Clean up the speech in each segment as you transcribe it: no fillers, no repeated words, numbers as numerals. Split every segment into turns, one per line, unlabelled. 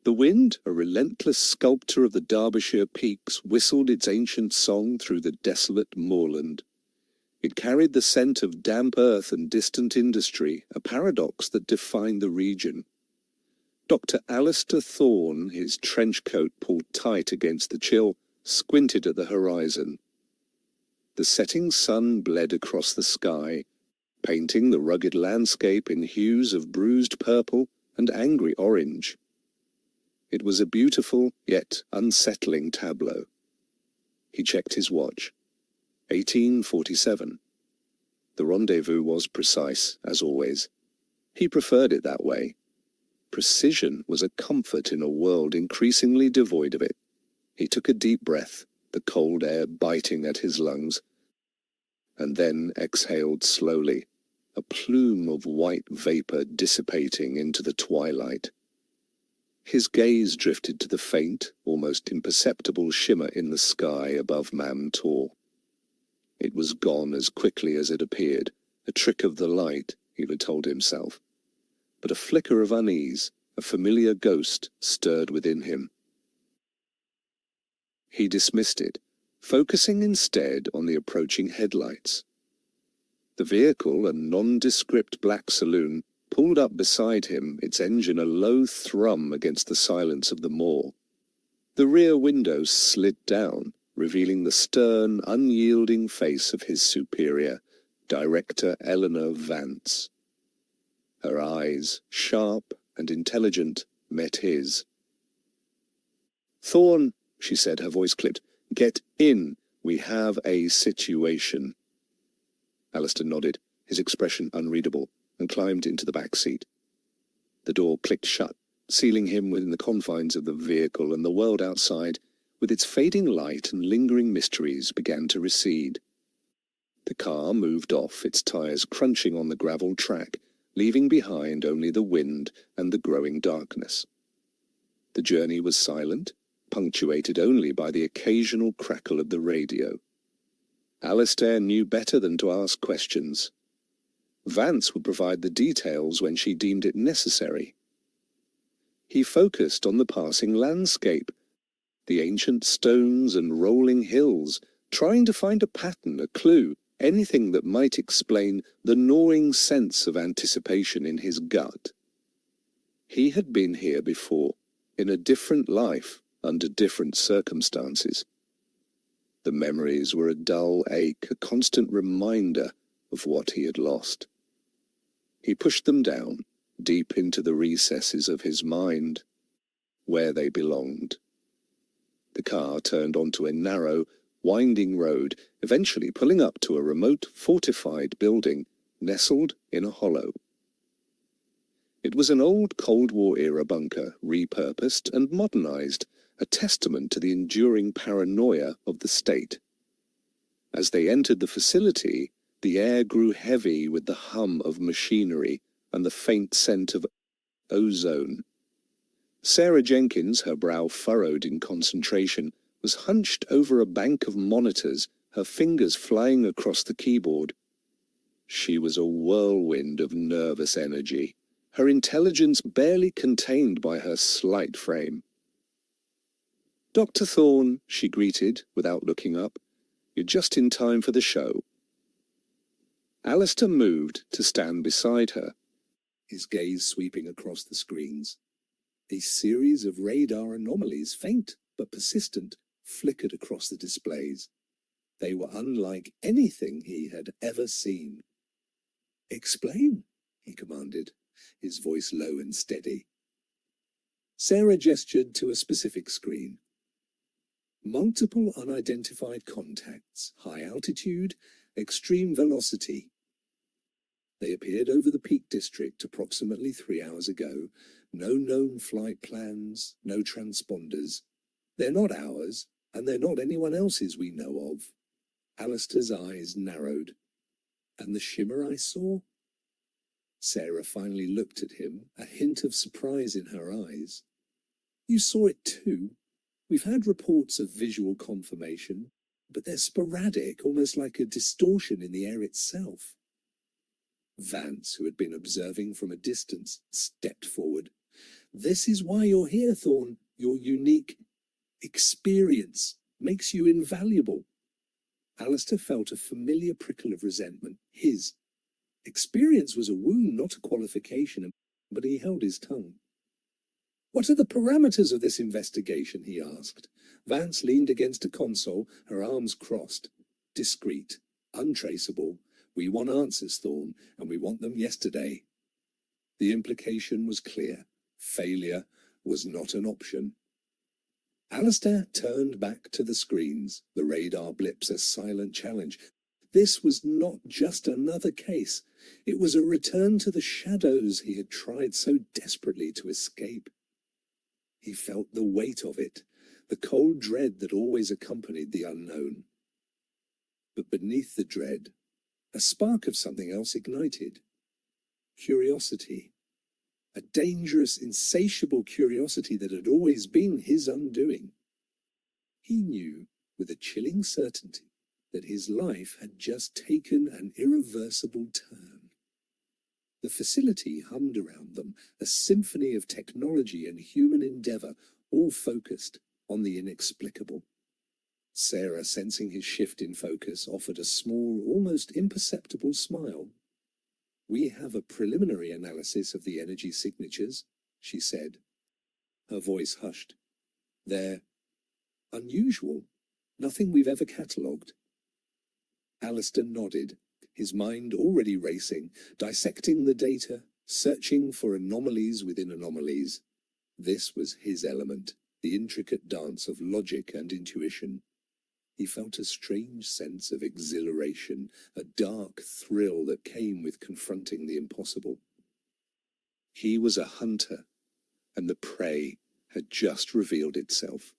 The wind, a relentless sculptor of the Derbyshire peaks, whistled its ancient song through the desolate moorland. It carried the scent of damp earth and distant industry, a paradox that defined the region. Dr. Alistair Thorne, his trench coat pulled tight against the chill, squinted at the horizon. The setting sun bled across the sky, painting the rugged landscape in hues of bruised purple and angry orange. It was a beautiful, yet unsettling tableau. He checked his watch. 1847. The rendezvous was precise, as always. He preferred it that way. Precision was a comfort in a world increasingly devoid of it. He took a deep breath, the cold air biting at his lungs, and then exhaled slowly, a plume of white vapor dissipating into the twilight. His gaze drifted to the faint, almost imperceptible shimmer in the sky above Mam Tor. It was gone as quickly as it appeared, a trick of the light, he had told himself. But a flicker of unease, a familiar ghost, stirred within him. He dismissed it, focusing instead on the approaching headlights. The vehicle, a nondescript black saloon, pulled up beside him, its engine a low thrum against the silence of the moor. The rear window slid down, revealing the stern, unyielding face of his superior, Director Eleanor Vance. Her eyes, sharp and intelligent, met his. "Thorne," she said, her voice clipped, "get in. We have a situation." Alistair nodded, his expression unreadable, and climbed into the back seat. The door clicked shut, sealing him within the confines of the vehicle, and the world outside, with its fading light and lingering mysteries, began to recede. The car moved off, its tires crunching on the gravel track, leaving behind only the wind and the growing darkness. The journey was silent, punctuated only by the occasional crackle of the radio. Alistair knew better than to ask questions. Vance would provide the details when she deemed it necessary. He focused on the passing landscape, the ancient stones and rolling hills, trying to find a pattern, a clue, anything that might explain the gnawing sense of anticipation in his gut. He had been here before, in a different life, under different circumstances. The memories were a dull ache, a constant reminder of what he had lost. He pushed them down, deep into the recesses of his mind, where they belonged. The car turned onto a narrow, winding road, eventually pulling up to a remote, fortified building nestled in a hollow. It was an old Cold War-era bunker, repurposed and modernized, a testament to the enduring paranoia of the state. As they entered the facility, the air grew heavy with the hum of machinery and the faint scent of ozone. Sarah Jenkins, her brow furrowed in concentration, was hunched over a bank of monitors, her fingers flying across the keyboard. She was a whirlwind of nervous energy, her intelligence barely contained by her slight frame. "Dr. Thorne," she greeted, without looking up. "You're just in time for the show." Alistair moved to stand beside her, his gaze sweeping across the screens. A series of radar anomalies, faint but persistent, flickered across the displays. They were unlike anything he had ever seen. "Explain," he commanded, his voice low and steady. Sarah gestured to a specific screen. "Multiple unidentified contacts, high altitude, extreme velocity. They appeared over the Peak District approximately 3 hours ago. No known flight plans, no transponders. They're not ours, and they're not anyone else's we know of." Alistair's eyes narrowed. "And the shimmer I saw?" Sarah finally looked at him, a hint of surprise in her eyes. "You saw it too? We've had reports of visual confirmation, but they're sporadic, almost like a distortion in the air itself." Vance, who had been observing from a distance, stepped forward.
This is why you're here, Thorn. Your unique experience makes you invaluable. Alistair felt a familiar prickle of resentment. His experience was a wound, not a qualification, but he held his tongue. What are the parameters of this investigation? He asked. Vance leaned against a console, her arms crossed. Discreet, untraceable. We want answers, Thorn, and we want them yesterday. The implication was clear. Failure was not an option. Alistair turned back to the screens, the radar blips a silent challenge. This was not just another case. It was a return to the shadows he had tried so desperately to escape. He felt the weight of it, the cold dread that always accompanied the unknown. But beneath the dread, a spark of something else ignited. Curiosity. A dangerous, insatiable curiosity that had always been his undoing. He knew with a chilling certainty that his life had just taken an irreversible turn. The facility hummed around them, a symphony of technology and human endeavor, all focused on the inexplicable. Sarah, sensing his shift in focus, offered a small, almost imperceptible smile. We have a preliminary analysis of the energy signatures, she said. Her voice hushed. They're unusual, nothing we've ever catalogued. Alistair nodded, his mind already racing, dissecting the data, searching for anomalies within anomalies. This was his element, the intricate dance of logic and intuition. He felt a strange sense of exhilaration, a dark thrill that came with confronting the impossible. He was a hunter, and the prey had just revealed itself.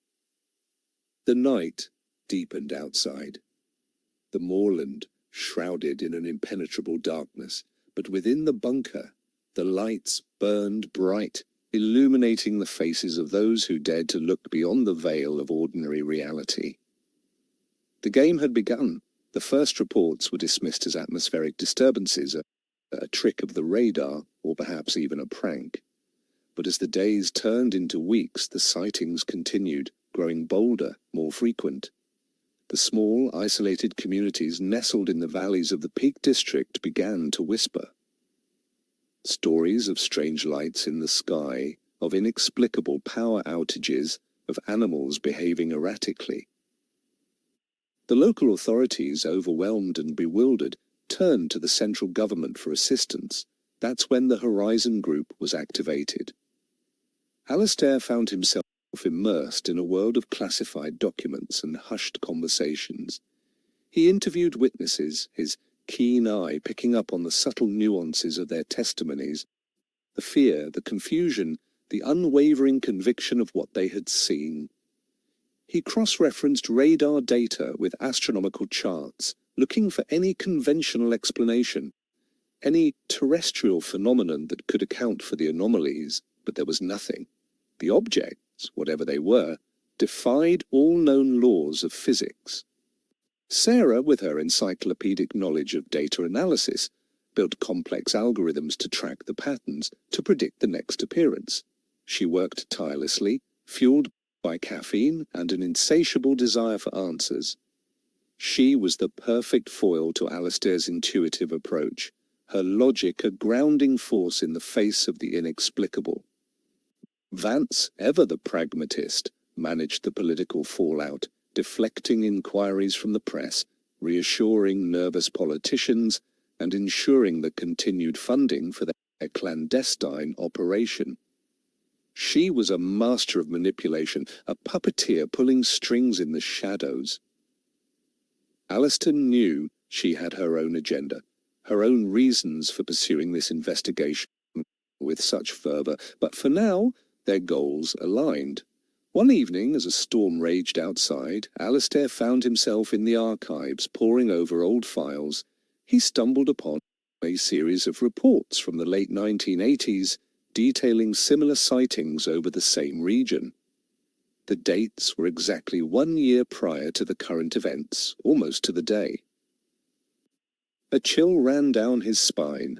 The night deepened outside. The moorland shrouded in an impenetrable darkness, but within the bunker, the lights burned bright, illuminating the faces of those who dared to look beyond the veil of ordinary reality. The game had begun. The first reports were dismissed as atmospheric disturbances, a trick of the radar, or perhaps even a prank. But as the days turned into weeks, the sightings continued, growing bolder, more frequent. The small, isolated communities nestled in the valleys of the Peak District began to whisper. Stories of strange lights in the sky, of inexplicable power outages, of animals behaving erratically. The local authorities, overwhelmed and bewildered, turned to the central government for assistance. That's when the Horizon Group was activated. Alistair found himself immersed in a world of classified documents and hushed conversations. He interviewed witnesses, his keen eye picking up on the subtle nuances of their testimonies, the fear, the confusion, the unwavering conviction of what they had seen. He cross-referenced radar data with astronomical charts, looking for any conventional explanation, any terrestrial phenomenon that could account for the anomalies, but there was nothing. The objects, whatever they were, defied all known laws of physics. Sarah, with her encyclopedic knowledge of data analysis, built complex algorithms to track the patterns, to predict the next appearance. She worked tirelessly, fueled by caffeine and an insatiable desire for answers. She was the perfect foil to Alistair's intuitive approach, her logic a grounding force in the face of the inexplicable. Vance, ever the pragmatist, managed the political fallout, deflecting inquiries from the press, reassuring nervous politicians, and ensuring the continued funding for their clandestine operation. She was a master of manipulation, a puppeteer pulling strings in the shadows. Alistair knew she had her own agenda, her own reasons for pursuing this investigation with such fervor, but for now, their goals aligned. One evening, as a storm raged outside, Alistair found himself in the archives, poring over old files. He stumbled upon a series of reports from the late 1980s detailing similar sightings over the same region. The dates were exactly 1 year prior to the current events, almost to the day. A chill ran down his spine.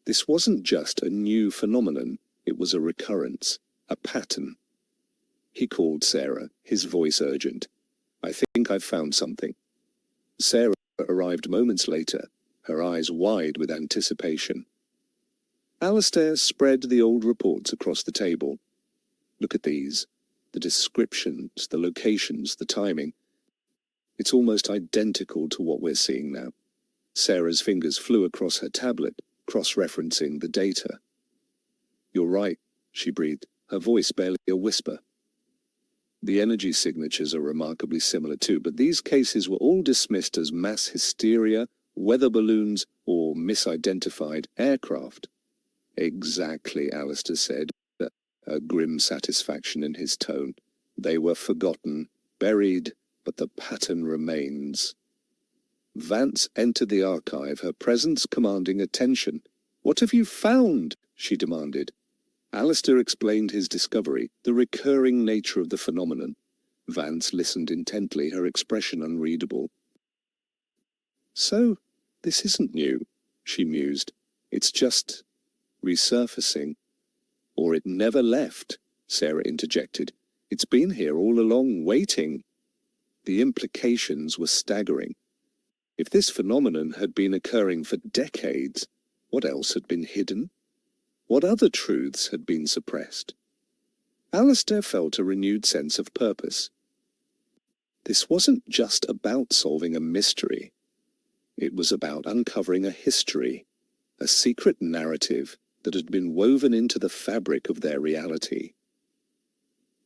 This wasn't just a new phenomenon.
It was a recurrence, a pattern. He called Sarah, his voice urgent. I think I've found something. Sarah arrived moments later, her eyes wide with anticipation. Alistair spread the old reports across the table. Look at these. The descriptions, the locations, the timing. It's almost identical to what we're seeing now. Sarah's fingers flew across her tablet, cross-referencing the data. You're right, she breathed, her voice barely a whisper. The energy signatures are remarkably similar too, but these cases were all dismissed as mass hysteria, weather balloons, or misidentified aircraft. Exactly, Alistair said, a grim satisfaction in his tone. They were forgotten, buried, but the pattern remains. Vance entered the archive, her presence commanding attention. What have you found? She demanded. Alistair explained his discovery, the recurring nature of the phenomenon. Vance listened intently, her expression unreadable. So, this isn't new, she mused. It's just resurfacing. Or it never left, Sarah interjected. It's been here all along, waiting. The implications were staggering. If this phenomenon had been occurring for decades, what else had been hidden? What other truths had been suppressed? Alistair felt a renewed sense of purpose. This wasn't just about solving a mystery. It was about uncovering a history, a secret narrative that had been woven into the fabric of their reality.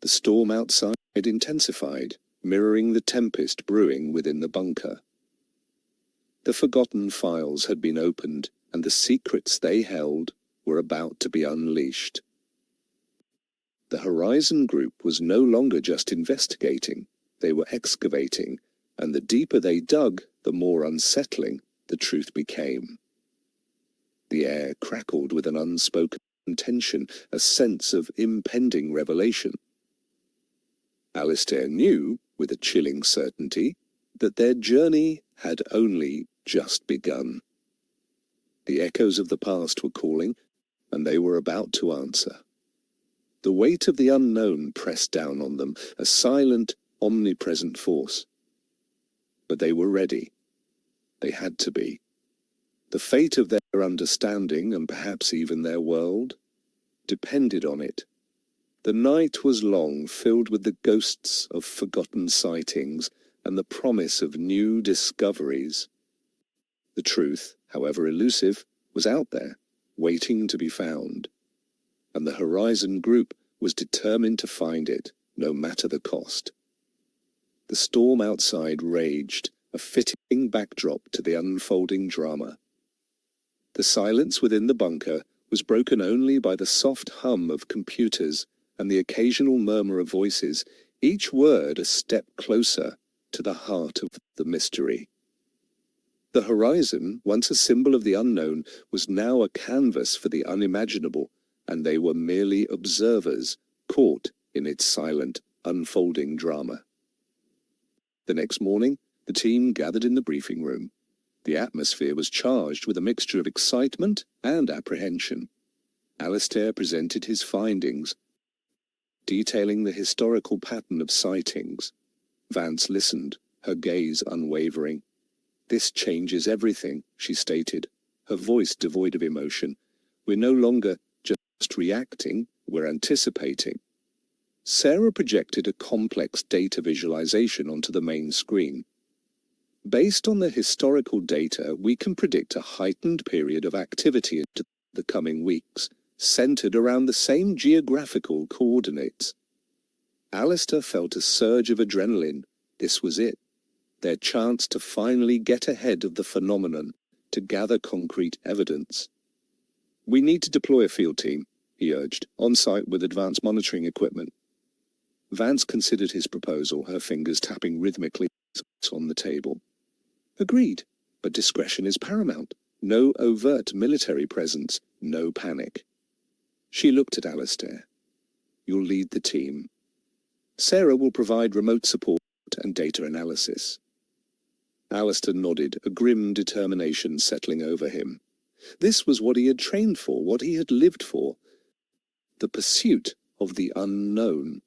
The storm outside intensified, mirroring the tempest brewing within the bunker. The forgotten files had been opened, and the secrets they held were about to be unleashed. The Horizon Group was no longer just investigating, they were excavating, and the deeper they dug, the more unsettling the truth became. The air crackled with an unspoken tension, a sense of impending revelation. Alistair knew, with a chilling certainty, that their journey had only just begun. The echoes of the past were calling, and they were about to answer. The weight of the unknown pressed down on them, a silent, omnipresent force. But they were ready. They had to be. The fate of their understanding, and perhaps even their world, depended on it. The night was long, filled with the ghosts of forgotten sightings and the promise of new discoveries. The truth, however elusive, was out there, waiting to be found. And the Horizon Group was determined to find it, no matter the cost. The storm outside raged, a fitting backdrop to the unfolding drama. The silence within the bunker was broken only by the soft hum of computers and the occasional murmur of voices, each word a step closer to the heart of the mystery. The horizon, once a symbol of the unknown, was now a canvas for the unimaginable, and they were merely observers, caught in its silent, unfolding drama. The next morning, the team gathered in the briefing room. The atmosphere was charged with a mixture of excitement and apprehension. Alistair presented his findings, detailing the historical pattern of sightings. Vance listened, her gaze unwavering. "This changes everything," she stated, her voice devoid of emotion. "We're no longer just reacting, we're anticipating." Sarah projected a complex data visualization onto the main screen. "Based on the historical data, we can predict a heightened period of activity into the coming weeks, centered around the same geographical coordinates." Alistair felt a surge of adrenaline. This was it, their chance to finally get ahead of the phenomenon, to gather concrete evidence. "We need to deploy a field team," he urged, on site with advanced monitoring equipment. Vance considered his proposal, her fingers tapping rhythmically on the table. "Agreed, but discretion is paramount. No overt military presence, no panic." She looked at Alistair. "You'll lead the team. Sarah will provide remote support and data analysis." Alistair nodded, a grim determination settling over him. This was what he had trained for, what he had lived for. the pursuit of the unknown.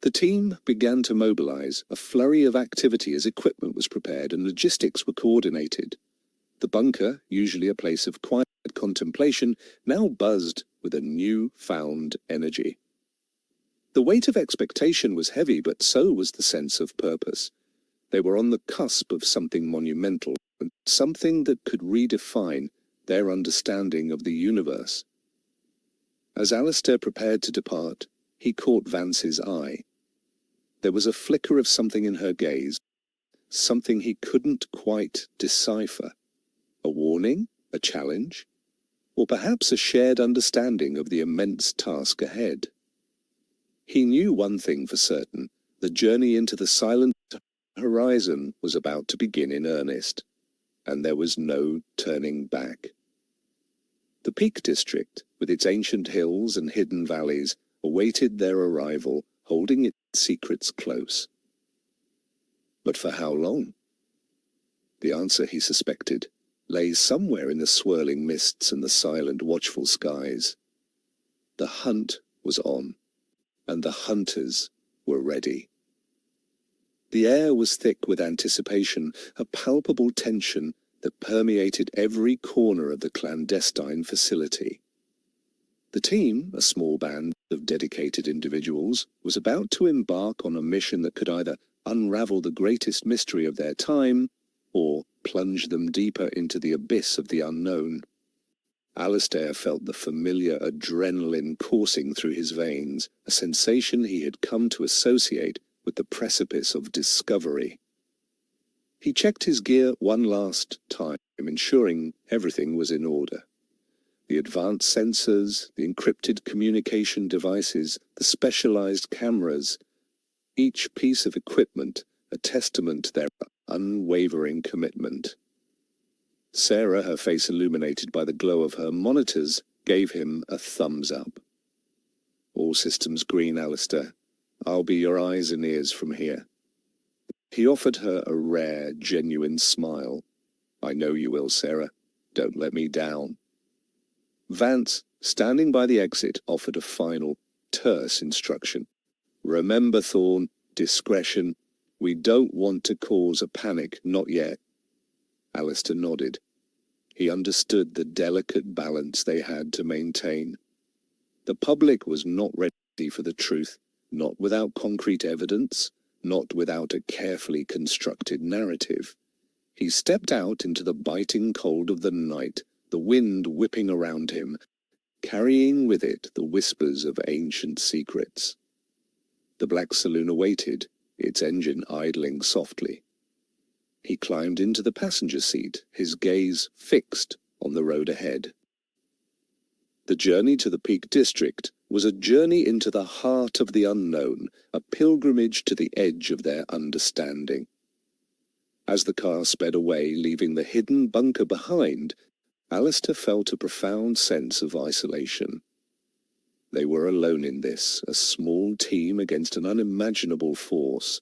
The team began to mobilize, a flurry of activity as equipment was prepared and logistics were coordinated. The bunker, usually a place of quiet contemplation, now buzzed with a new-found energy. The weight of expectation was heavy, but so was the sense of purpose. They were on the cusp of something monumental, something that could redefine their understanding of the universe. As Alistair prepared to depart, he caught Vance's eye. There was a flicker of something in her gaze, something he couldn't quite decipher. A warning, a challenge, or perhaps a shared understanding of the immense task ahead. He knew one thing for certain: the journey into the silent horizon was about to begin in earnest, and there was no turning back. The Peak District, with its ancient hills and hidden valleys, awaited their arrival, holding its secrets close. But for how long? The answer, he suspected, lay somewhere in the swirling mists and the silent, watchful skies. The hunt was on, and the hunters were ready. The air was thick with anticipation, a palpable tension that permeated every corner of the clandestine facility. The team, a small band of dedicated individuals, was about to embark on a mission that could either unravel the greatest mystery of their time or plunge them deeper into the abyss of the unknown. Alistair felt the familiar adrenaline coursing through his veins, a sensation he had come to associate with the precipice of discovery. He checked his gear one last time, ensuring everything was in order. The advanced sensors, the encrypted communication devices, the specialized cameras, each piece of equipment a testament to their unwavering commitment. Sarah, her face illuminated by the glow of her monitors, gave him a thumbs up. All systems green, Alistair. I'll be your eyes and ears from here. He offered her a rare, genuine smile. I know you will, Sarah. Don't let me down. Vance, standing by the exit, offered a final, terse instruction. Remember, Thorne, discretion. We don't want to cause a panic, not yet. Alistair nodded. He understood the delicate balance they had to maintain. The public was not ready for the truth, not without concrete evidence, not without a carefully constructed narrative. He stepped out into the biting cold of the night, the wind whipping around him, carrying with it the whispers of ancient secrets. The black saloon awaited, its engine idling softly. He climbed into the passenger seat, his gaze fixed on the road ahead. The journey to the Peak District was a journey into the heart of the unknown, a pilgrimage to the edge of their understanding. As the car sped away, leaving the hidden bunker behind, Alistair felt a profound sense of isolation. They were alone in this, a small team against an unimaginable force.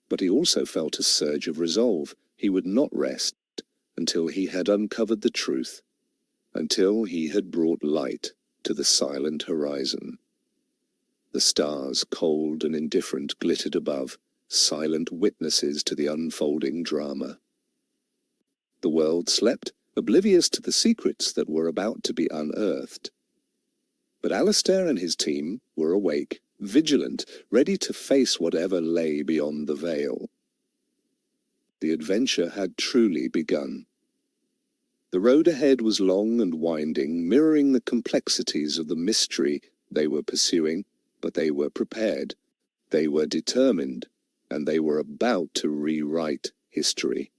But he also felt a surge of resolve. He would not rest until he had uncovered the truth, until he had brought light to the silent horizon. The stars, cold and indifferent, glittered above, silent witnesses to the unfolding drama. The world slept, oblivious to the secrets that were about to be unearthed. But Alistair and his team were awake, vigilant, ready to face whatever lay beyond the veil. The adventure had truly begun. The road ahead was long and winding, mirroring the complexities of the mystery they were pursuing, but they were prepared, they were determined, and they were about to rewrite history.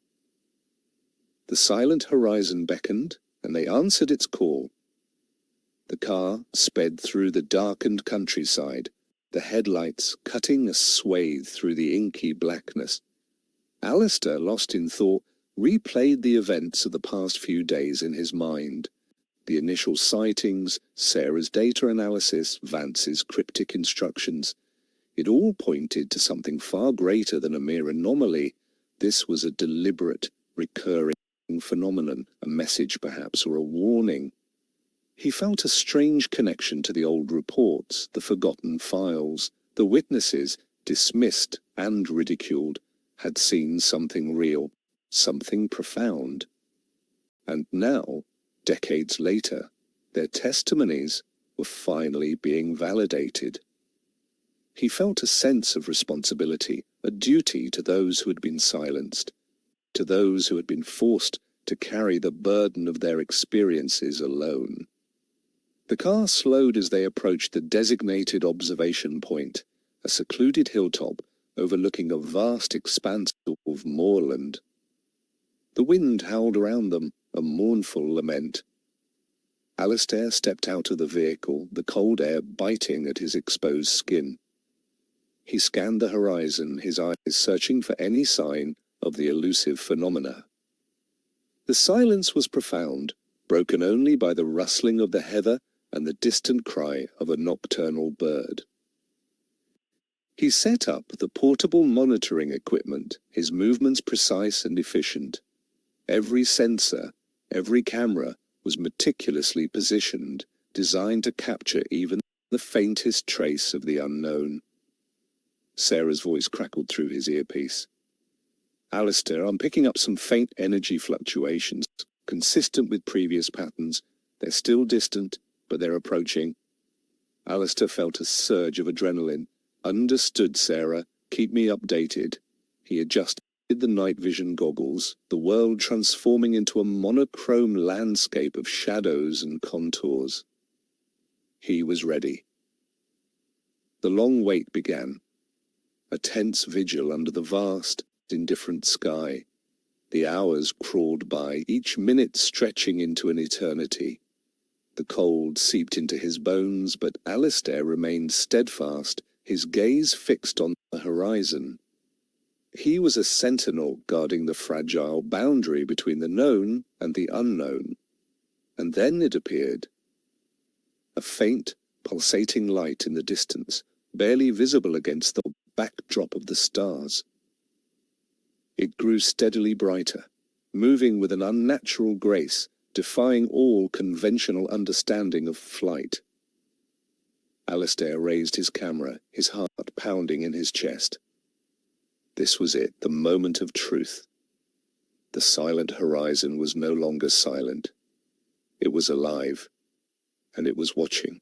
The silent horizon beckoned, and they answered its call. The car sped through the darkened countryside, the headlights cutting a swathe through the inky blackness. Alistair, lost in thought, replayed the events of the past few days in his mind. The initial sightings, Sarah's data analysis, Vance's cryptic instructions. It all pointed to something far greater than a mere anomaly. This was a deliberate, recurring phenomenon, a message perhaps, or a warning. He felt a strange connection to the old reports, the forgotten files. The witnesses, dismissed and ridiculed, had seen something real, something profound. And now, decades later, their testimonies were finally being validated. He felt a sense of responsibility, a duty to those who had been silenced, to those who had been forced to carry the burden of their experiences alone. The car slowed as they approached the designated observation point, a secluded hilltop overlooking a vast expanse of moorland. The wind howled around them, a mournful lament. Alistair stepped out of the vehicle, the cold air biting at his exposed skin. He scanned the horizon, his eyes searching for any sign of the elusive phenomena. The silence was profound, broken only by the rustling of the heather and the distant cry of a nocturnal bird. He set up the portable monitoring equipment, his movements precise and efficient. Every sensor, every camera was meticulously positioned, designed to capture even the faintest trace of the unknown. Sarah's voice crackled through his earpiece. Alistair, I'm picking up some faint energy fluctuations, consistent with previous patterns. They're still distant, but they're approaching. Alistair felt a surge of adrenaline. Understood, Sarah. Keep me updated. He adjusted the night vision goggles, the world transforming into a monochrome landscape of shadows and contours. He was ready. The long wait began. A tense vigil under the vast, indifferent sky. The hours crawled by, each minute stretching into an eternity. The cold seeped into his bones, but Alistair remained steadfast, his gaze fixed on the horizon. He was a sentinel guarding the fragile boundary between the known and the unknown. And then it appeared. A faint, pulsating light in the distance, barely visible against the backdrop of the stars. It grew steadily brighter, moving with an unnatural grace, defying all conventional understanding of flight. Alistair raised his camera, his heart pounding in his chest. This was it, the moment of truth. The silent horizon was no longer silent. It was alive, and it was watching.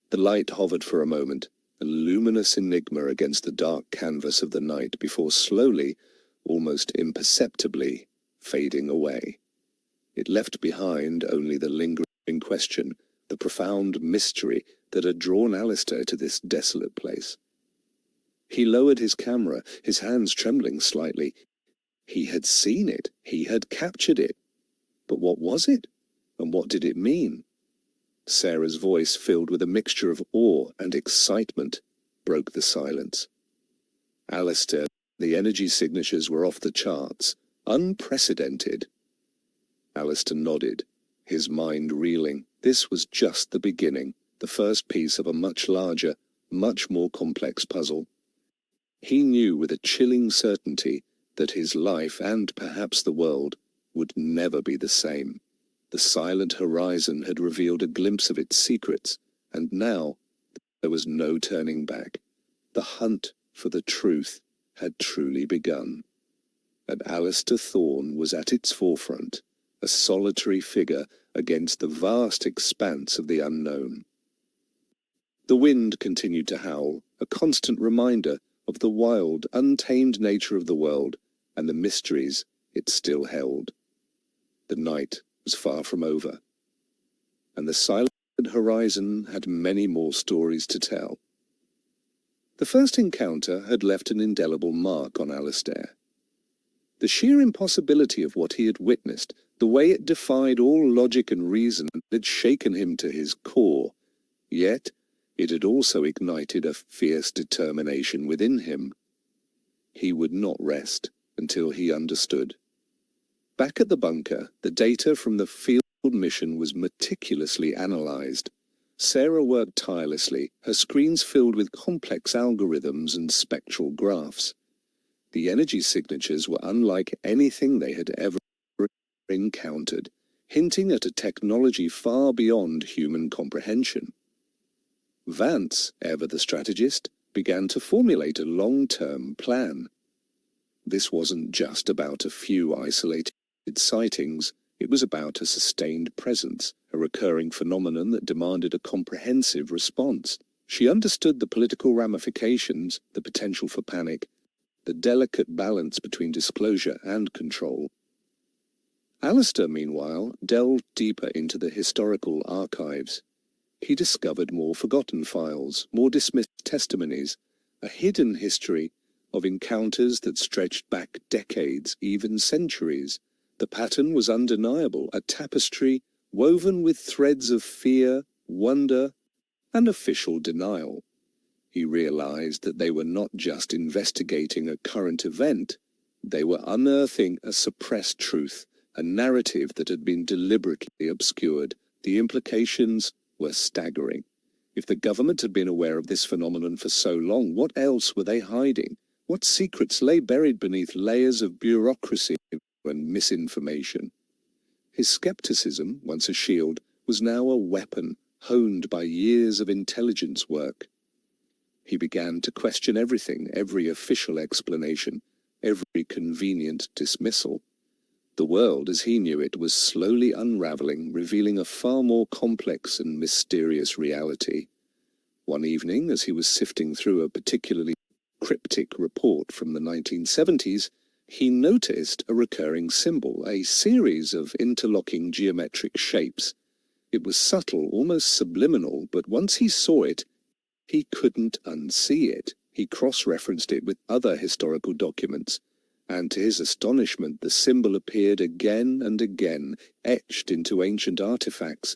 The light hovered for a moment, a luminous enigma against the dark canvas of the night, before slowly, almost imperceptibly, fading away. It left behind only the lingering question, the profound mystery that had drawn Alistair to this desolate place. He lowered his camera, his hands trembling slightly. He had seen it, he had captured it. But what was it? And what did it mean? Sarah's voice, filled with a mixture of awe and excitement, broke the silence. Alistair, the energy signatures were off the charts, unprecedented. Alistair nodded, his mind reeling. This was just the beginning, the first piece of a much larger, much more complex puzzle. He knew with a chilling certainty that his life, and perhaps the world, would never be the same. The silent horizon had revealed a glimpse of its secrets, and now there was no turning back. The hunt for the truth had truly begun. And Alistair Thorne was at its forefront, a solitary figure against the vast expanse of the unknown. The wind continued to howl, a constant reminder of the wild, untamed nature of the world and the mysteries it still held. The night was far from over, and the silent horizon had many more stories to tell. The first encounter had left an indelible mark on Alistair. The sheer impossibility of what he had witnessed, the way it defied all logic and reason, had shaken him to his core, yet it had also ignited a fierce determination within him. He would not rest until he understood. Back at the bunker, the data from the field mission was meticulously analyzed. Sarah worked tirelessly, her screens filled with complex algorithms and spectral graphs. The energy signatures were unlike anything they had ever encountered, hinting at a technology far beyond human comprehension. Vance, ever the strategist, began to formulate a long-term plan. This wasn't just about a few isolated sightings, it was about a sustained presence, a recurring phenomenon that demanded a comprehensive response. She understood the political ramifications, the potential for panic, the delicate balance between disclosure and control. Alistair, meanwhile, delved deeper into the historical archives. He discovered more forgotten files, more dismissed testimonies, a hidden history of encounters that stretched back decades, even centuries. The pattern was undeniable, a tapestry woven with threads of fear, wonder, and official denial. He realized that they were not just investigating a current event, they were unearthing a suppressed truth, a narrative that had been deliberately obscured. The implications were staggering. If the government had been aware of this phenomenon for so long, what else were they hiding? What secrets lay buried beneath layers of bureaucracy and misinformation? His skepticism, once a shield, was now a weapon honed by years of intelligence work. He began to question everything, every official explanation, every convenient dismissal. The world, as he knew it, was slowly unraveling, revealing a far more complex and mysterious reality. One evening, as he was sifting through a particularly cryptic report from the 1970s, he noticed a recurring symbol, a series of interlocking geometric shapes. It was subtle, almost subliminal, but once he saw it, he couldn't unsee it. He cross-referenced it with other historical documents, and to his astonishment the symbol appeared again and again, etched into ancient artifacts,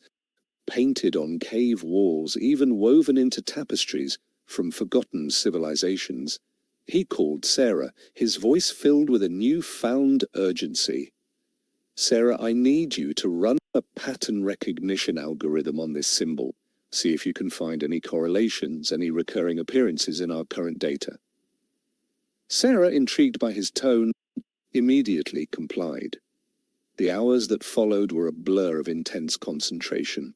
painted on cave walls, even woven into tapestries from forgotten civilizations. He called Sarah, his voice filled with a new-found urgency. "Sarah, I need you to run a pattern recognition algorithm on this symbol. See if you can find any correlations, any recurring appearances in our current data." Sarah, intrigued by his tone, immediately complied. The hours that followed were a blur of intense concentration.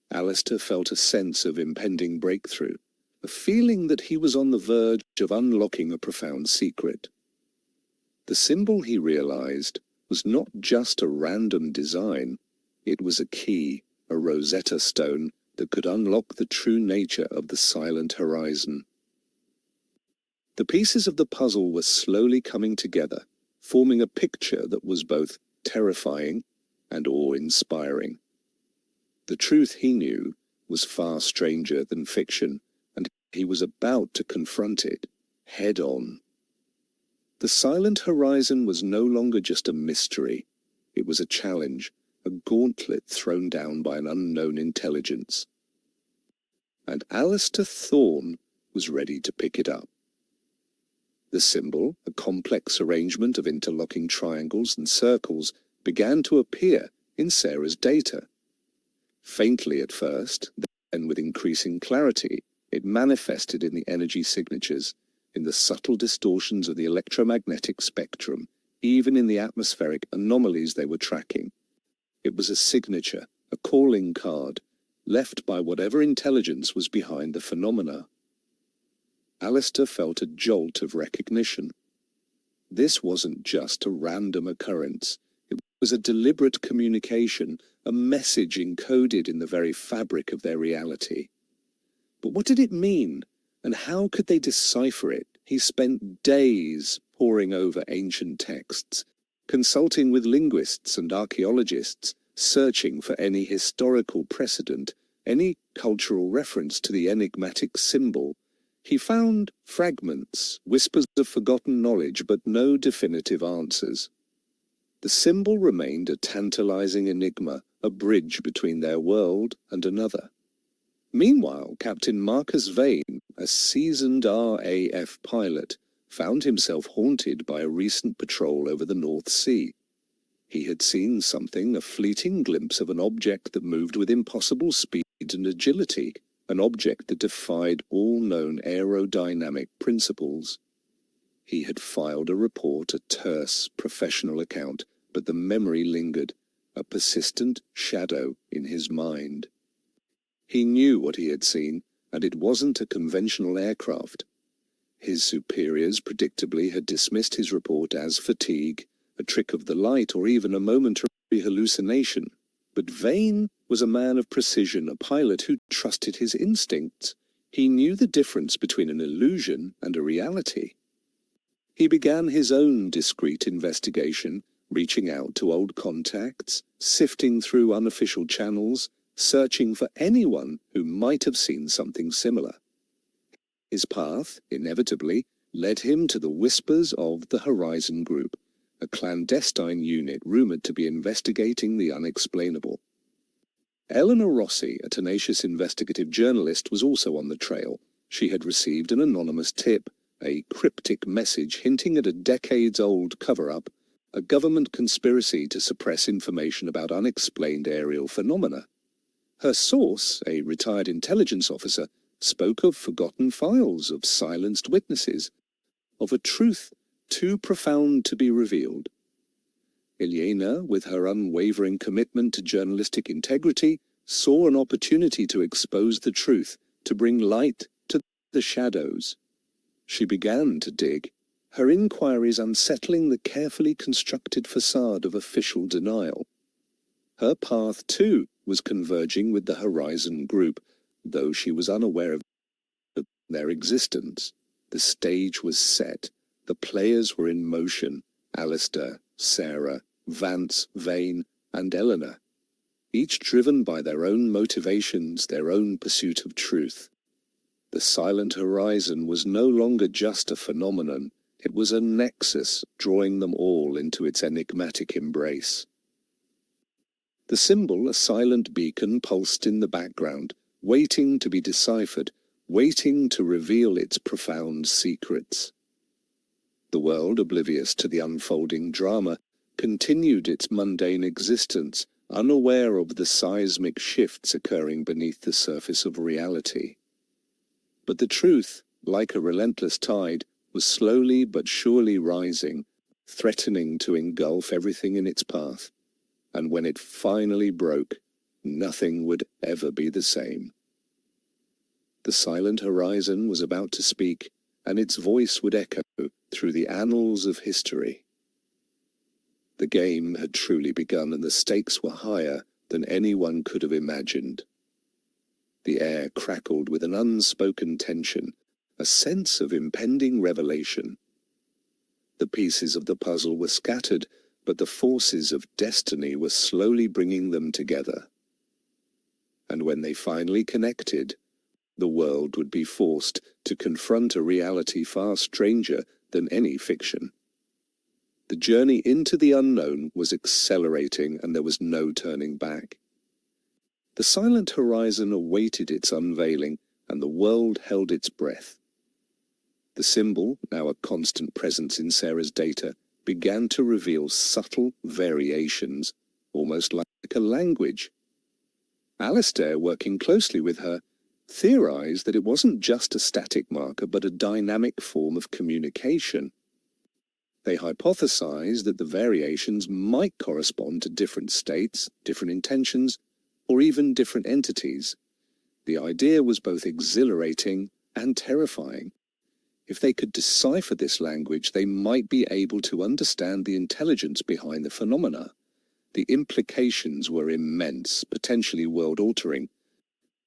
Alistair felt a sense of impending breakthrough, a feeling that he was on the verge of unlocking a profound secret. The symbol, he realized, was not just a random design. It was a key, a Rosetta Stone that could unlock the true nature of the Silent Horizon. The pieces of the puzzle were slowly coming together, forming a picture that was both terrifying and awe-inspiring. The truth, he knew, was far stranger than fiction, and he was about to confront it head-on. The Silent Horizon was no longer just a mystery. It was a challenge, a gauntlet thrown down by an unknown intelligence. And Alistair Thorne was ready to pick it up. The symbol, a complex arrangement of interlocking triangles and circles, began to appear in Sarah's data. Faintly at first, then with increasing clarity, it manifested in the energy signatures, in the subtle distortions of the electromagnetic spectrum, even in the atmospheric anomalies they were tracking. It was a signature, a calling card, left by whatever intelligence was behind the phenomena. Alistair felt a jolt of recognition. This wasn't just a random occurrence. It was a deliberate communication, a message encoded in the very fabric of their reality. But what did it mean, and how could they decipher it? He spent days poring over ancient texts, consulting with linguists and archaeologists, searching for any historical precedent, any cultural reference to the enigmatic symbol. He found fragments, whispers of forgotten knowledge, but no definitive answers. The symbol remained a tantalizing enigma, a bridge between their world and another. Meanwhile, Captain Marcus Vane, a seasoned RAF pilot, found himself haunted by a recent patrol over the North Sea. He had seen something, a fleeting glimpse of an object that moved with impossible speed and agility, an object that defied all known aerodynamic principles. He had filed a report, a terse, professional account, but the memory lingered, a persistent shadow in his mind. He knew what he had seen, and it wasn't a conventional aircraft. His superiors predictably had dismissed his report as fatigue, a trick of the light, or even a momentary hallucination. But Vane was a man of precision, a pilot who trusted his instincts. He knew the difference between an illusion and a reality. He began his own discreet investigation, reaching out to old contacts, sifting through unofficial channels, searching for anyone who might have seen something similar. His path, inevitably, led him to the whispers of the Horizon Group, a clandestine unit rumored to be investigating the unexplainable. Eleanor Rossi, a tenacious investigative journalist, was also on the trail. She had received an anonymous tip, a cryptic message hinting at a decades-old cover-up, a government conspiracy to suppress information about unexplained aerial phenomena. Her source, a retired intelligence officer, spoke of forgotten files, of silenced witnesses, of a truth too profound to be revealed. Ilyena, with her unwavering commitment to journalistic integrity, saw an opportunity to expose the truth, to bring light to the shadows. She began to dig, her inquiries unsettling the carefully constructed facade of official denial. Her path, too, was converging with the Horizon Group, though she was unaware of their existence. The stage was set. The players were in motion: Alistair, Sarah, Vance, Vane, and Eleanor, each driven by their own motivations, their own pursuit of truth. The Silent Horizon was no longer just a phenomenon. It was a nexus, drawing them all into its enigmatic embrace. The symbol, a silent beacon, pulsed in the background, waiting to be deciphered, waiting to reveal its profound secrets. The world, oblivious to the unfolding drama, continued its mundane existence, unaware of the seismic shifts occurring beneath the surface of reality. But the truth, like a relentless tide, was slowly but surely rising, threatening to engulf everything in its path. And when it finally broke, nothing would ever be the same. The Silent Horizon was about to speak, and its voice would echo through the annals of history. The game had truly begun, and the stakes were higher than anyone could have imagined. The air crackled with an unspoken tension, a sense of impending revelation. The pieces of the puzzle were scattered, but the forces of destiny were slowly bringing them together. And when they finally connected, the world would be forced to confront a reality far stranger than any fiction. The journey into the unknown was accelerating, and there was no turning back. The Silent Horizon awaited its unveiling, and the world held its breath. The symbol, now a constant presence in Sarah's data, began to reveal subtle variations, almost like a language. Alistair, working closely with her, theorized that it wasn't just a static marker, but a dynamic form of communication. They hypothesized that the variations might correspond to different states, different intentions, or even different entities. The idea was both exhilarating and terrifying. If they could decipher this language, they might be able to understand the intelligence behind the phenomena. The implications were immense, potentially world-altering.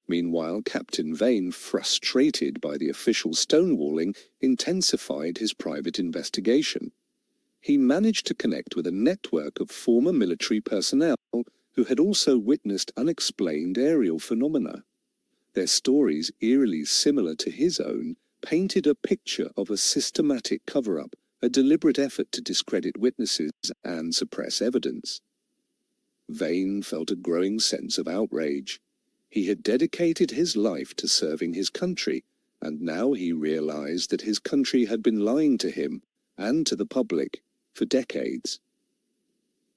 Meanwhile, Captain Vane, frustrated by the official stonewalling, intensified his private investigation. He managed to connect with a network of former military personnel who had also witnessed unexplained aerial phenomena. Their stories, eerily similar to his own, painted a picture of a systematic cover-up, a deliberate effort to discredit witnesses and suppress evidence. Vane felt a growing sense of outrage. He had dedicated his life to serving his country, and now he realized that his country had been lying to him and to the public for decades.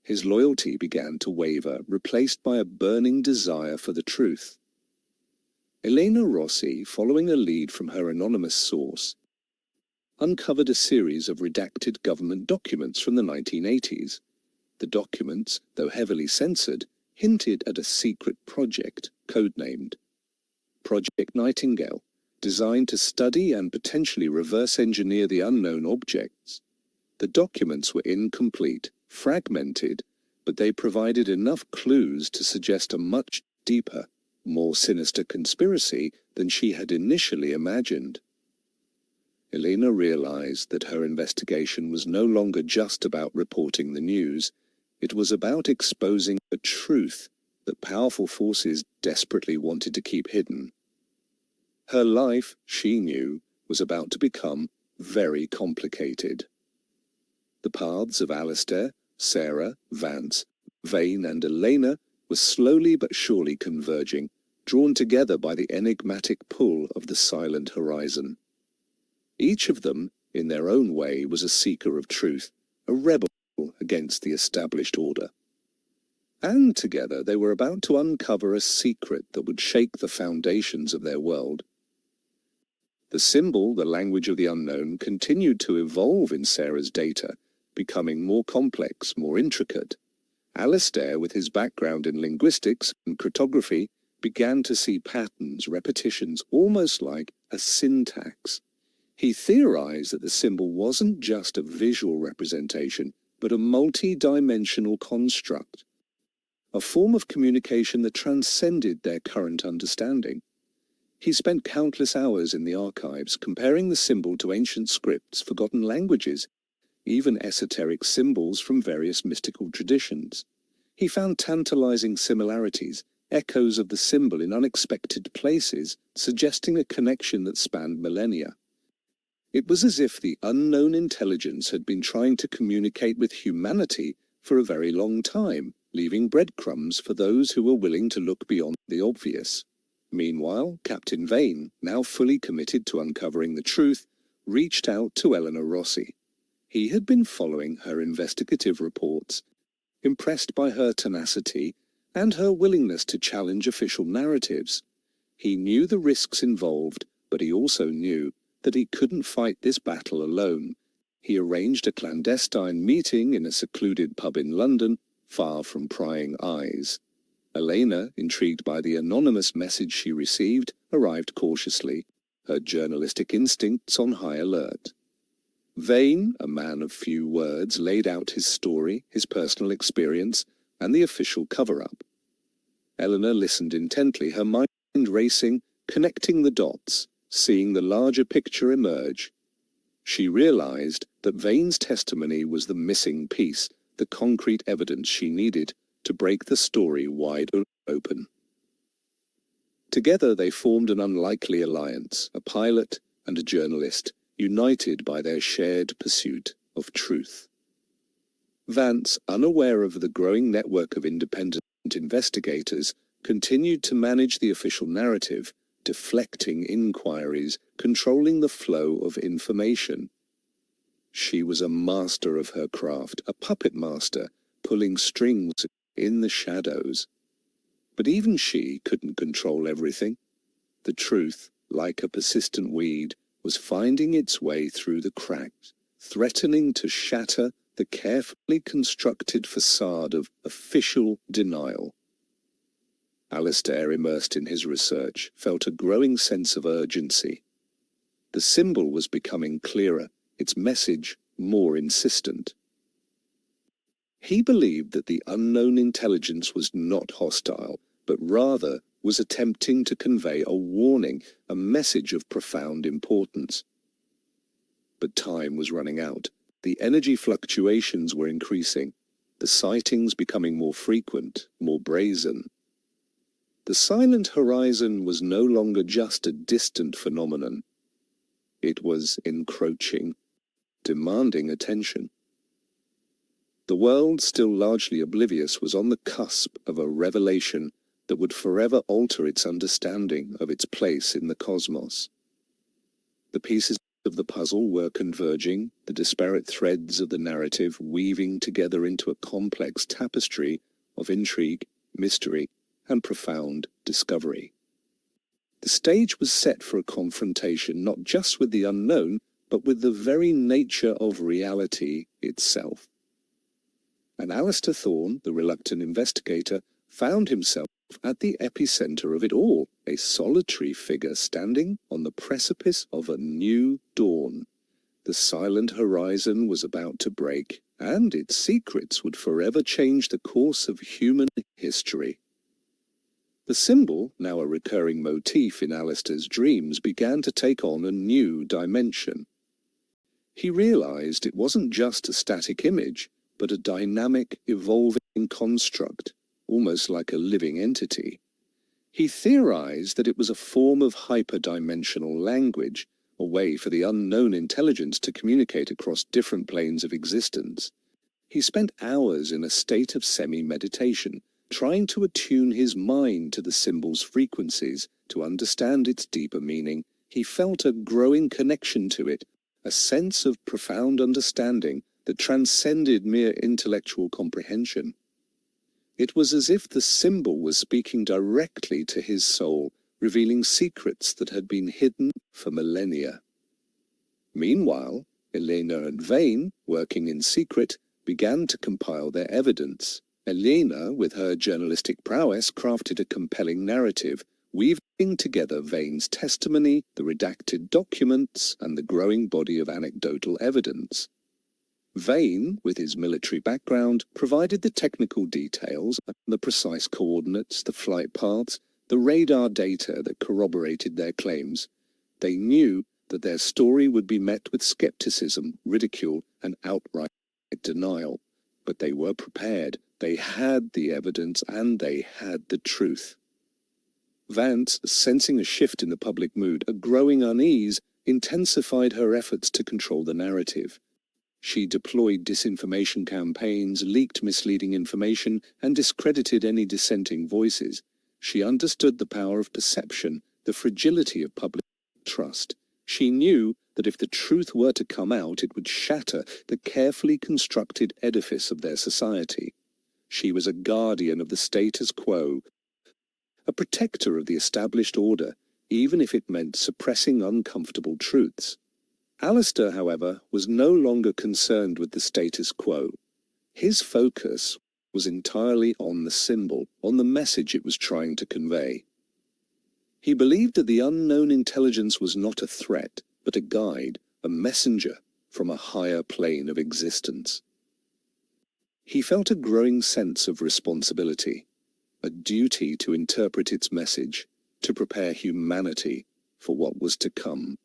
His loyalty began to waver, replaced by a burning desire for the truth. Ilyena Rossi, following a lead from her anonymous source, uncovered a series of redacted government documents from the 1980s. The documents, though heavily censored, hinted at a secret project codenamed Project Nightingale, designed to study and potentially reverse engineer the unknown objects. The documents were incomplete, fragmented, but they provided enough clues to suggest a much deeper, more sinister conspiracy than she had initially imagined. Elena realized that her investigation was no longer just about reporting the news. It was about exposing a truth that powerful forces desperately wanted to keep hidden. Her life, she knew, was about to become very complicated. The paths of Alistair, Sarah, Vance, Vane, and Elena were slowly but surely converging, drawn together by the enigmatic pull of the silent horizon. Each of them, in their own way, was a seeker of truth, a rebel against the established order. And together they were about to uncover a secret that would shake the foundations of their world. The symbol, the language of the unknown, continued to evolve in Sarah's data, becoming more complex, more intricate. Alistair, with his background in linguistics and cryptography, began to see patterns, repetitions, almost like a syntax. He theorized that the symbol wasn't just a visual representation, but a multi-dimensional construct, a form of communication that transcended their current understanding. He spent countless hours in the archives, comparing the symbol to ancient scripts, forgotten languages, even esoteric symbols from various mystical traditions. He found tantalizing similarities, echoes of the symbol in unexpected places, suggesting a connection that spanned millennia. It was as if the unknown intelligence had been trying to communicate with humanity for a very long time, leaving breadcrumbs for those who were willing to look beyond the obvious. Meanwhile, Captain Vane, now fully committed to uncovering the truth, reached out to Eleanor Rossi. He had been following her investigative reports, impressed by her tenacity and her willingness to challenge official narratives. He knew the risks involved, but he also knew that he couldn't fight this battle alone. He arranged a clandestine meeting in a secluded pub in London, far from prying eyes. Elena, intrigued by the anonymous message she received, arrived cautiously, her journalistic instincts on high alert. Vane, a man of few words, laid out his story, his personal experience, and the official cover-up. Eleanor listened intently, her mind racing, connecting the dots, seeing the larger picture emerge. She realized that Vane's testimony was the missing piece, the concrete evidence she needed to break the story wide open. Together they formed an unlikely alliance, a pilot and a journalist, united by their shared pursuit of truth. Vance, unaware of the growing network of independent investigators, continued to manage the official narrative, deflecting inquiries, controlling the flow of information. She was a master of her craft, a puppet master, pulling strings in the shadows. But even she couldn't control everything. The truth, like a persistent weed, was finding its way through the cracks, threatening to shatter the carefully constructed facade of official denial. Alistair, immersed in his research, felt a growing sense of urgency. The symbol was becoming clearer, its message more insistent. He believed that the unknown intelligence was not hostile, but rather was attempting to convey a warning, a message of profound importance. But time was running out. The energy fluctuations were increasing, the sightings becoming more frequent, more brazen. The silent horizon was no longer just a distant phenomenon. It was encroaching, demanding attention. The world, still largely oblivious, was on the cusp of a revelation that would forever alter its understanding of its place in the cosmos. The pieces of the puzzle were converging, the disparate threads of the narrative weaving together into a complex tapestry of intrigue, mystery, and profound discovery. The stage was set for a confrontation not just with the unknown, but with the very nature of reality itself. and Alistair Thorne, the reluctant investigator, found himself at the epicenter of it all, a solitary figure standing on the precipice of a new dawn. The silent horizon was about to break, and its secrets would forever change the course of human history. The symbol, now a recurring motif in Alistair's dreams, began to take on a new dimension. He realized it wasn't just a static image, but a dynamic, evolving construct, almost like a living entity. He theorized that it was a form of hyperdimensional language, a way for the unknown intelligence to communicate across different planes of existence. He spent hours in a state of semi-meditation, trying to attune his mind to the symbol's frequencies, to understand its deeper meaning. He felt a growing connection to it, a sense of profound understanding that transcended mere intellectual comprehension. It was as if the symbol was speaking directly to his soul, revealing secrets that had been hidden for millennia. Meanwhile, Elena and Vane, working in secret, began to compile their evidence. Elena, with her journalistic prowess, crafted a compelling narrative, weaving together Vane's testimony, the redacted documents, and the growing body of anecdotal evidence. Vane, with his military background, provided the technical details, the precise coordinates, the flight paths, the radar data that corroborated their claims. They knew that their story would be met with skepticism, ridicule, and outright denial. But they were prepared. They had the evidence, and they had the truth. Vance, sensing a shift in the public mood, a growing unease, intensified her efforts to control the narrative. She deployed disinformation campaigns, leaked misleading information, and discredited any dissenting voices. She understood the power of perception, the fragility of public trust. She knew that if the truth were to come out, it would shatter the carefully constructed edifice of their society. She was a guardian of the status quo, a protector of the established order, even if it meant suppressing uncomfortable truths. Alistair, however, was no longer concerned with the status quo. His focus was entirely on the symbol, on the message it was trying to convey. He believed that the unknown intelligence was not a threat, but a guide, a messenger from a higher plane of existence. He felt a growing sense of responsibility, a duty to interpret its message, to prepare humanity for what was to come.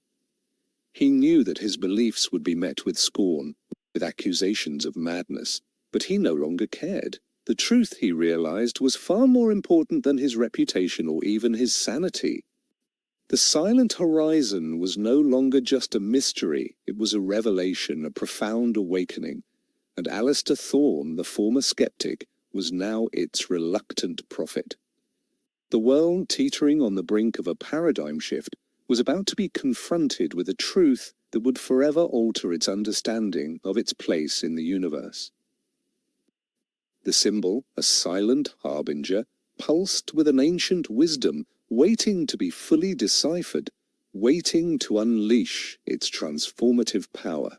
He knew that his beliefs would be met with scorn, with accusations of madness, but he no longer cared. The truth, he realized, was far more important than his reputation or even his sanity. The silent horizon was no longer just a mystery, it was a revelation, a profound awakening, and Alistair Thorne, the former skeptic, was now its reluctant prophet. The world, teetering on the brink of a paradigm shift, was about to be confronted with a truth that would forever alter its understanding of its place in the universe. The symbol, a silent harbinger, pulsed with an ancient wisdom, waiting to be fully deciphered, waiting to unleash its transformative power.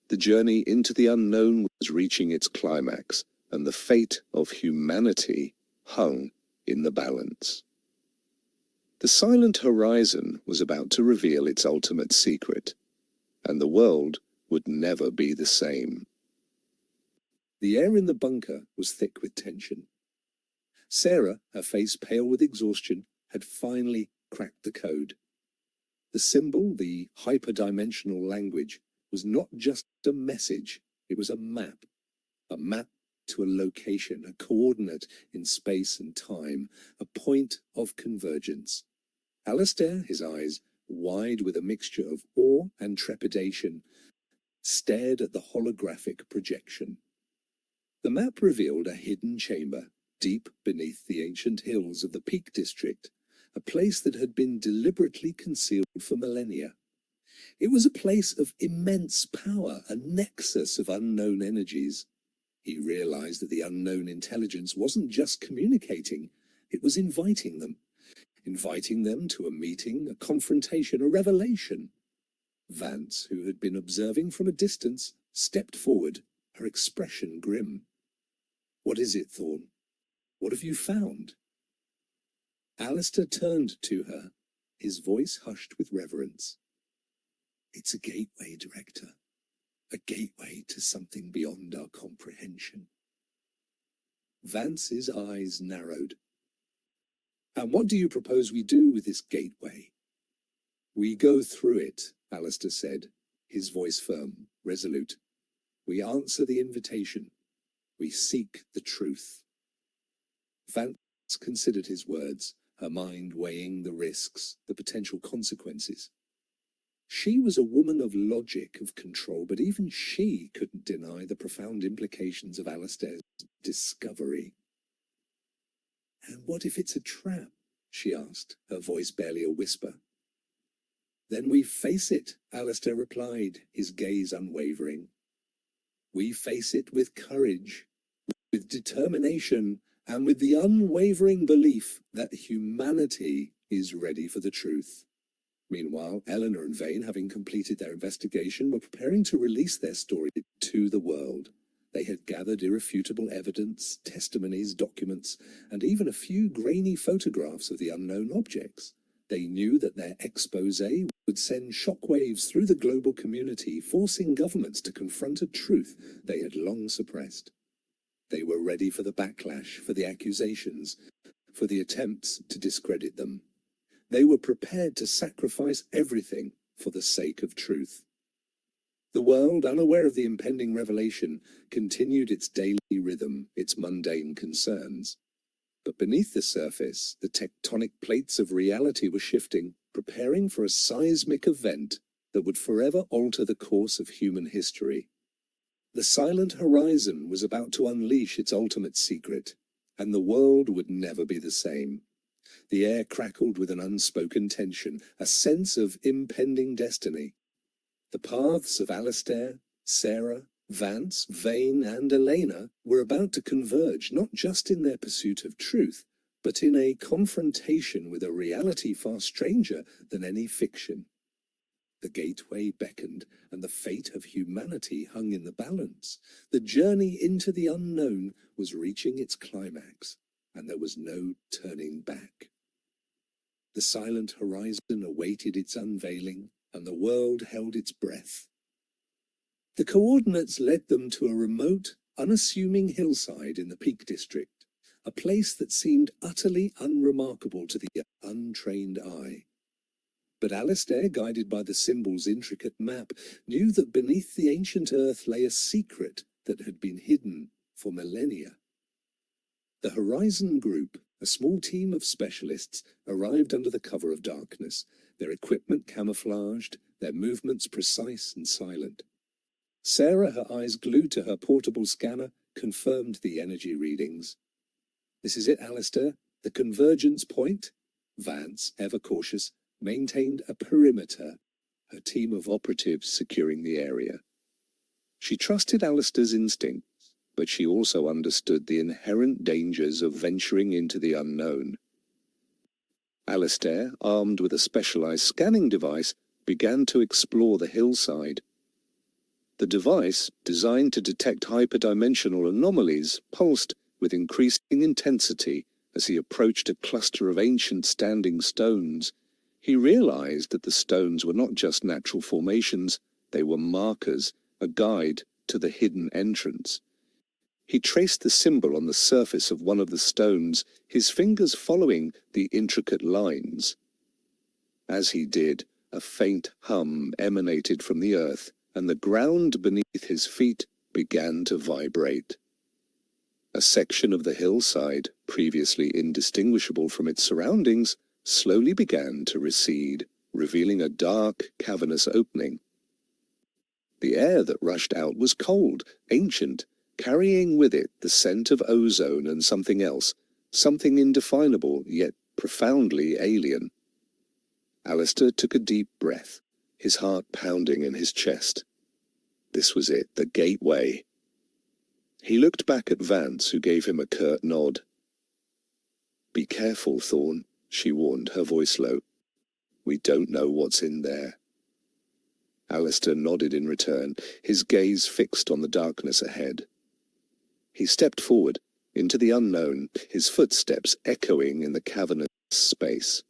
The journey into the unknown was reaching its climax, and the fate of humanity hung in the balance. The silent horizon was about to reveal its ultimate secret, and the world would never be the same. The air in the bunker was thick with tension. Sarah, her face pale with exhaustion, had finally cracked the code. The symbol, the hyperdimensional language, was not just a message, it was a map to a location, a coordinate in space and time, a point of convergence. Alistair, his eyes wide with a mixture of awe and trepidation, stared at the holographic projection. The map revealed a hidden chamber, deep beneath the ancient hills of the Peak District, a place that had been deliberately concealed for millennia. It was a place of immense power, a nexus of unknown energies. He realized that the unknown intelligence wasn't just communicating, it was inviting them to a meeting, a confrontation, a revelation. Vance, who had been observing from a distance, stepped forward,
her expression grim. "What is it, Thorn? What have you found?" Alistair turned to her, his voice hushed with reverence. "It's a gateway, Director. A gateway to something beyond our comprehension." Vance's eyes narrowed. "And what do you propose we do with this gateway?" "We go through it," Alistair said, his voice firm, resolute. "We answer the invitation. We seek the truth." Vance considered his words, her mind weighing the risks, the potential consequences. She was a woman of logic, of control, but even she couldn't deny the profound implications of Alistair's discovery. "And what if it's a trap?" she asked, her voice barely a whisper. "Then we face it," Alistair replied, his gaze unwavering. "We face it with courage, with determination, and with the unwavering belief that humanity is ready for the truth." Meanwhile, Eleanor and Vane, having completed their investigation, were preparing to release their story to the world. They had gathered irrefutable evidence, testimonies, documents, and even a few grainy photographs of the unknown objects. They knew that their expose would send shockwaves through the global community, forcing governments to confront a truth they had long suppressed. They were ready for the backlash, for the accusations, for the attempts to discredit them. They were prepared to sacrifice everything for the sake of truth. The world, unaware of the impending revelation, continued its daily rhythm, its mundane concerns. But beneath the surface, the tectonic plates of reality were shifting, preparing for a seismic event that would forever alter the course of human history. The silent horizon was about to unleash its ultimate secret, and the world would never be the same. The air crackled with an unspoken tension, a sense of impending destiny. The paths of Alistair, Sarah, Vance, Vane, and Elena were about to converge, not just in their pursuit of truth, but in a confrontation with a reality far stranger than any fiction. The gateway beckoned, and the fate of humanity hung in the balance. The journey into the unknown was reaching its climax, and there was no turning back. The silent horizon awaited its unveiling, and the world held its breath. The coordinates led them to a remote, unassuming hillside in the Peak District, a place that seemed utterly unremarkable to the untrained eye. But Alistair, guided by the symbol's intricate map, knew that beneath the ancient earth lay a secret that had been hidden for millennia. The Horizon Group, a small team of specialists, arrived under the cover of darkness, their equipment camouflaged, their movements precise and silent. Sarah, her eyes glued to her portable scanner, confirmed the energy readings. "This is it, Alistair, the convergence point." Vance, ever cautious, maintained a perimeter, her team of operatives securing the area. She trusted Alistair's instincts, but she also understood the inherent dangers of venturing into the unknown. Alistair, armed with a specialized scanning device, began to explore the hillside. The device, designed to detect hyperdimensional anomalies, pulsed with increasing intensity as he approached a cluster of ancient standing stones. He realized that the stones were not just natural formations, they were markers, a guide to the hidden entrance. He traced the symbol on the surface of one of the stones, his fingers following the intricate lines. As he did, a faint hum emanated from the earth, and the ground beneath his feet began to vibrate. A section of the hillside, previously indistinguishable from its surroundings, slowly began to recede, revealing a dark, cavernous opening. The air that rushed out was cold, ancient, carrying with it the scent of ozone and something else, something indefinable yet profoundly alien. Alistair took a deep breath, his heart pounding in his chest. This was it, the gateway. He looked back at Vance, who gave him a curt nod. "Be careful, Thorn," she warned, her voice low. "We don't know what's in there."
Alistair nodded in return, his gaze fixed on the darkness ahead. He stepped forward, into the unknown, his footsteps echoing in the cavernous space.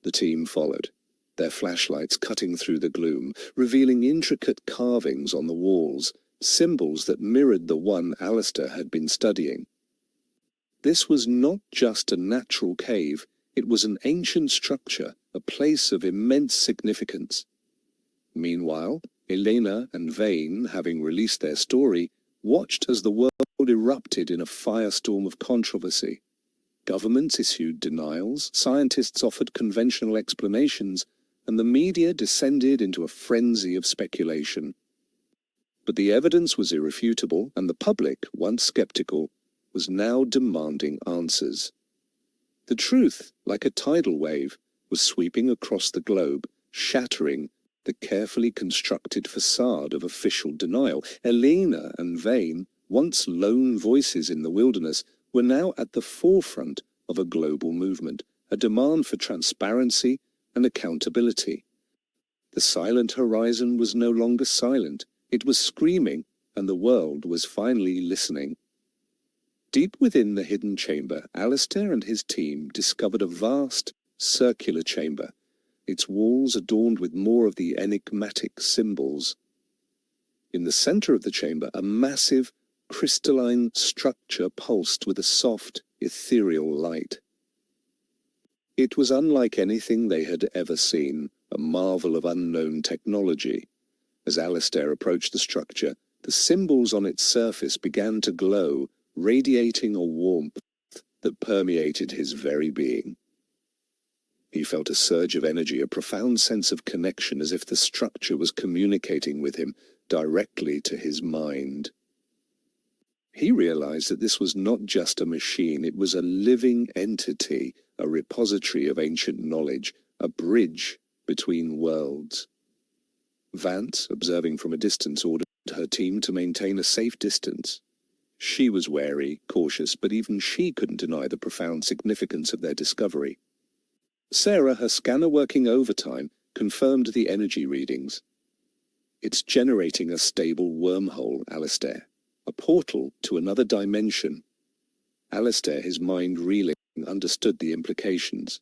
The team followed, their flashlights cutting through the gloom, revealing intricate carvings on the walls, symbols that mirrored the one Alistair had been studying. This was not just a natural cave, it was an ancient structure, a place of immense significance. Meanwhile, Elena and Vane, having released their story, watched as the world erupted in a firestorm of controversy. Governments issued denials, scientists offered conventional explanations, and the media descended into a frenzy of speculation. But the evidence was irrefutable, and the public, once skeptical, was now demanding answers. The truth, like a tidal wave, was sweeping across the globe, shattering the carefully constructed facade of official denial. Elena and Vane, once lone voices in the wilderness, were now at the forefront of a global movement, a demand for transparency and accountability. The silent horizon was no longer silent. It was screaming, and the world was finally listening. Deep within the hidden chamber, Alistair and his team discovered a vast, circular chamber, its walls adorned with more of the enigmatic symbols. In the center of the chamber, a massive, crystalline structure pulsed with a soft, ethereal light. It was unlike anything they had ever seen, a marvel of unknown technology. As Alistair approached the structure, the symbols on its surface began to glow, radiating a warmth that permeated his very being. He felt a surge of energy, a profound sense of connection, as if the structure was communicating with him directly to his mind. He realized that this was not just a machine, it was a living entity, a repository of ancient knowledge, a bridge between worlds. Vance, observing from a distance, ordered her team to maintain a safe distance. She was wary, cautious, but even she couldn't deny the profound significance of their discovery. Sarah, her scanner working overtime, confirmed the energy readings. It's generating a stable wormhole, Alistair. A portal to another dimension. Alistair, his mind reeling, understood the implications.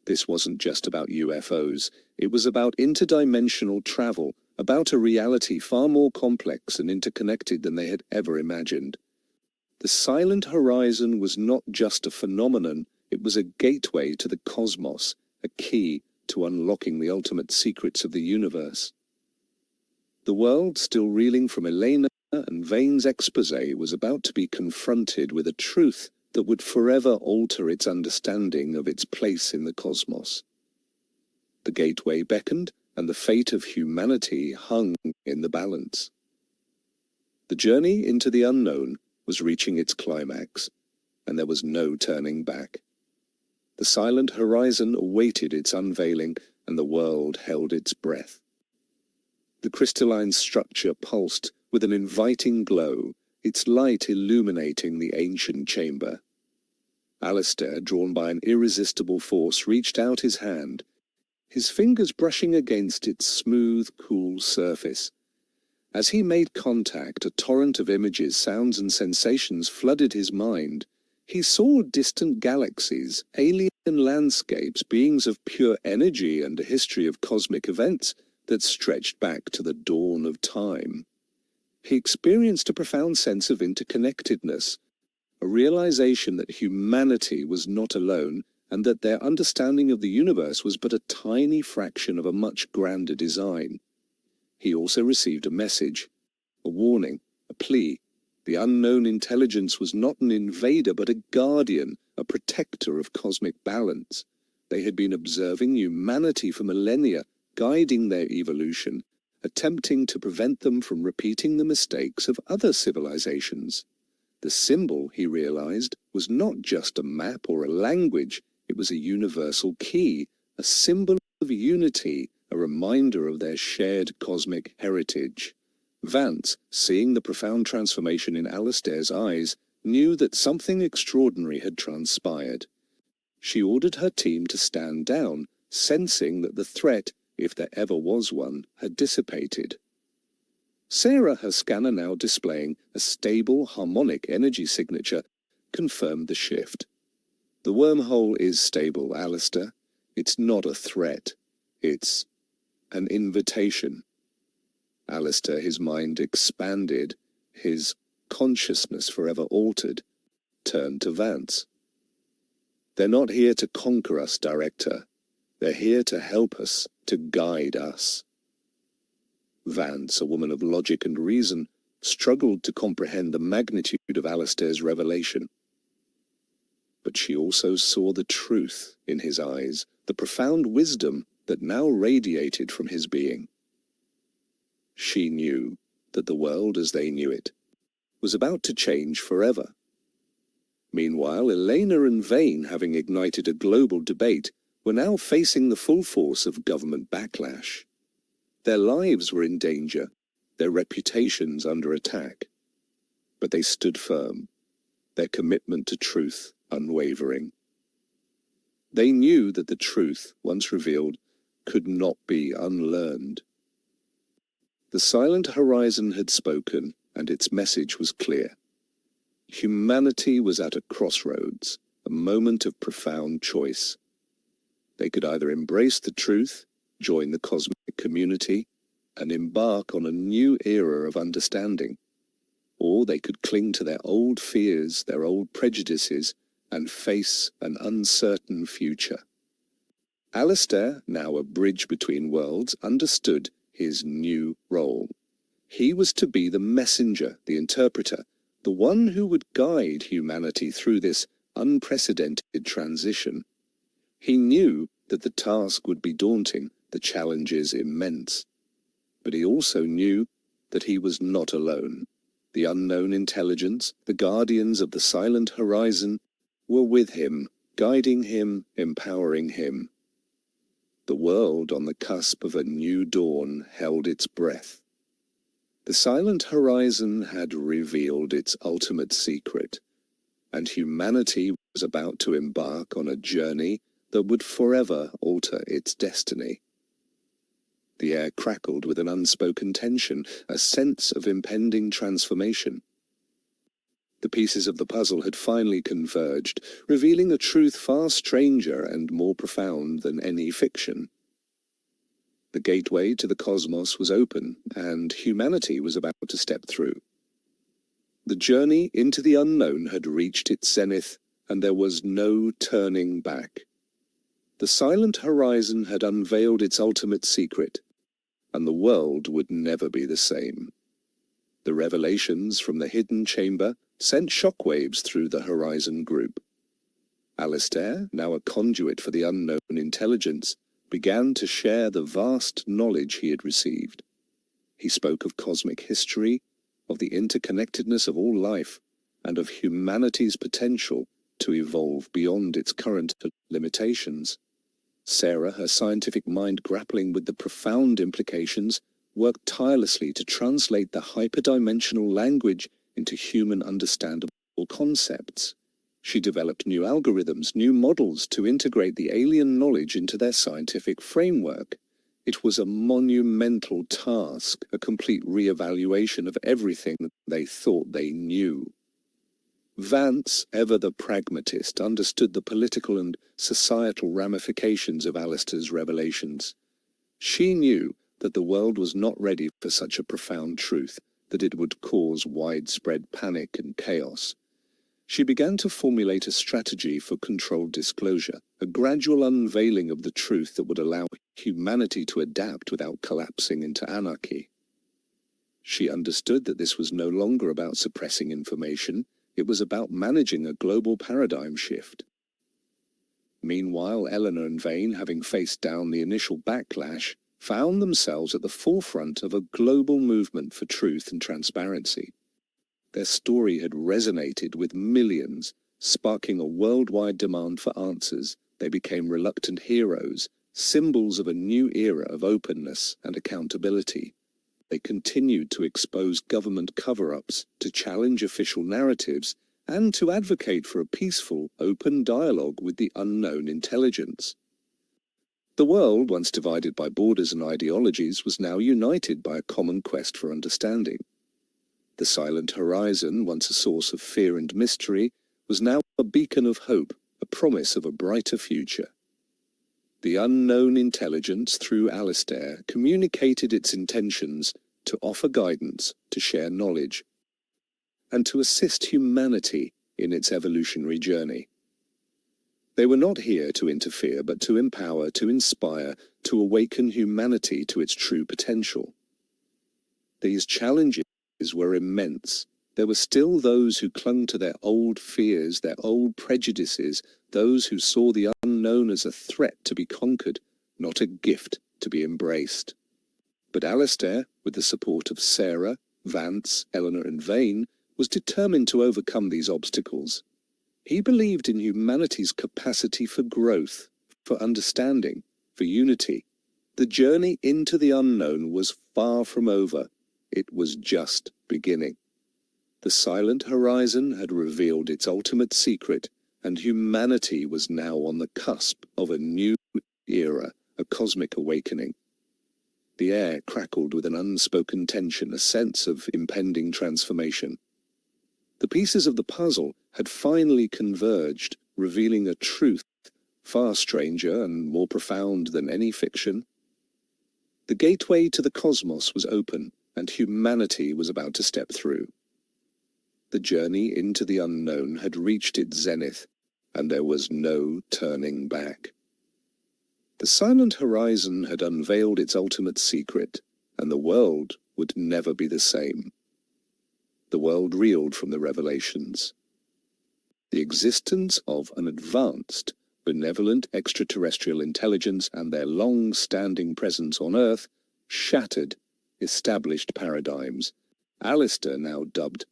This wasn't just about UFOs. It was about interdimensional travel, about a reality far more complex and interconnected than they had ever imagined. The silent horizon was not just a phenomenon, it was a gateway to the cosmos, a key to unlocking the ultimate secrets of the universe. The world, still reeling from Elena and Vane's exposé, was about to be confronted with a truth that would forever alter its understanding of its place in the cosmos. The gateway beckoned, and the fate of humanity hung in the balance. The journey into the unknown was reaching its climax, and there was no turning back. The silent horizon awaited its unveiling, and the world held its breath. The crystalline structure pulsed with an inviting glow, its light illuminating the ancient chamber. Alistair, drawn by an irresistible force, reached out his hand, his fingers brushing against its smooth, cool surface. As he made contact, a torrent of images, sounds, and sensations flooded his mind. He saw distant galaxies, alien landscapes, beings of pure energy, and a history of cosmic events that stretched back to the dawn of time. He experienced a profound sense of interconnectedness, a realization that humanity was not alone, and that their understanding of the universe was but a tiny fraction of a much grander design. He also received a message, a warning, a plea. The unknown intelligence was not an invader, but a guardian, a protector of cosmic balance. They had been observing humanity for millennia, guiding their evolution, attempting to prevent them from repeating the mistakes of other civilizations. The symbol, he realized, was not just a map or a language, it was a universal key, a symbol of unity, a reminder of their shared cosmic heritage. Vance, seeing the profound transformation in Alistair's eyes, knew that something extraordinary had transpired. She ordered her team to stand down, sensing that the threat if there ever was one, had dissipated. Sarah, her scanner now displaying a stable harmonic energy signature, confirmed the shift. The wormhole is stable, Alistair. It's not a threat. It's an invitation. Alistair, his mind expanded, his consciousness forever altered, turned to Vance. They're not here to conquer us, Director. They're here to help us, to guide us. Vance, a woman of logic and reason, struggled to comprehend the magnitude of Alistair's revelation. But she also saw the truth in his eyes, the profound wisdom that now radiated from his being. She knew that the world as they knew it was about to change forever. Meanwhile, Elena and Vane, having ignited a global debate, were now facing the full force of government backlash. Their lives were in danger, their reputations under attack. But they stood firm, their commitment to truth unwavering. They knew that the truth, once revealed, could not be unlearned. The Silent Horizon had spoken, and its message was clear. Humanity was at a crossroads, a moment of profound choice. They could either embrace the truth, join the cosmic community, and embark on a new era of understanding, or they could cling to their old fears, their old prejudices, and face an uncertain future. Alistair, now a bridge between worlds, understood his new role. He was to be the messenger, the interpreter, the one who would guide humanity through this unprecedented transition. He knew that the task would be daunting, the challenges immense. But he also knew that he was not alone. The unknown intelligence, the guardians of the Silent Horizon, were with him, guiding him, empowering him. The world on the cusp of a new dawn held its breath. The Silent Horizon had revealed its ultimate secret, and humanity was about to embark on a journey that would forever alter its destiny. The air crackled with an unspoken tension, a sense of impending transformation. The pieces of the puzzle had finally converged, revealing a truth far stranger and more profound than any fiction. The gateway to the cosmos was open, and humanity was about to step through. The journey into the unknown had reached its zenith, and there was no turning back. The Silent Horizon had unveiled its ultimate secret, and the world would never be the same. The revelations from the hidden chamber sent shockwaves through the Horizon group. Alistair, now a conduit for the unknown intelligence, began to share the vast knowledge he had received. He spoke of cosmic history, of the interconnectedness of all life, and of humanity's potential to evolve beyond its current limitations. Sarah, her scientific mind grappling with the profound implications, worked tirelessly to translate the hyperdimensional language into human understandable concepts. She developed new algorithms, new models to integrate the alien knowledge into their scientific framework. It was a monumental task, a complete re-evaluation of everything they thought they knew. Vance, ever the pragmatist, understood the political and societal ramifications of Alistair's revelations. She knew that the world was not ready for such a profound truth, that it would cause widespread panic and chaos. She began to formulate a strategy for controlled disclosure, a gradual unveiling of the truth that would allow humanity to adapt without collapsing into anarchy. She understood that this was no longer about suppressing information, it was about managing a global paradigm shift. Meanwhile, Eleanor and Vane, having faced down the initial backlash, found themselves at the forefront of a global movement for truth and transparency. Their story had resonated with millions, sparking a worldwide demand for answers. They became reluctant heroes, symbols of a new era of openness and accountability. They continued to expose government cover-ups, to challenge official narratives, and to advocate for a peaceful, open dialogue with the unknown intelligence. The world, once divided by borders and ideologies, was now united by a common quest for understanding. The silent horizon, once a source of fear and mystery, was now a beacon of hope, a promise of a brighter future. The unknown intelligence, through Alistair, communicated its intentions to offer guidance, to share knowledge, and to assist humanity in its evolutionary journey. They were not here to interfere, but to empower, to inspire, to awaken humanity to its true potential. These challenges were immense. There were still those who clung to their old fears, their old prejudices, those who saw the unknown as a threat to be conquered, not a gift to be embraced. But Alistair, with the support of Sarah, Vance, Eleanor and Vane, was determined to overcome these obstacles. He believed in humanity's capacity for growth, for understanding, for unity. The journey into the unknown was far from over. It was just beginning. The silent horizon had revealed its ultimate secret, and humanity was now on the cusp of a new era, a cosmic awakening. The air crackled with an unspoken tension, a sense of impending transformation. The pieces of the puzzle had finally converged, revealing a truth far stranger and more profound than any fiction. The gateway to the cosmos was open, and humanity was about to step through. The journey into the unknown had reached its zenith, and there was no turning back. The silent horizon had unveiled its ultimate secret, and the world would never be the same. The world reeled from the revelations. The existence of an advanced, benevolent extraterrestrial intelligence and their long-standing presence on Earth shattered established paradigms. Alistair, now dubbed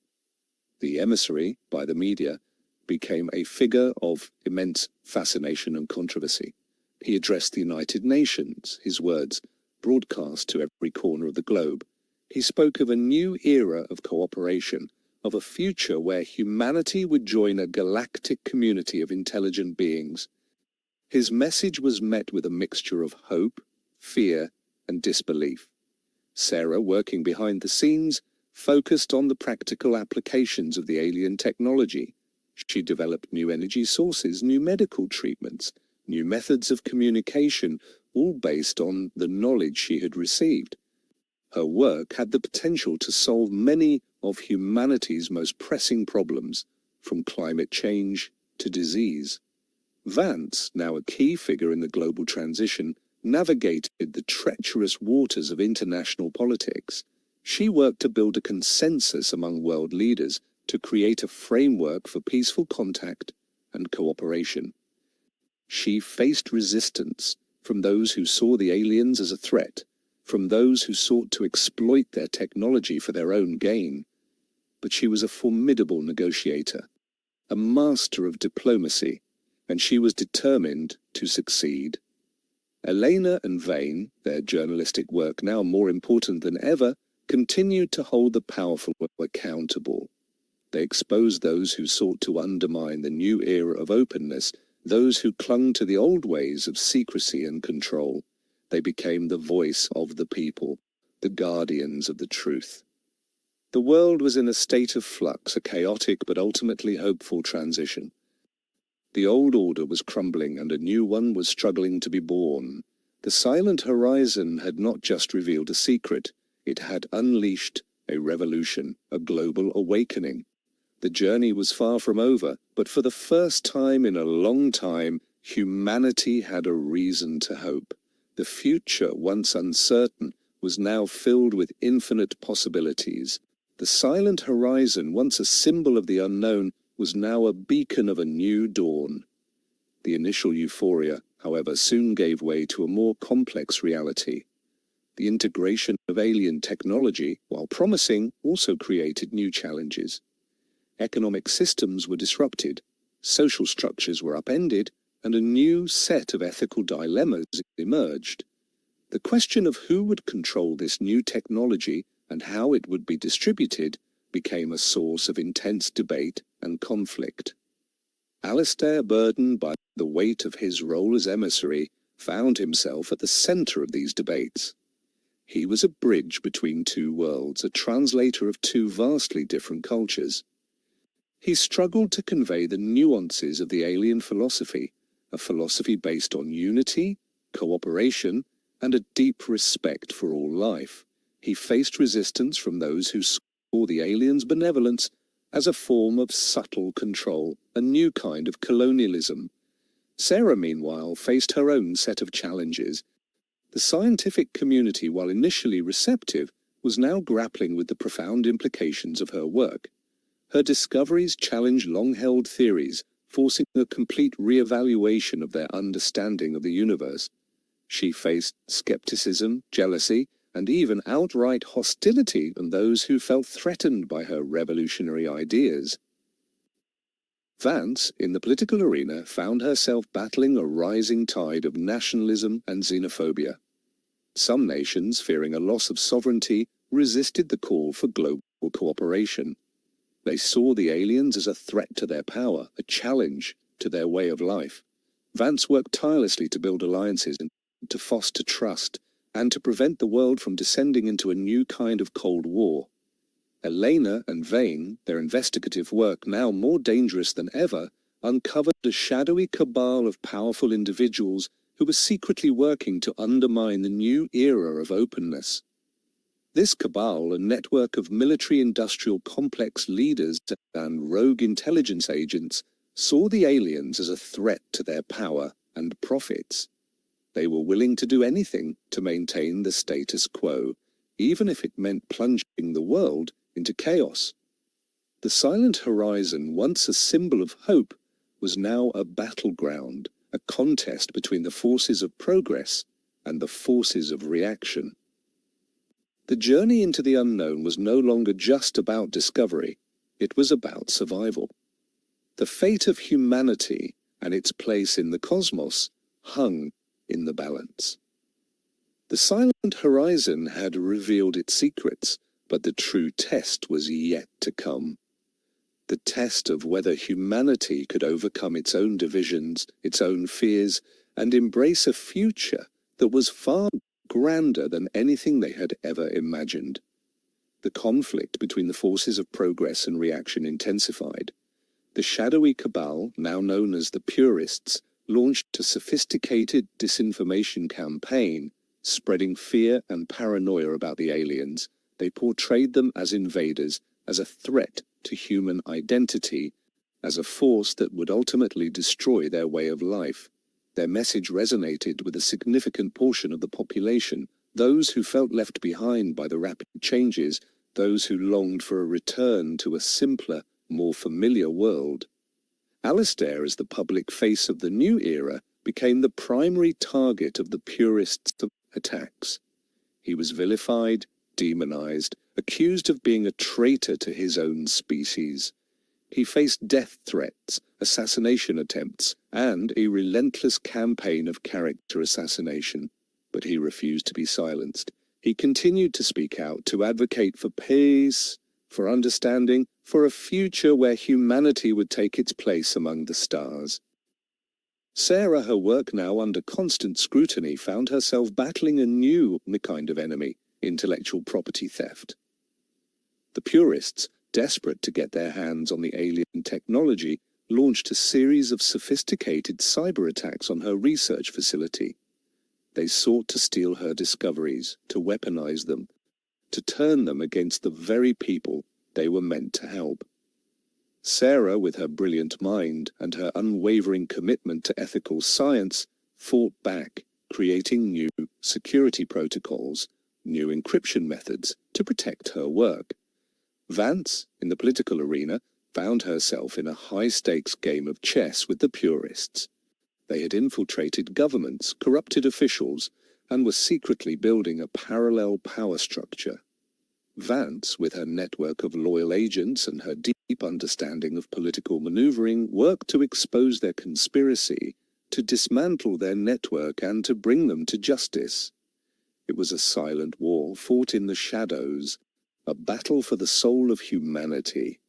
the emissary by the media, became a figure of immense fascination and controversy. He addressed the United Nations, his words broadcast to every corner of the globe. He spoke of a new era of cooperation, of a future where humanity would join a galactic community of intelligent beings. His message was met with a mixture of hope, fear, and disbelief. Sarah, working behind the scenes, focused on the practical applications of the alien technology. She developed new energy sources, new medical treatments, new methods of communication, all based on the knowledge she had received. Her work had the potential to solve many of humanity's most pressing problems, from climate change to disease. Vance, now a key figure in the global transition, navigated the treacherous waters of international politics. She worked to build a consensus among world leaders to create a framework for peaceful contact and cooperation. She faced resistance from those who saw the aliens as a threat, from those who sought to exploit their technology for their own gain. But she was a formidable negotiator, a master of diplomacy, and she was determined to succeed. Elena and Vane, their journalistic work now more important than ever, continued to hold the powerful accountable. They exposed those who sought to undermine the new era of openness, those who clung to the old ways of secrecy and control. They became the voice of the people, the guardians of the truth. The world was in a state of flux, a chaotic but ultimately hopeful transition. The old order was crumbling and a new one was struggling to be born. The silent horizon had not just revealed a secret, it had unleashed a revolution, a global awakening. The journey was far from over, but for the first time in a long time, humanity had a reason to hope. The future, once uncertain, was now filled with infinite possibilities. The silent horizon, once a symbol of the unknown, was now a beacon of a new dawn. The initial euphoria, however, soon gave way to a more complex reality. The integration of alien technology, while promising, also created new challenges. Economic systems were disrupted, social structures were upended, and a new set of ethical dilemmas emerged. The question of who would control this new technology and how it would be distributed became a source of intense debate and conflict. Alistair, burdened by the weight of his role as emissary, found himself at the center of these debates. He was a bridge between two worlds, a translator of two vastly different cultures. He struggled to convey the nuances of the alien philosophy, a philosophy based on unity, cooperation, and a deep respect for all life. He faced resistance from those who saw the aliens' benevolence as a form of subtle control, a new kind of colonialism. Sarah, meanwhile, faced her own set of challenges. The scientific community, while initially receptive, was now grappling with the profound implications of her work. Her discoveries challenged long-held theories, forcing a complete re-evaluation of their understanding of the universe. She faced skepticism, jealousy, and even outright hostility from those who felt threatened by her revolutionary ideas. Vance, in the political arena, found herself battling a rising tide of nationalism and xenophobia. Some nations, fearing a loss of sovereignty, resisted the call for global cooperation. They saw the aliens as a threat to their power, a challenge to their way of life. Vance worked tirelessly to build alliances and to foster trust, and to prevent the world from descending into a new kind of Cold War. Elena and Vane, their investigative work now more dangerous than ever, uncovered a shadowy cabal of powerful individuals who were secretly working to undermine the new era of openness. This cabal, a network of military-industrial complex leaders and rogue intelligence agents, saw the aliens as a threat to their power and profits. They were willing to do anything to maintain the status quo, even if it meant plunging the world into chaos. The Silent Horizon, once a symbol of hope, was now a battleground, a contest between the forces of progress and the forces of reaction. The journey into the unknown was no longer just about discovery, it was about survival. The fate of humanity and its place in the cosmos hung in the balance. The Silent Horizon had revealed its secrets, but the true test was yet to come. The test of whether humanity could overcome its own divisions, its own fears, and embrace a future that was far grander than anything they had ever imagined. The conflict between the forces of progress and reaction intensified. The shadowy cabal, now known as the Purists, launched a sophisticated disinformation campaign, spreading fear and paranoia about the aliens. They portrayed them as invaders, as a threat to human identity, as a force that would ultimately destroy their way of life. Their message resonated with a significant portion of the population, those who felt left behind by the rapid changes, those who longed for a return to a simpler, more familiar world. Alistair, as the public face of the new era, became the primary target of the Purists' attacks. He was vilified, demonized, accused of being a traitor to his own species. He faced death threats, assassination attempts, and a relentless campaign of character assassination. But he refused to be silenced. He continued to speak out, to advocate for peace, for understanding, for a future where humanity would take its place among the stars. Sarah, her work now under constant scrutiny, found herself battling a new kind of enemy, intellectual property theft. The Purists, desperate to get their hands on the alien technology, launched a series of sophisticated cyber attacks on her research facility. They sought to steal her discoveries, to weaponize them, to turn them against the very people they were meant to help. Sarah, with her brilliant mind and her unwavering commitment to ethical science, fought back, creating new security protocols, new encryption methods to protect her work. Vance, in the political arena, found herself in a high-stakes game of chess with the Purists. They had infiltrated governments, corrupted officials, and were secretly building a parallel power structure. Vance, with her network of loyal agents and her deep understanding of political maneuvering, worked to expose their conspiracy, to dismantle their network, and to bring them to justice. It was a silent war fought in the shadows, a battle for the soul of humanity.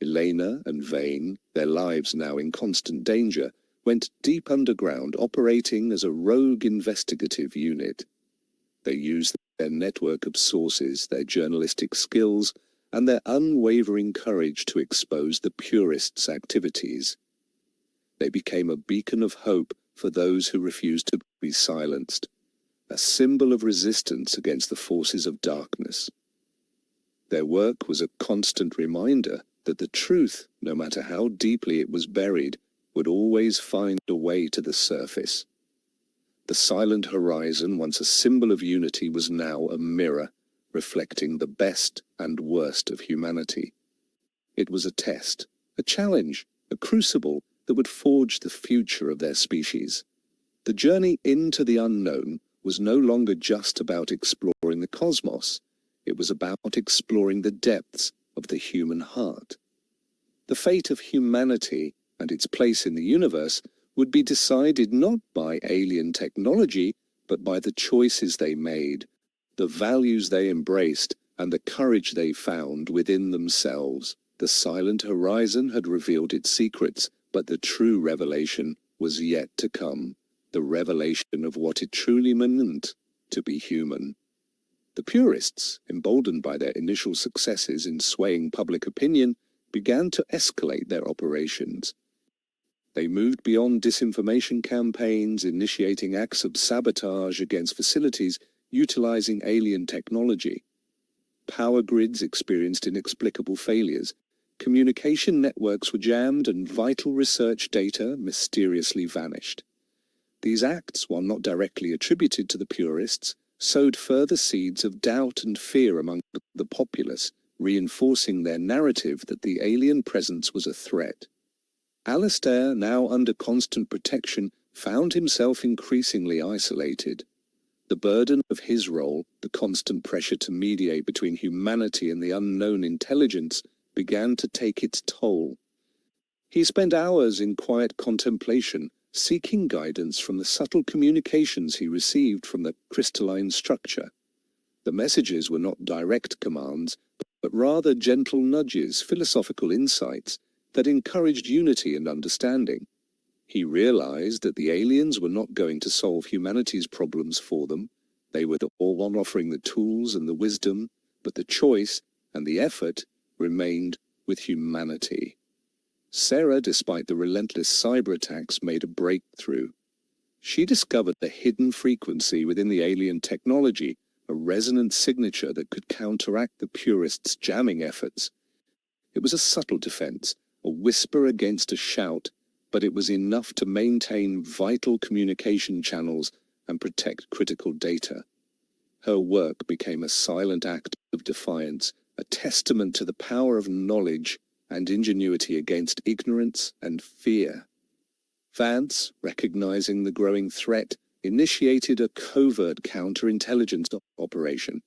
Elena and Vane, their lives now in constant danger, went deep underground, operating as a rogue investigative unit. They used their network of sources, their journalistic skills, and their unwavering courage to expose the purists' activities. They became a beacon of hope for those who refused to be silenced, a symbol of resistance against the forces of darkness. Their work was a constant reminder that the truth, no matter how deeply it was buried, would always find a way to the surface. The silent horizon, once a symbol of unity, was now a mirror, reflecting the best and worst of humanity. It was a test, a challenge, a crucible that would forge the future of their species. The journey into the unknown was no longer just about exploring the cosmos. It was about exploring the depths of the human heart. The fate of humanity and its place in the universe would be decided not by alien technology, but by the choices they made, the values they embraced, and the courage they found within themselves. The silent horizon had revealed its secrets, but the true revelation was yet to come, the revelation of what it truly meant to be human. The purists, emboldened by their initial successes in swaying public opinion, began to escalate their operations. They moved beyond disinformation campaigns, initiating acts of sabotage against facilities utilizing alien technology. Power grids experienced inexplicable failures. Communication networks were jammed and vital research data mysteriously vanished. These acts, while not directly attributed to the purists, sowed further seeds of doubt and fear among the populace, reinforcing their narrative that the alien presence was a threat. Alistair, now under constant protection, found himself increasingly isolated. The burden of his role, the constant pressure to mediate between humanity and the unknown intelligence, began to take its toll. He spent hours in quiet contemplation, seeking guidance from the subtle communications he received from the crystalline structure. The messages were not direct commands, but rather gentle nudges, philosophical insights that encouraged unity and understanding. He realized that the aliens were not going to solve humanity's problems for them. They were all on offering the tools and the wisdom, but the choice and the effort remained with humanity. Sarah, despite the relentless cyber attacks, made a breakthrough. She discovered the hidden frequency within the alien technology, a resonant signature that could counteract the purists' jamming efforts. It was a subtle defense, a whisper against a shout, but it was enough to maintain vital communication channels and protect critical data. Her work became a silent act of defiance, a testament to the power of knowledge and ingenuity against ignorance and fear. Vance, recognizing the growing threat, initiated a covert counterintelligence operation.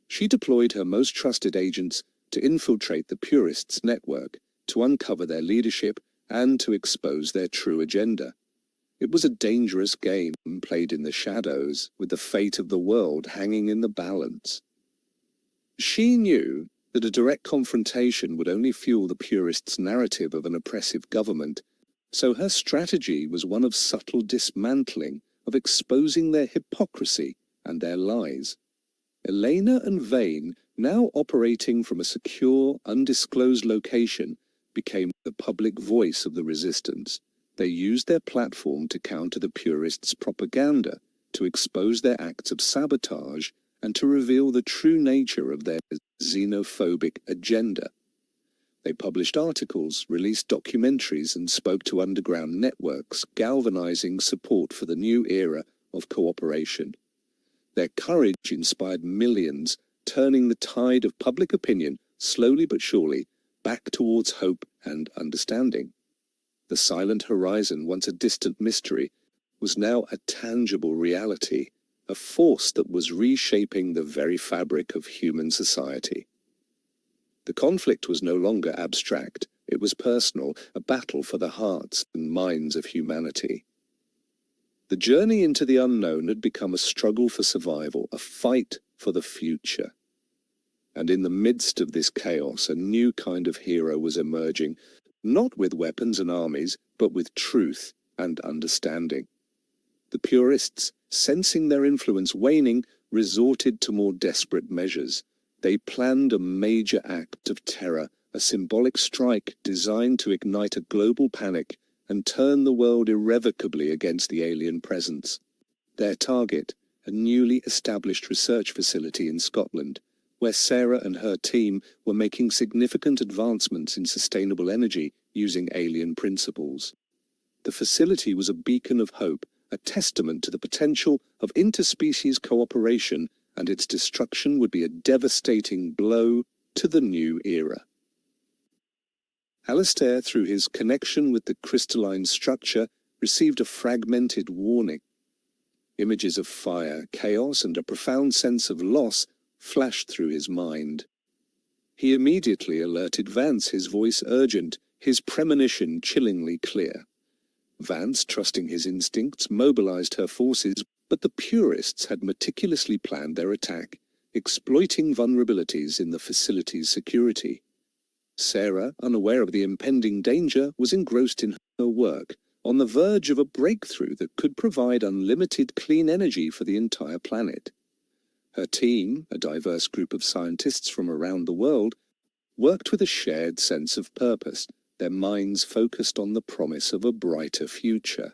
She deployed her most trusted agents to infiltrate the purists' network, to uncover their leadership, and to expose their true agenda. It was a dangerous game played in the shadows, with the fate of the world hanging in the balance. She knew that a direct confrontation would only fuel the purists' narrative of an oppressive government, so her strategy was one of subtle dismantling, of exposing their hypocrisy and their lies. Elena and Vane, now operating from a secure, undisclosed location, became the public voice of the resistance. They used their platform to counter the purists' propaganda, to expose their acts of sabotage, and to reveal the true nature of their xenophobic agenda. They published articles, released documentaries, and spoke to underground networks, galvanizing support for the new era of cooperation. Their courage inspired millions, turning the tide of public opinion, slowly but surely, back towards hope and understanding. The silent horizon, once a distant mystery, was now a tangible reality, a force that was reshaping the very fabric of human society. The conflict was no longer abstract, it was personal, a battle for the hearts and minds of humanity. The journey into the unknown had become a struggle for survival, a fight for the future. And in the midst of this chaos, a new kind of hero was emerging, not with weapons and armies, but with truth, and understanding. The purists, sensing their influence waning, resorted to more desperate measures. They planned a major act of terror, a symbolic strike designed to ignite a global panic and turn the world irrevocably against the alien presence. Their target, a newly established research facility in Scotland, where Sarah and her team were making significant advancements in sustainable energy using alien principles. The facility was a beacon of hope, a testament to the potential of interspecies cooperation, and its destruction would be a devastating blow to the new era. Alistair, through his connection with the crystalline structure, received a fragmented warning. Images of fire, chaos, and a profound sense of loss flashed through his mind. He immediately alerted Vance, his voice urgent, his premonition chillingly clear. Vance, trusting his instincts, mobilized her forces, but the purists had meticulously planned their attack, exploiting vulnerabilities in the facility's security. Sarah, unaware of the impending danger, was engrossed in her work, on the verge of a breakthrough that could provide unlimited clean energy for the entire planet. Her team, a diverse group of scientists from around the world, worked with a shared sense of purpose, their minds focused on the promise of a brighter future.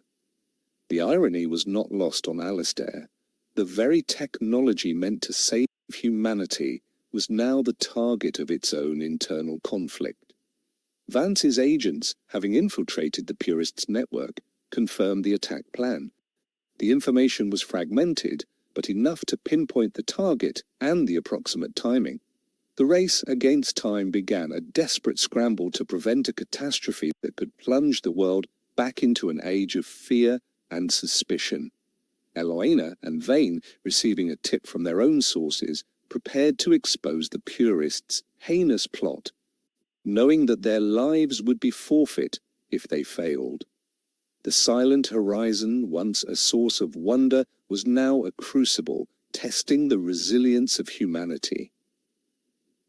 The irony was not lost on Alistair. The very technology meant to save humanity was now the target of its own internal conflict. Vance's agents, having infiltrated the Purists' network, confirmed the attack plan. The information was fragmented, but enough to pinpoint the target and the approximate timing. The race against time began, a desperate scramble to prevent a catastrophe that could plunge the world back into an age of fear and suspicion. Eloina and Vane, receiving a tip from their own sources, prepared to expose the Purists' heinous plot, knowing that their lives would be forfeit if they failed. The silent horizon, once a source of wonder, was now a crucible, testing the resilience of humanity.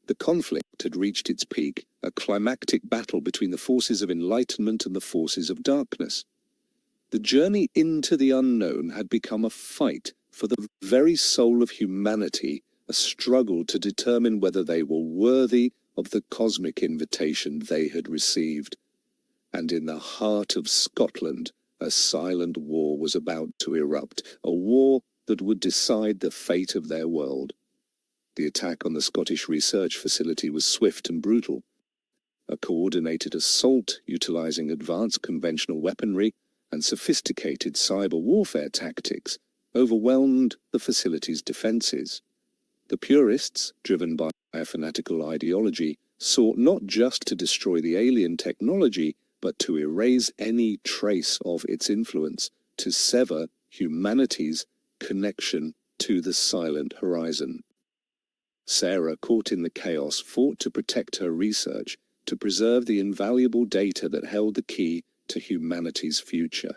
The conflict had reached its peak, a climactic battle between the forces of enlightenment and the forces of darkness. The journey into the unknown had become a fight for the very soul of humanity, a struggle to determine whether they were worthy of the cosmic invitation they had received. And in the heart of Scotland, a silent war was about to erupt, a war that would decide the fate of their world. The attack on the Scottish research facility was swift and brutal. A coordinated assault utilizing advanced conventional weaponry and sophisticated cyber warfare tactics overwhelmed the facility's defenses. The Purists, driven by a fanatical ideology, sought not just to destroy the alien technology, but to erase any trace of its influence, to sever humanity's connection to the silent horizon. Sarah, caught in the chaos, fought to protect her research, to preserve the invaluable data that held the key to humanity's future.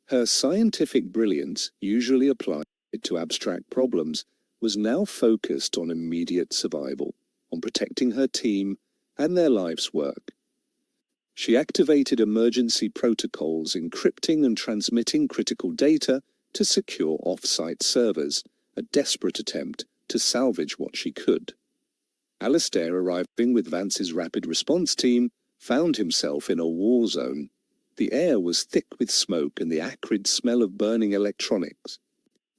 Her scientific brilliance, usually applied to abstract problems, was now focused on immediate survival, on protecting her team and their life's work. She activated emergency protocols, encrypting and transmitting critical data to secure off-site servers, a desperate attempt to salvage what she could. Alistair, arriving with Vance's rapid response team, found himself in a war zone. The air was thick with smoke and the acrid smell of burning electronics.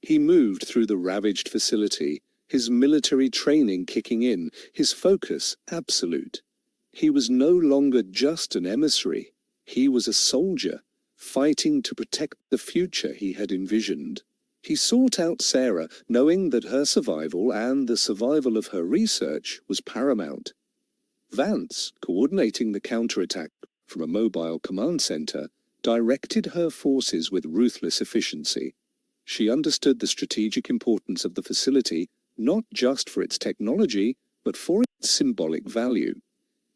He moved through the ravaged facility, his military training kicking in, his focus absolute. He was no longer just an emissary. He was a soldier, fighting to protect the future he had envisioned. He sought out Sarah, knowing that her survival and the survival of her research was paramount. Vance, coordinating the counterattack from a mobile command center, directed her forces with ruthless efficiency. She understood the strategic importance of the facility, not just for its technology, but for its symbolic value.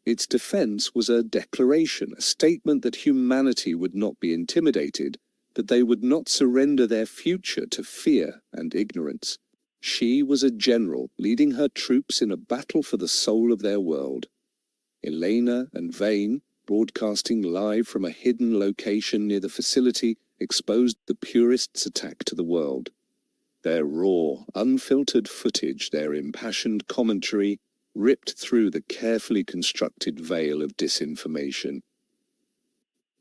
Its defense was a declaration, a statement that humanity would not be intimidated, that they would not surrender their future to fear and ignorance. She was a general, leading her troops in a battle for the soul of their world. Elena and Vane, broadcasting live from a hidden location near the facility, exposed the Purists' attack to the world. Their raw, unfiltered footage, their impassioned commentary, ripped through the carefully constructed veil of disinformation.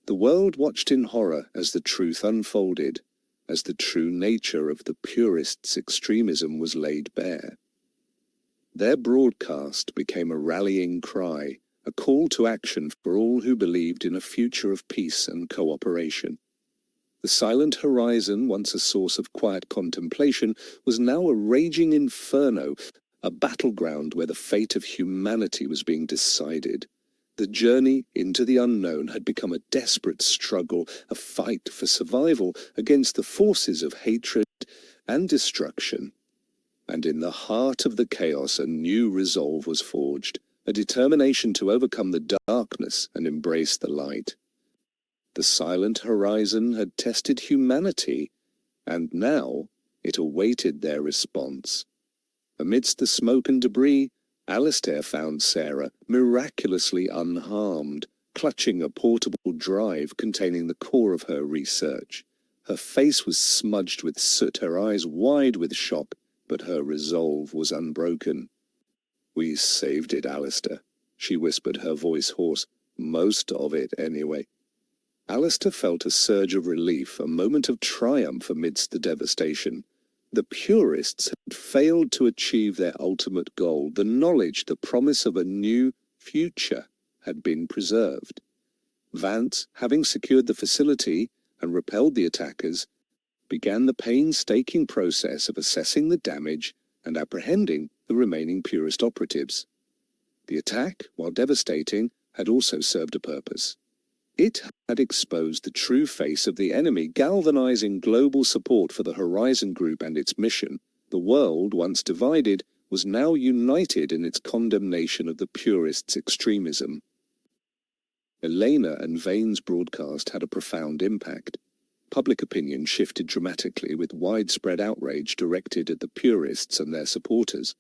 The world watched in horror as the truth unfolded, as the true nature of the Purists' extremism was laid bare. Their broadcast became a rallying cry, a call to action for all who believed in a future of peace and cooperation. The silent horizon, once a source of quiet contemplation, was now a raging inferno, a battleground where the fate of humanity was being decided. The journey into the unknown had become a desperate struggle, a fight for survival against the forces of hatred and destruction. And in the heart of the chaos, a new resolve was forged, a determination to overcome the darkness and embrace the light. The silent horizon had tested humanity, and now it awaited their response. Amidst the smoke and debris, Alistair found Sarah miraculously unharmed, clutching a portable drive containing the core of her research. Her face was smudged with soot, her eyes wide with shock, but her resolve was unbroken. "We saved it, Alistair," she whispered, her voice hoarse. "Most of it, anyway." Alistair felt a surge of relief, a moment of triumph amidst the devastation. The Purists had failed to achieve their ultimate goal. The knowledge, the promise of a new future had been preserved. Vance, having secured the facility and repelled the attackers, began the painstaking process of assessing the damage and apprehending the remaining Purist operatives. The attack, while devastating, had also served a purpose. It had exposed the true face of the enemy, galvanizing global support for the Horizon Group and its mission. The world, once divided, was now united in its condemnation of the Purists' extremism. Elena and Vane's broadcast had a profound impact. Public opinion shifted dramatically, with widespread outrage directed at the Purists and their supporters.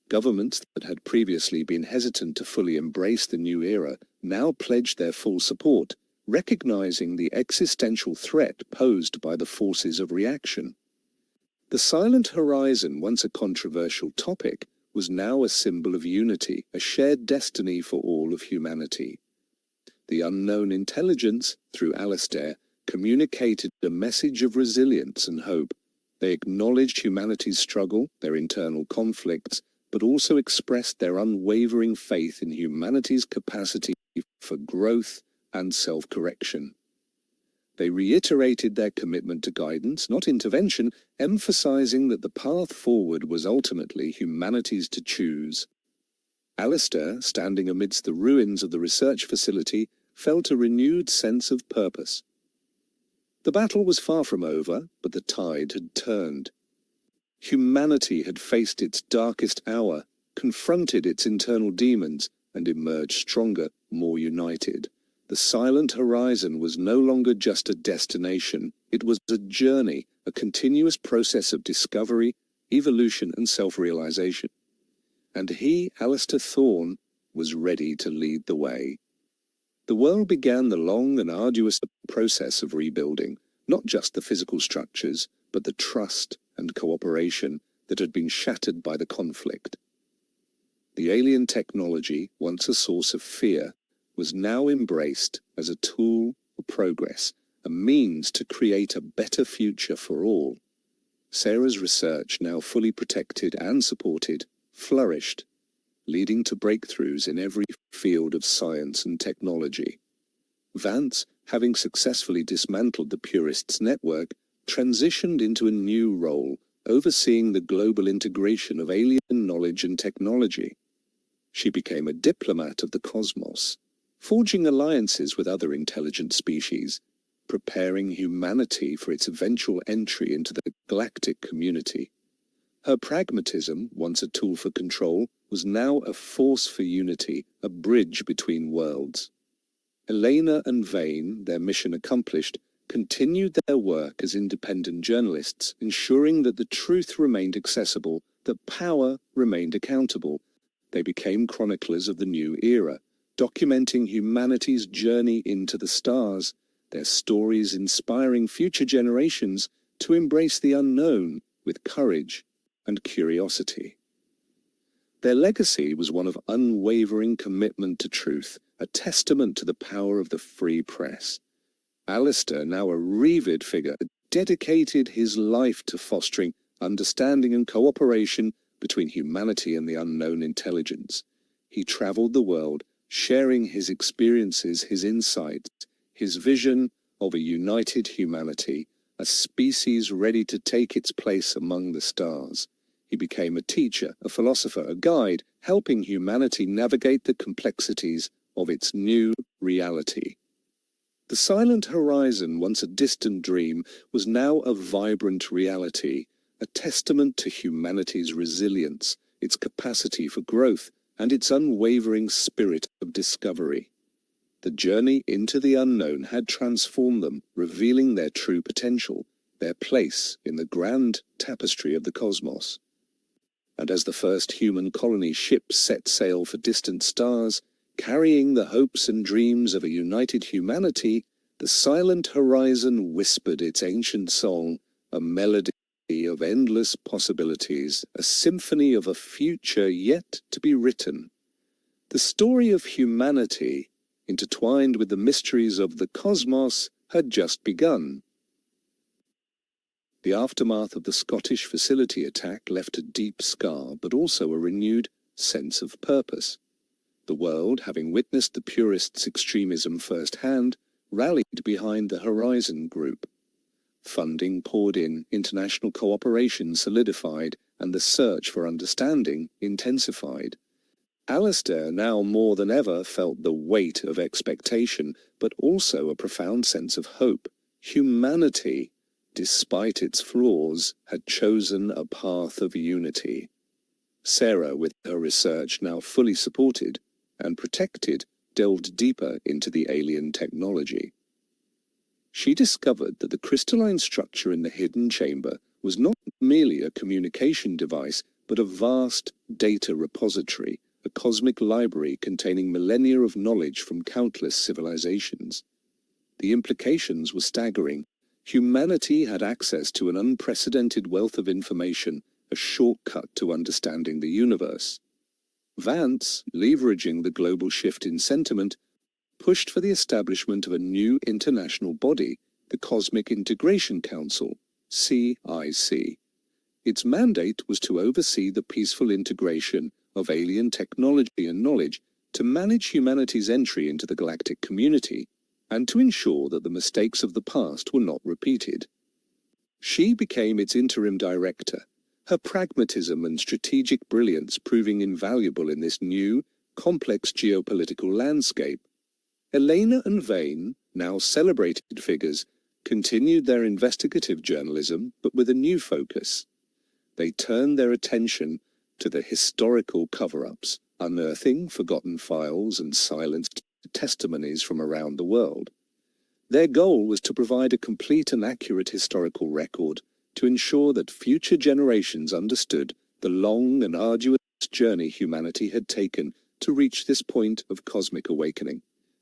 Governments that had previously been hesitant to fully embrace the new era now pledged their full support, recognizing the existential threat posed by the forces of reaction. The silent horizon, once a controversial topic, was now a symbol of unity, a shared destiny for all of humanity. The unknown intelligence, through Alistair, communicated a message of resilience and hope. They acknowledged humanity's struggle, their internal conflicts, but also expressed their unwavering faith in humanity's capacity for growth and self-correction. They reiterated their commitment to guidance, not intervention, emphasizing that the path forward was ultimately humanity's to choose. Alistair, standing amidst the ruins of the research facility, felt a renewed sense of purpose. The battle was far from over, but the tide had turned. Humanity had faced its darkest hour, confronted its internal demons, and emerged stronger, more united. The silent horizon was no longer just a destination. It was a journey, a continuous process of discovery, evolution, and self-realization. And he, Alistair Thorne, was ready to lead the way. The world began the long and arduous process of rebuilding, not just the physical structures, but the trust and cooperation that had been shattered by the conflict. The alien technology, once a source of fear, was now embraced as a tool for progress, a means to create a better future for all. Sarah's research, now fully protected and supported, flourished, leading to breakthroughs in every field of science and technology. Vance, having successfully dismantled the Purists' network, transitioned into a new role, overseeing the global integration of alien knowledge and technology. She became a diplomat of the cosmos, forging alliances with other intelligent species, preparing humanity for its eventual entry into the galactic community. Her pragmatism, once a tool for control, was now a force for unity, a bridge between worlds. Elena and Vane, their mission accomplished, continued their work as independent journalists, ensuring that the truth remained accessible, that power remained accountable. They became chroniclers of the new era, documenting humanity's journey into the stars, their stories inspiring future generations to embrace the unknown with courage and curiosity. Their legacy was one of unwavering commitment to truth, a testament to the power of the free press. Alistair, now a revered figure, dedicated his life to fostering understanding and cooperation between humanity and the unknown intelligence. He traveled the world, sharing his experiences, his insights, his vision of a united humanity, a species ready to take its place among the stars. He became a teacher, a philosopher, a guide, helping humanity navigate the complexities of its new reality. The silent horizon, once a distant dream, was now a vibrant reality, a testament to humanity's resilience, its capacity for growth, and its unwavering spirit of discovery. The journey into the unknown had transformed them, revealing their true potential, their place in the grand tapestry of the cosmos. And as the first human colony ships set sail for distant stars, carrying the hopes and dreams of a united humanity, the silent horizon whispered its ancient song, a melody of endless possibilities, a symphony of a future yet to be written. The story of humanity, intertwined with the mysteries of the cosmos, had just begun. The aftermath of the Scottish facility attack left a deep scar, but also a renewed sense of purpose. The world, having witnessed the purists' extremism firsthand, rallied behind the Horizon Group. Funding poured in, international cooperation solidified, and the search for understanding intensified. Alistair now more than ever felt the weight of expectation, but also a profound sense of hope. Humanity, despite its flaws, had chosen a path of unity. Sarah, with her research now fully supported and protected, delved deeper into the alien technology. She discovered that the crystalline structure in the hidden chamber was not merely a communication device, but a vast data repository, a cosmic library containing millennia of knowledge from countless civilizations. The implications were staggering. Humanity had access to an unprecedented wealth of information, a shortcut to understanding the universe. Vance, leveraging the global shift in sentiment, pushed for the establishment of a new international body, the Cosmic Integration Council, CIC. Its mandate was to oversee the peaceful integration of alien technology and knowledge, to manage humanity's entry into the galactic community, and to ensure that the mistakes of the past were not repeated. She became its interim director, her pragmatism and strategic brilliance proving invaluable in this new, complex geopolitical landscape. Elena and Vane, now celebrated figures, continued their investigative journalism, but with a new focus. They turned their attention to the historical cover-ups, unearthing forgotten files and silenced testimonies from around the world. Their goal was to provide a complete and accurate historical record to ensure that future generations understood the long and arduous journey humanity had taken to reach this point of cosmic awakening.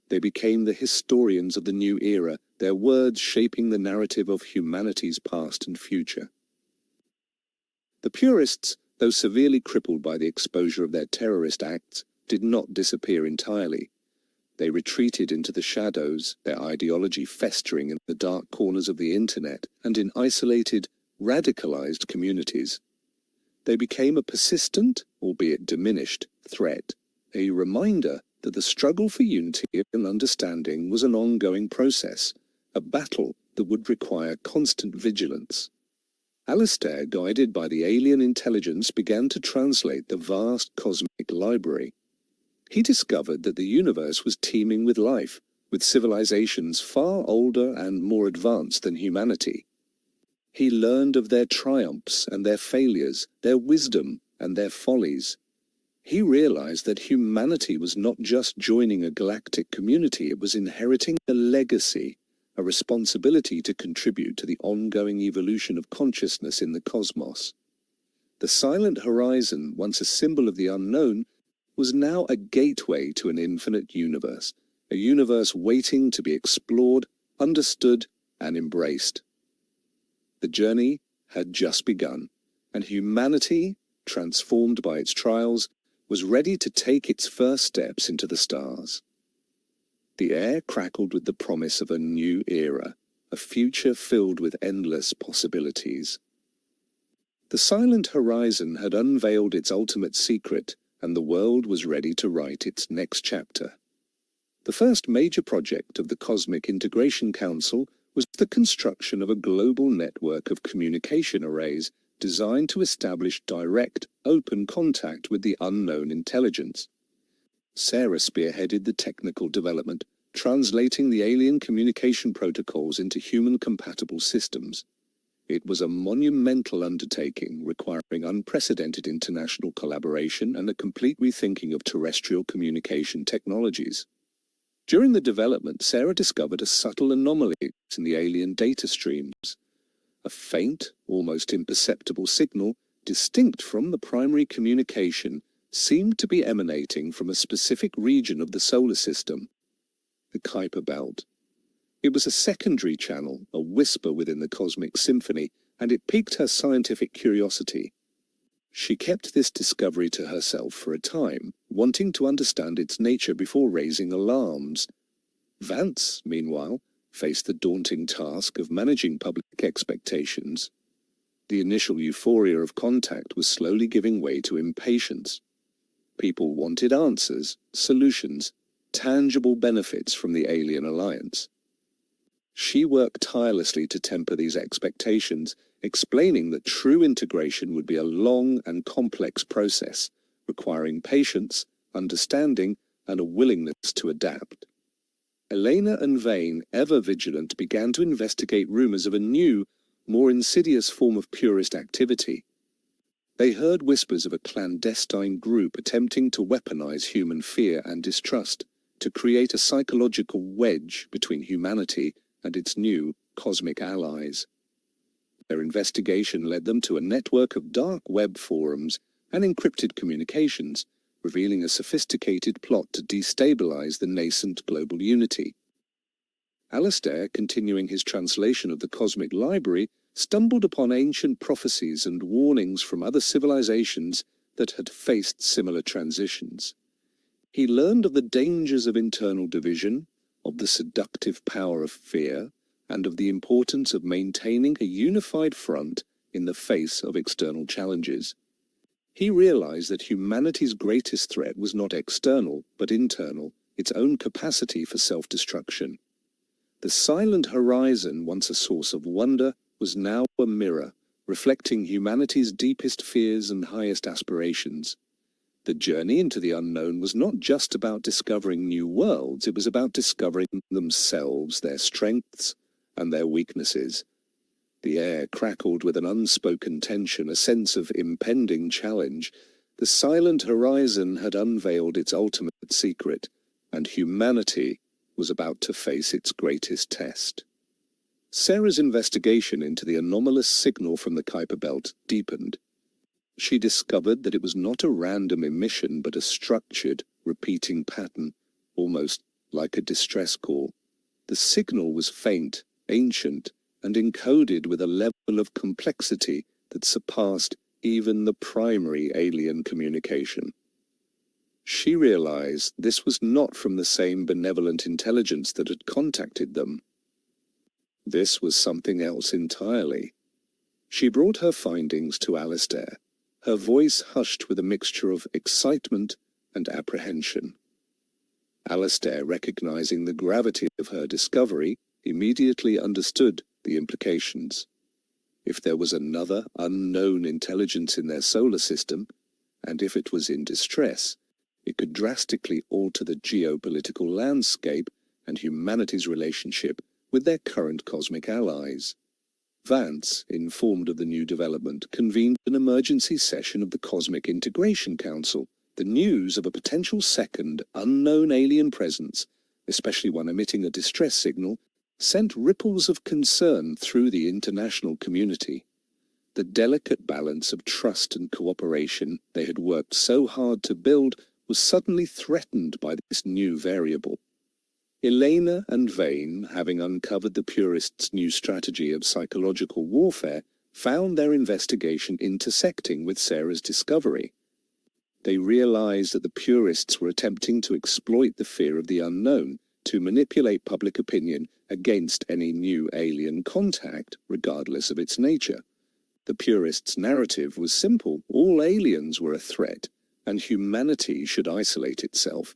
They became the historians of the new era, their words shaping the narrative of humanity's past and future. The purists, though severely crippled by the exposure of their terrorist acts, did not disappear entirely. They retreated into the shadows, their ideology festering in the dark corners of the internet and in isolated, radicalized communities. They became a persistent, albeit diminished, threat, a reminder that the struggle for unity and understanding was an ongoing process, a battle that would require constant vigilance. Alistair, guided by the alien intelligence, began to translate the vast cosmic library. He discovered that the universe was teeming with life, with civilizations far older and more advanced than humanity. He learned of their triumphs and their failures, their wisdom and their follies. He realized that humanity was not just joining a galactic community, it was inheriting a legacy, a responsibility to contribute to the ongoing evolution of consciousness in the cosmos. The silent horizon, once a symbol of the unknown, was now a gateway to an infinite universe, a universe waiting to be explored, understood, and embraced. The journey had just begun, and humanity, transformed by its trials, was ready to take its first steps into the stars. The air crackled with the promise of a new era, a future filled with endless possibilities. The silent horizon had unveiled its ultimate secret, and the world was ready to write its next chapter. The first major project of the Cosmic Integration Council was the construction of a global network of communication arrays designed to establish direct, open contact with the unknown intelligence. Sarah spearheaded the technical development, translating the alien communication protocols into human-compatible systems. It was a monumental undertaking requiring unprecedented international collaboration and a complete rethinking of terrestrial communication technologies. During the development, Sarah discovered a subtle anomaly in the alien data streams. A faint, almost imperceptible signal, distinct from the primary communication, seemed to be emanating from a specific region of the solar system, the Kuiper Belt. It was a secondary channel, a whisper within the cosmic symphony, and it piqued her scientific curiosity. She kept this discovery to herself for a time, wanting to understand its nature before raising alarms. Vance, meanwhile, faced the daunting task of managing public expectations. The initial euphoria of contact was slowly giving way to impatience. People wanted answers, solutions, tangible benefits from the alien alliance. She worked tirelessly to temper these expectations, explaining that true integration would be a long and complex process, requiring patience, understanding, and a willingness to adapt. Elena and Vane, ever vigilant, began to investigate rumors of a new, more insidious form of purist activity. They heard whispers of a clandestine group attempting to weaponize human fear and distrust, to create a psychological wedge between humanity and its new cosmic allies. Their investigation led them to a network of dark web forums and encrypted communications, revealing a sophisticated plot to destabilize the nascent global unity. Alastair, continuing his translation of the Cosmic Library, stumbled upon ancient prophecies and warnings from other civilizations that had faced similar transitions. He learned of the dangers of internal division, of the seductive power of fear, and of the importance of maintaining a unified front in the face of external challenges. He realized that humanity's greatest threat was not external, but internal, its own capacity for self-destruction. The silent horizon, once a source of wonder, was now a mirror, reflecting humanity's deepest fears and highest aspirations. The journey into the unknown was not just about discovering new worlds, it was about discovering themselves, their strengths, and their weaknesses. The air crackled with an unspoken tension, a sense of impending challenge. The silent horizon had unveiled its ultimate secret, and humanity was about to face its greatest test. Sarah's investigation into the anomalous signal from the Kuiper Belt deepened. She discovered that it was not a random emission, but a structured, repeating pattern, almost like a distress call. The signal was faint, ancient, and encoded with a level of complexity that surpassed even the primary alien communication. She realized this was not from the same benevolent intelligence that had contacted them. This was something else entirely. She brought her findings to Alastair, her voice hushed with a mixture of excitement and apprehension. Alastair, recognizing the gravity of her discovery, immediately understood the implications. If there was another unknown intelligence in their solar system, and if it was in distress, it could drastically alter the geopolitical landscape and humanity's relationship with their current cosmic allies. Vance, informed of the new development, convened an emergency session of the Cosmic Integration Council. The news of a potential second, unknown alien presence, especially one emitting a distress signal, sent ripples of concern through the international community. The delicate balance of trust and cooperation they had worked so hard to build was suddenly threatened by this new variable. Elena and Vane, having uncovered the Purists' new strategy of psychological warfare, found their investigation intersecting with Sarah's discovery. They realized that the Purists were attempting to exploit the fear of the unknown to manipulate public opinion against any new alien contact, regardless of its nature. The Purists' narrative was simple: all aliens were a threat, and humanity should isolate itself.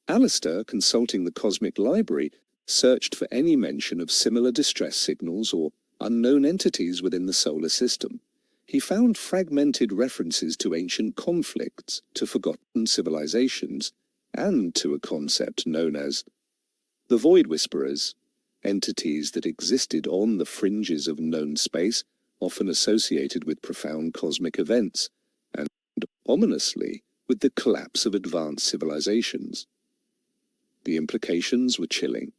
Alistair, consulting the Cosmic Library, searched for any mention of similar distress signals or unknown entities within the solar system. He found fragmented references to ancient conflicts, to forgotten civilizations, and to a concept known as the Void Whisperers, entities that existed on the fringes of known space, often associated with profound cosmic events, and ominously with the collapse of advanced civilizations. The implications were chilling.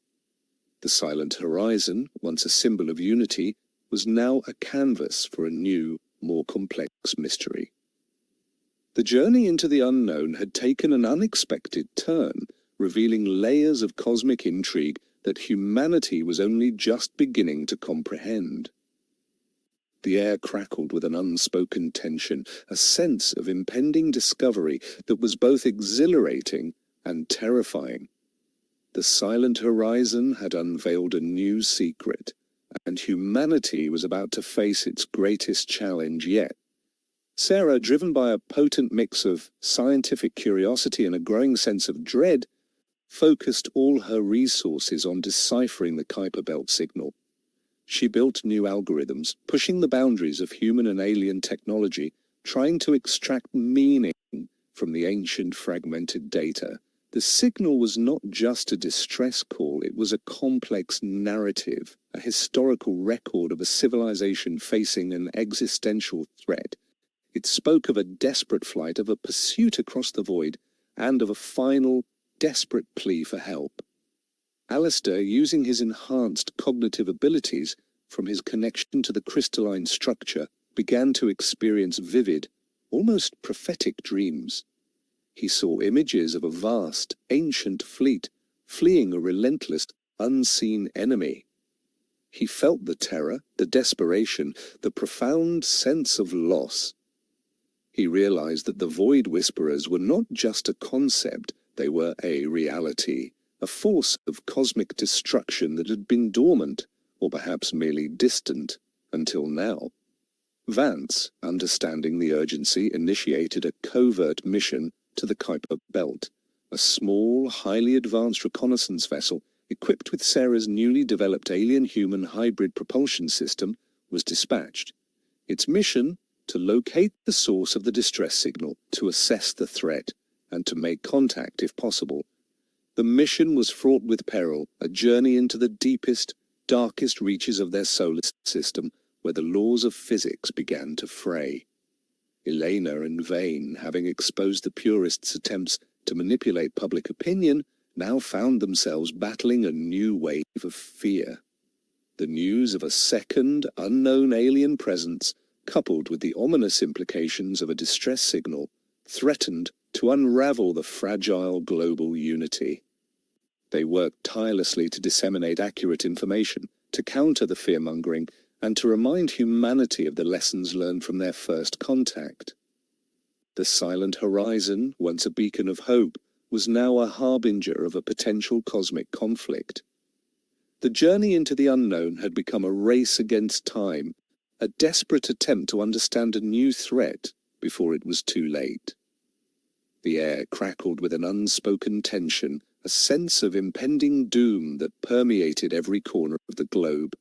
The Silent Horizon, once a symbol of unity, was now a canvas for a new, more complex mystery. The journey into the unknown had taken an unexpected turn, revealing layers of cosmic intrigue that humanity was only just beginning to comprehend. The air crackled with an unspoken tension, a sense of impending discovery that was both exhilarating and terrifying. The Silent Horizon had unveiled a new secret, and humanity was about to face its greatest challenge yet. Sarah, driven by a potent mix of scientific curiosity and a growing sense of dread, focused all her resources on deciphering the Kuiper Belt signal. She built new algorithms, pushing the boundaries of human and alien technology, trying to extract meaning from the ancient fragmented data. The signal was not just a distress call, it was a complex narrative, a historical record of a civilization facing an existential threat. It spoke of a desperate flight, of a pursuit across the void, and of a final, desperate plea for help. Alistair, using his enhanced cognitive abilities from his connection to the crystalline structure, began to experience vivid, almost prophetic dreams. He saw images of a vast, ancient fleet fleeing a relentless, unseen enemy. He felt the terror, the desperation, the profound sense of loss. He realized that the Void Whisperers were not just a concept, they were a reality, a force of cosmic destruction that had been dormant, or perhaps merely distant, until now. Vance, understanding the urgency, initiated a covert mission to the Kuiper Belt. A small, highly advanced reconnaissance vessel, equipped with Sarah's newly developed alien-human hybrid propulsion system, was dispatched. Its mission, to locate the source of the distress signal, to assess the threat, and to make contact if possible. The mission was fraught with peril, a journey into the deepest, darkest reaches of their solar system, where the laws of physics began to fray. Elena and Vane, having exposed the Purists' attempts to manipulate public opinion, now found themselves battling a new wave of fear. The news of a second, unknown alien presence, coupled with the ominous implications of a distress signal, threatened to unravel the fragile global unity. They worked tirelessly to disseminate accurate information, to counter the fear-mongering, and to remind humanity of the lessons learned from their first contact. The Silent Horizon, once a beacon of hope, was now a harbinger of a potential cosmic conflict. The journey into the unknown had become a race against time, a desperate attempt to understand a new threat before it was too late. The air crackled with an unspoken tension, a sense of impending doom that permeated every corner of the globe.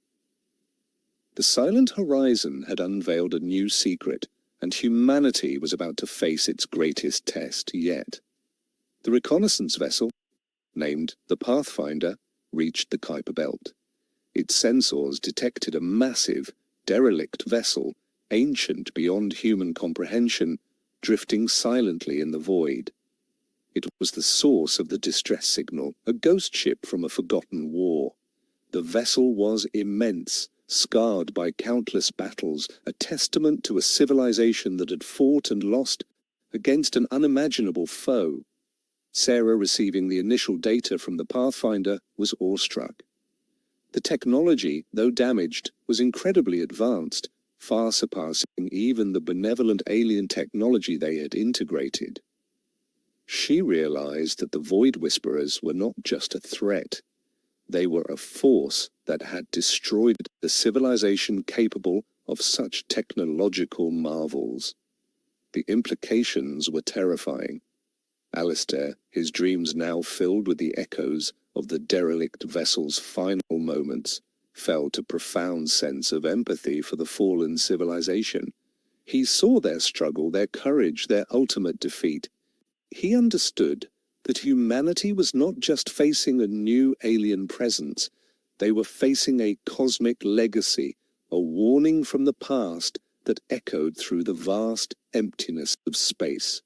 The Silent Horizon had unveiled a new secret, and humanity was about to face its greatest test yet. The reconnaissance vessel, named the Pathfinder, reached the Kuiper Belt. Its sensors detected a massive, derelict vessel, ancient beyond human comprehension, drifting silently in the void. It was the source of the distress signal, a ghost ship from a forgotten war. The vessel was immense, scarred by countless battles, a testament to a civilization that had fought and lost against an unimaginable foe. Sarah, receiving the initial data from the Pathfinder, was awestruck. The technology, though damaged, was incredibly advanced, far surpassing even the benevolent alien technology they had integrated. She realized that the Void Whisperers were not just a threat. They were a force that had destroyed the civilization capable of such technological marvels. The implications were terrifying. Alistair, his dreams now filled with the echoes of the derelict vessel's final moments, felt a profound sense of empathy for the fallen civilization. He saw their struggle, their courage, their ultimate defeat. He understood that humanity was not just facing a new alien presence, they were facing a cosmic legacy, a warning from the past that echoed through the vast emptiness of space.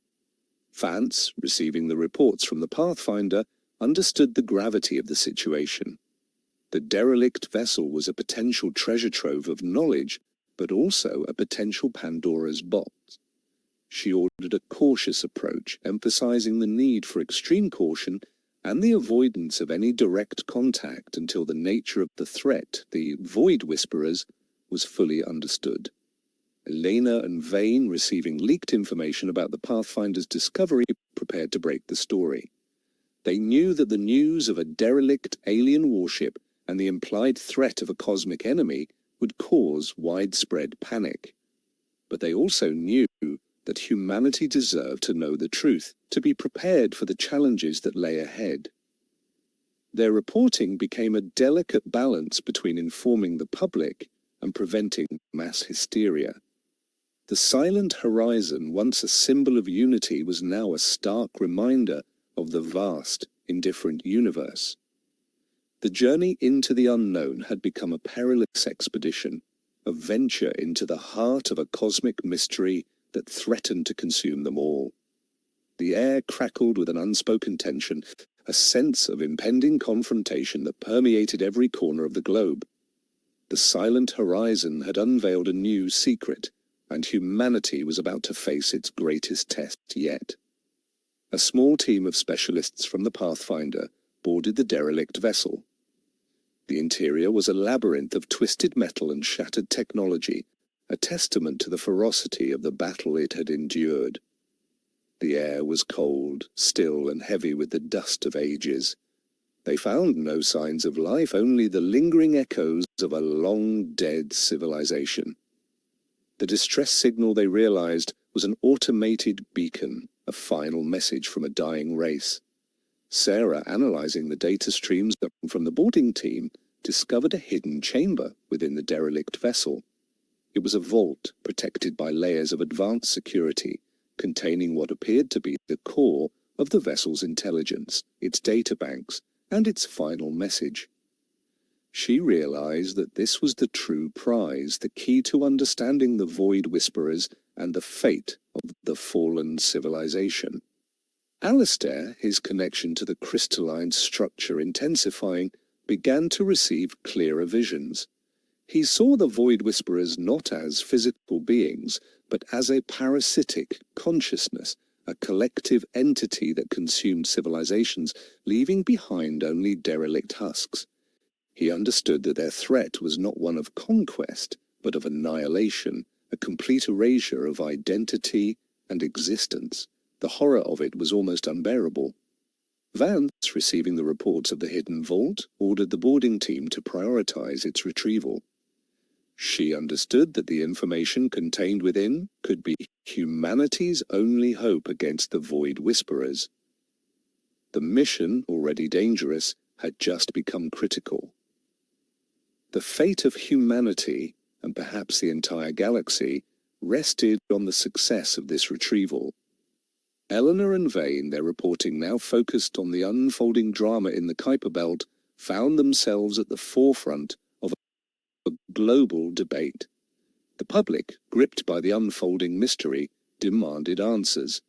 Vance, receiving the reports from the Pathfinder, understood the gravity of the situation. The derelict vessel was a potential treasure trove of knowledge, but also a potential Pandora's box. She ordered a cautious approach, emphasizing the need for extreme caution and the avoidance of any direct contact until the nature of the threat, the Void Whisperers, was fully understood. Elena and Vane, receiving leaked information about the Pathfinder's discovery, prepared to break the story. They knew that the news of a derelict alien warship and the implied threat of a cosmic enemy would cause widespread panic. But they also knew that humanity deserved to know the truth, to be prepared for the challenges that lay ahead. Their reporting became a delicate balance between informing the public and preventing mass hysteria. The silent horizon, once a symbol of unity, was now a stark reminder of the vast, indifferent universe. The journey into the unknown had become a perilous expedition, a venture into the heart of a cosmic mystery that threatened to consume them all. The air crackled with an unspoken tension, a sense of impending confrontation that permeated every corner of the globe. The silent horizon had unveiled a new secret, and humanity was about to face its greatest test yet. A small team of specialists from the Pathfinder boarded the derelict vessel. The interior was a labyrinth of twisted metal and shattered technology, a testament to the ferocity of the battle it had endured. The air was cold, still, and heavy with the dust of ages. They found no signs of life, only the lingering echoes of a long-dead civilization. The distress signal, they realized, was an automated beacon, a final message from a dying race. Sarah, analyzing the data streams from the boarding team, discovered a hidden chamber within the derelict vessel. It was a vault protected by layers of advanced security, containing what appeared to be the core of the vessel's intelligence, its databanks, and its final message. She realized that this was the true prize, the key to understanding the Void Whisperers and the fate of the fallen civilization. Alistair, his connection to the crystalline structure intensifying, began to receive clearer visions. He saw the Void Whisperers not as physical beings, but as a parasitic consciousness, a collective entity that consumed civilizations, leaving behind only derelict husks. He understood that their threat was not one of conquest, but of annihilation, a complete erasure of identity and existence. The horror of it was almost unbearable. Vance, receiving the reports of the hidden vault, ordered the boarding team to prioritize its retrieval. She understood that the information contained within could be humanity's only hope against the Void Whisperers. The mission, already dangerous, had just become critical. The fate of humanity, and perhaps the entire galaxy, rested on the success of this retrieval. Eleanor and Vane, their reporting now focused on the unfolding drama in the Kuiper Belt, found themselves at the forefront of a global debate. The public, gripped by the unfolding mystery, demanded answers.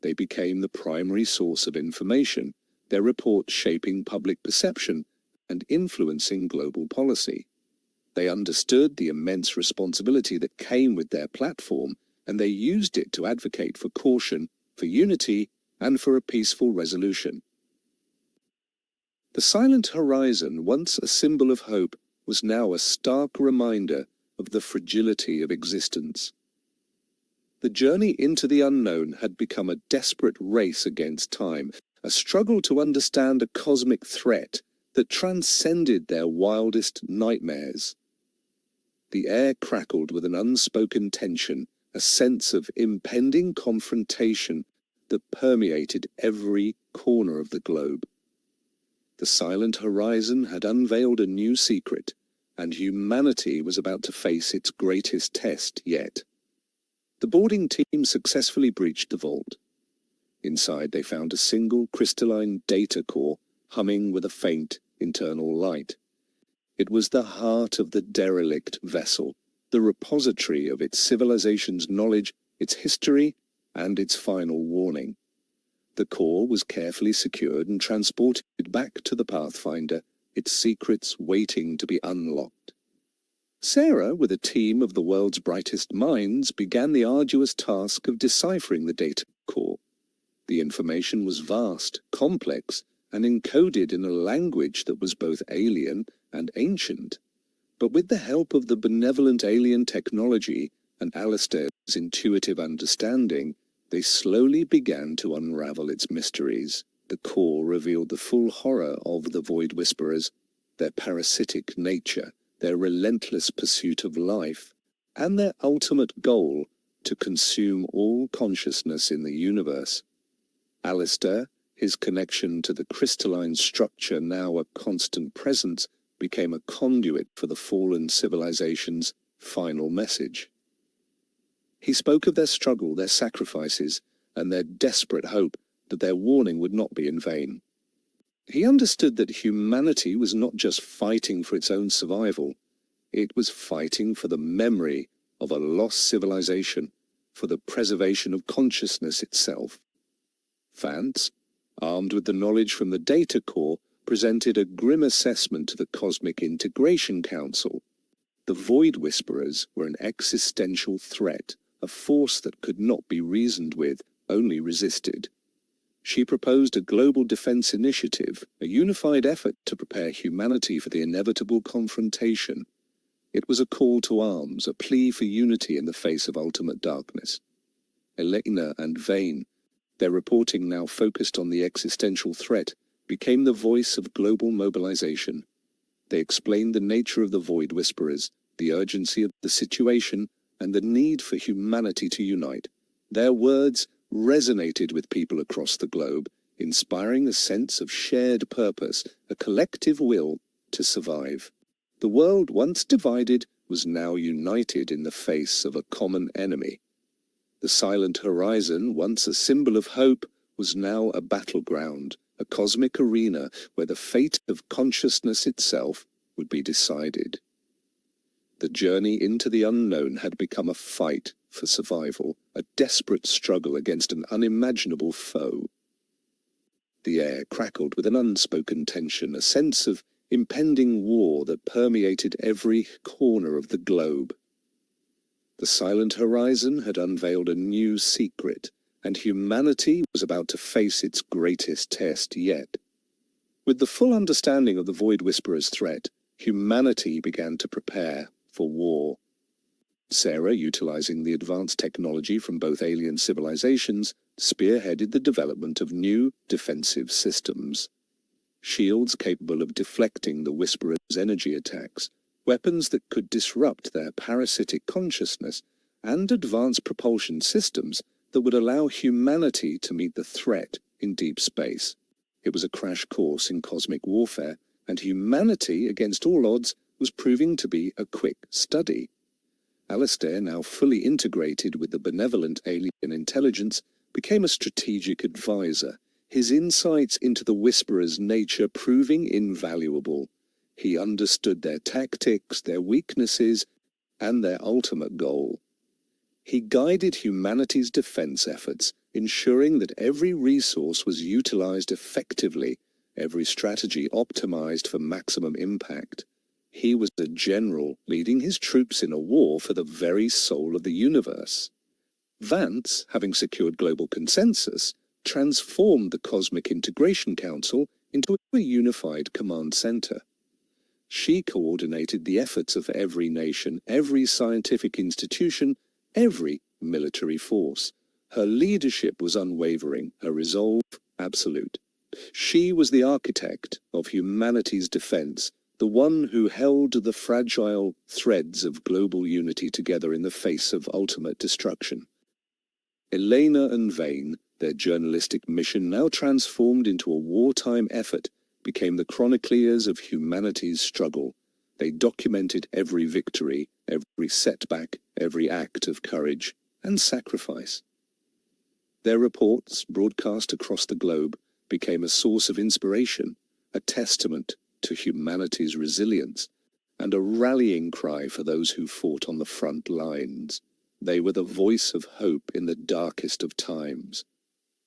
They became the primary source of information, their reports shaping public perception and influencing global policy. They understood the immense responsibility that came with their platform, and they used it to advocate for caution, for unity, and for a peaceful resolution. The silent horizon, once a symbol of hope, was now a stark reminder of the fragility of existence. The journey into the unknown had become a desperate race against time, a struggle to understand a cosmic threat that transcended their wildest nightmares. The air crackled with an unspoken tension, a sense of impending confrontation that permeated every corner of the globe. The silent horizon had unveiled a new secret, and humanity was about to face its greatest test yet. The boarding team successfully breached the vault. Inside they found a single crystalline data core humming with a faint internal light. It was the heart of the derelict vessel, the repository of its civilization's knowledge, its history, and its final warning. The core was carefully secured and transported back to the Pathfinder, its secrets waiting to be unlocked. Sarah, with a team of the world's brightest minds, began the arduous task of deciphering the data core. The information was vast, complex, and encoded in a language that was both alien and ancient. But with the help of the benevolent alien technology and Alistair's intuitive understanding, they slowly began to unravel its mysteries. The core revealed the full horror of the Void Whisperers, their parasitic nature, their relentless pursuit of life, and their ultimate goal to consume all consciousness in the universe. Alistair, his connection to the crystalline structure now a constant presence, became a conduit for the fallen civilization's final message. He spoke of their struggle, their sacrifices, and their desperate hope that their warning would not be in vain. He understood that humanity was not just fighting for its own survival, it was fighting for the memory of a lost civilization, for the preservation of consciousness itself. Vance, armed with the knowledge from the data core, presented a grim assessment to the Cosmic Integration Council. The Void Whisperers were an existential threat, a force that could not be reasoned with, only resisted. She proposed a global defense initiative, a unified effort to prepare humanity for the inevitable confrontation. It was a call to arms, a plea for unity in the face of ultimate darkness. Elena and Vane, their reporting now focused on the existential threat, became the voice of global mobilization. They explained the nature of the Void Whisperers, the urgency of the situation, and the need for humanity to unite. Their words resonated with people across the globe, inspiring a sense of shared purpose, a collective will to survive. The world, once divided, was now united in the face of a common enemy. The silent horizon, once a symbol of hope, was now a battleground, a cosmic arena where the fate of consciousness itself would be decided. The journey into the unknown had become a fight for survival, a desperate struggle against an unimaginable foe. The air crackled with an unspoken tension, a sense of impending war that permeated every corner of the globe. The silent horizon had unveiled a new secret, and humanity was about to face its greatest test yet. With the full understanding of the Void Whisperer's threat, humanity began to prepare for war. Sarah, utilizing the advanced technology from both alien civilizations, spearheaded the development of new defensive systems. Shields capable of deflecting the Whisperer's energy attacks, weapons that could disrupt their parasitic consciousness, and advanced propulsion systems that would allow humanity to meet the threat in deep space. It was a crash course in cosmic warfare, and humanity, against all odds, was proving to be a quick study. Alistair, now fully integrated with the benevolent alien intelligence, became a strategic advisor, his insights into the Whisperer's nature proving invaluable. He understood their tactics, their weaknesses, and their ultimate goal. He guided humanity's defense efforts, ensuring that every resource was utilized effectively, every strategy optimized for maximum impact. He was a general leading his troops in a war for the very soul of the universe. Vance, having secured global consensus, transformed the Cosmic Integration Council into a unified command center. She coordinated the efforts of every nation, every scientific institution, every military force. Her leadership was unwavering, her resolve absolute. She was the architect of humanity's defense, the one who held the fragile threads of global unity together in the face of ultimate destruction. Elena and Vane, their journalistic mission now transformed into a wartime effort, became the chroniclers of humanity's struggle. They documented every victory, every setback, every act of courage and sacrifice. Their reports, broadcast across the globe, became a source of inspiration, a testament to humanity's resilience, and a rallying cry for those who fought on the front lines. They were the voice of hope in the darkest of times.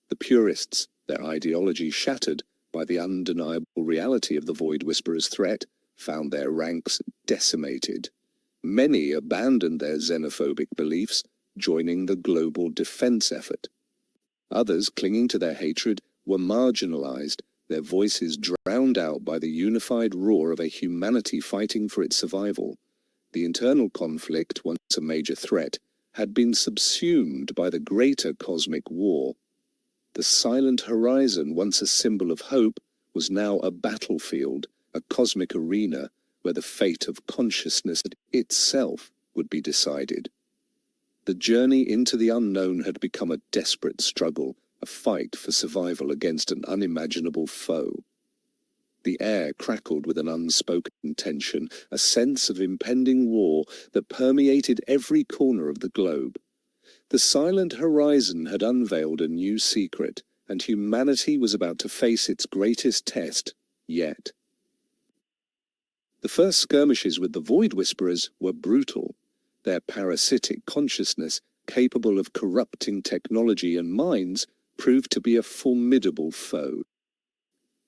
The purists, their ideology shattered by the undeniable reality of the Void Whisperer's threat, found their ranks decimated. Many abandoned their xenophobic beliefs, joining the global defense effort. Others, clinging to their hatred, were marginalized, their voices drowned out by the unified roar of a humanity fighting for its survival. The internal conflict, once a major threat, had been subsumed by the greater cosmic war. The silent horizon, once a symbol of hope, was now a battlefield, a cosmic arena where the fate of consciousness itself would be decided. The journey into the unknown had become a desperate struggle, a fight for survival against an unimaginable foe. The air crackled with an unspoken tension, a sense of impending war that permeated every corner of the globe. The silent horizon had unveiled a new secret, and humanity was about to face its greatest test yet. The first skirmishes with the Void Whisperers were brutal. Their parasitic consciousness, capable of corrupting technology and minds, proved to be a formidable foe.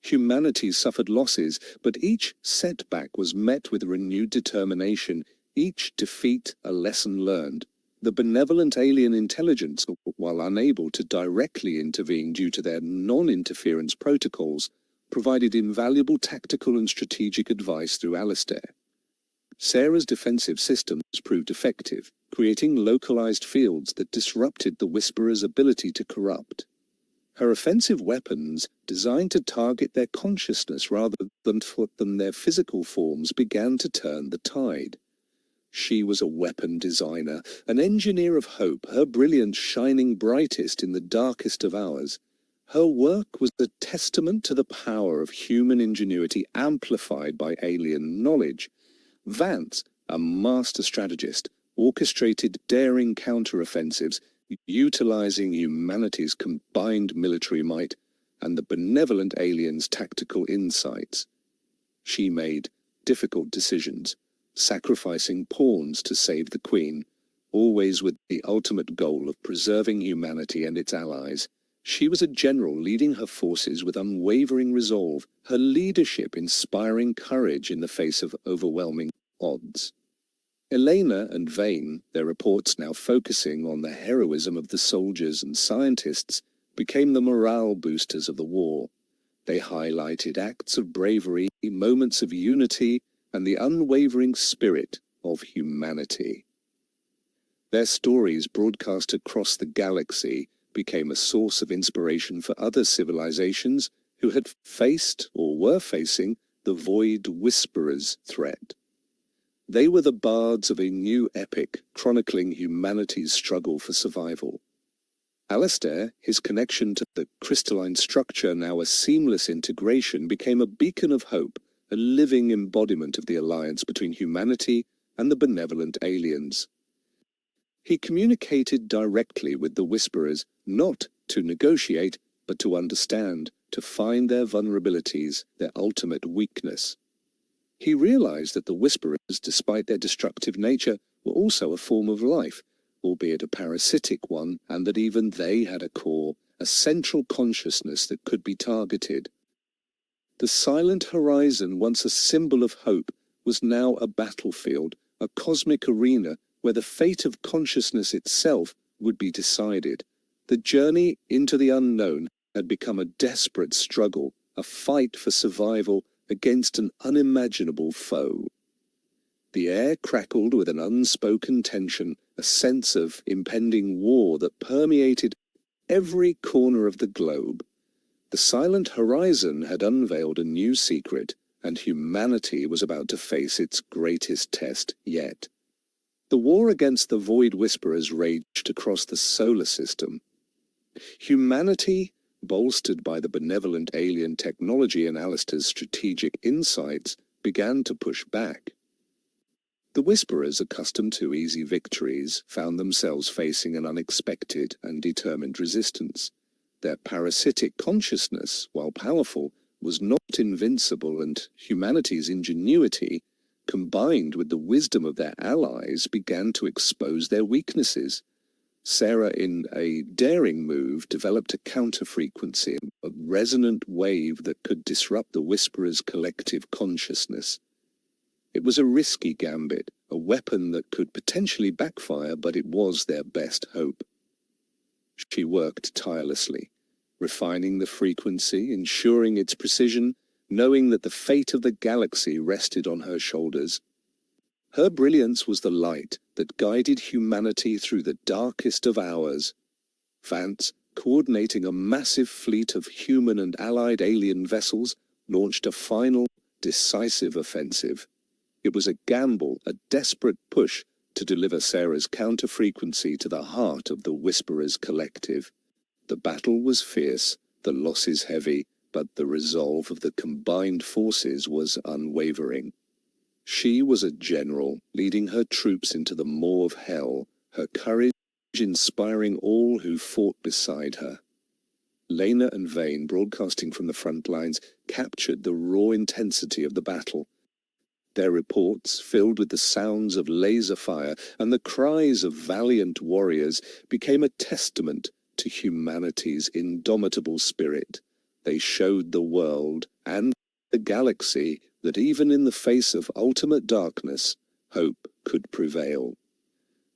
Humanity suffered losses, but each setback was met with renewed determination, each defeat a lesson learned. The benevolent alien intelligence, while unable to directly intervene due to their non-interference protocols, provided invaluable tactical and strategic advice through Alistair. Sarah's defensive systems proved effective, creating localized fields that disrupted the Whisperer's ability to corrupt. Her offensive weapons, designed to target their consciousness rather than their physical forms, began to turn the tide. She was a weapon designer, an engineer of hope, her brilliance shining brightest in the darkest of hours. Her work was a testament to the power of human ingenuity amplified by alien knowledge. Vance, a master strategist, orchestrated daring counteroffensives, utilizing humanity's combined military might and the benevolent aliens' tactical insights. She made difficult decisions, sacrificing pawns to save the Queen, always with the ultimate goal of preserving humanity and its allies. She was a general leading her forces with unwavering resolve, her leadership inspiring courage in the face of overwhelming odds. Elena and Vane, their reports now focusing on the heroism of the soldiers and scientists, became the morale boosters of the war. They highlighted acts of bravery, moments of unity, and the unwavering spirit of humanity. Their stories, broadcast across the galaxy, became a source of inspiration for other civilizations who had faced or were facing the Void Whisperer's threat. They were the bards of a new epic chronicling humanity's struggle for survival. Alistair, his connection to the crystalline structure now a seamless integration, became a beacon of hope, a living embodiment of the alliance between humanity and the benevolent aliens. He communicated directly with the Whisperers, not to negotiate, but to understand, to find their vulnerabilities, their ultimate weakness. He realized that the Whisperers, despite their destructive nature, were also a form of life, albeit a parasitic one, and that even they had a core, a central consciousness that could be targeted. The silent horizon, once a symbol of hope, was now a battlefield, a cosmic arena where the fate of consciousness itself would be decided. The journey into the unknown had become a desperate struggle, a fight for survival against an unimaginable foe. The air crackled with an unspoken tension, a sense of impending war that permeated every corner of the globe. The silent horizon had unveiled a new secret, and humanity was about to face its greatest test yet. The war against the Void Whisperers raged across the solar system. Humanity, bolstered by the benevolent alien technology and Alistair's strategic insights, began to push back. The Whisperers, accustomed to easy victories, found themselves facing an unexpected and determined resistance. Their parasitic consciousness, while powerful, was not invincible, and humanity's ingenuity, combined with the wisdom of their allies, began to expose their weaknesses. Sarah, in a daring move, developed a counter-frequency, a resonant wave that could disrupt the Whisperers' collective consciousness. It was a risky gambit, a weapon that could potentially backfire, but it was their best hope. She worked tirelessly, refining the frequency, ensuring its precision, knowing that the fate of the galaxy rested on her shoulders. Her brilliance was the light that guided humanity through the darkest of hours. Vance, coordinating a massive fleet of human and allied alien vessels, launched a final, decisive offensive. It was a gamble, a desperate push to deliver Sarah's counter-frequency to the heart of the Whisperers collective. The battle was fierce, the losses heavy, but the resolve of the combined forces was unwavering. She was a general, leading her troops into the maw of hell, her courage inspiring all who fought beside her. Lena and Vane, broadcasting from the front lines, captured the raw intensity of the battle. Their reports, filled with the sounds of laser fire and the cries of valiant warriors, became a testament to humanity's indomitable spirit. They showed the world and the galaxy that even in the face of ultimate darkness, hope could prevail.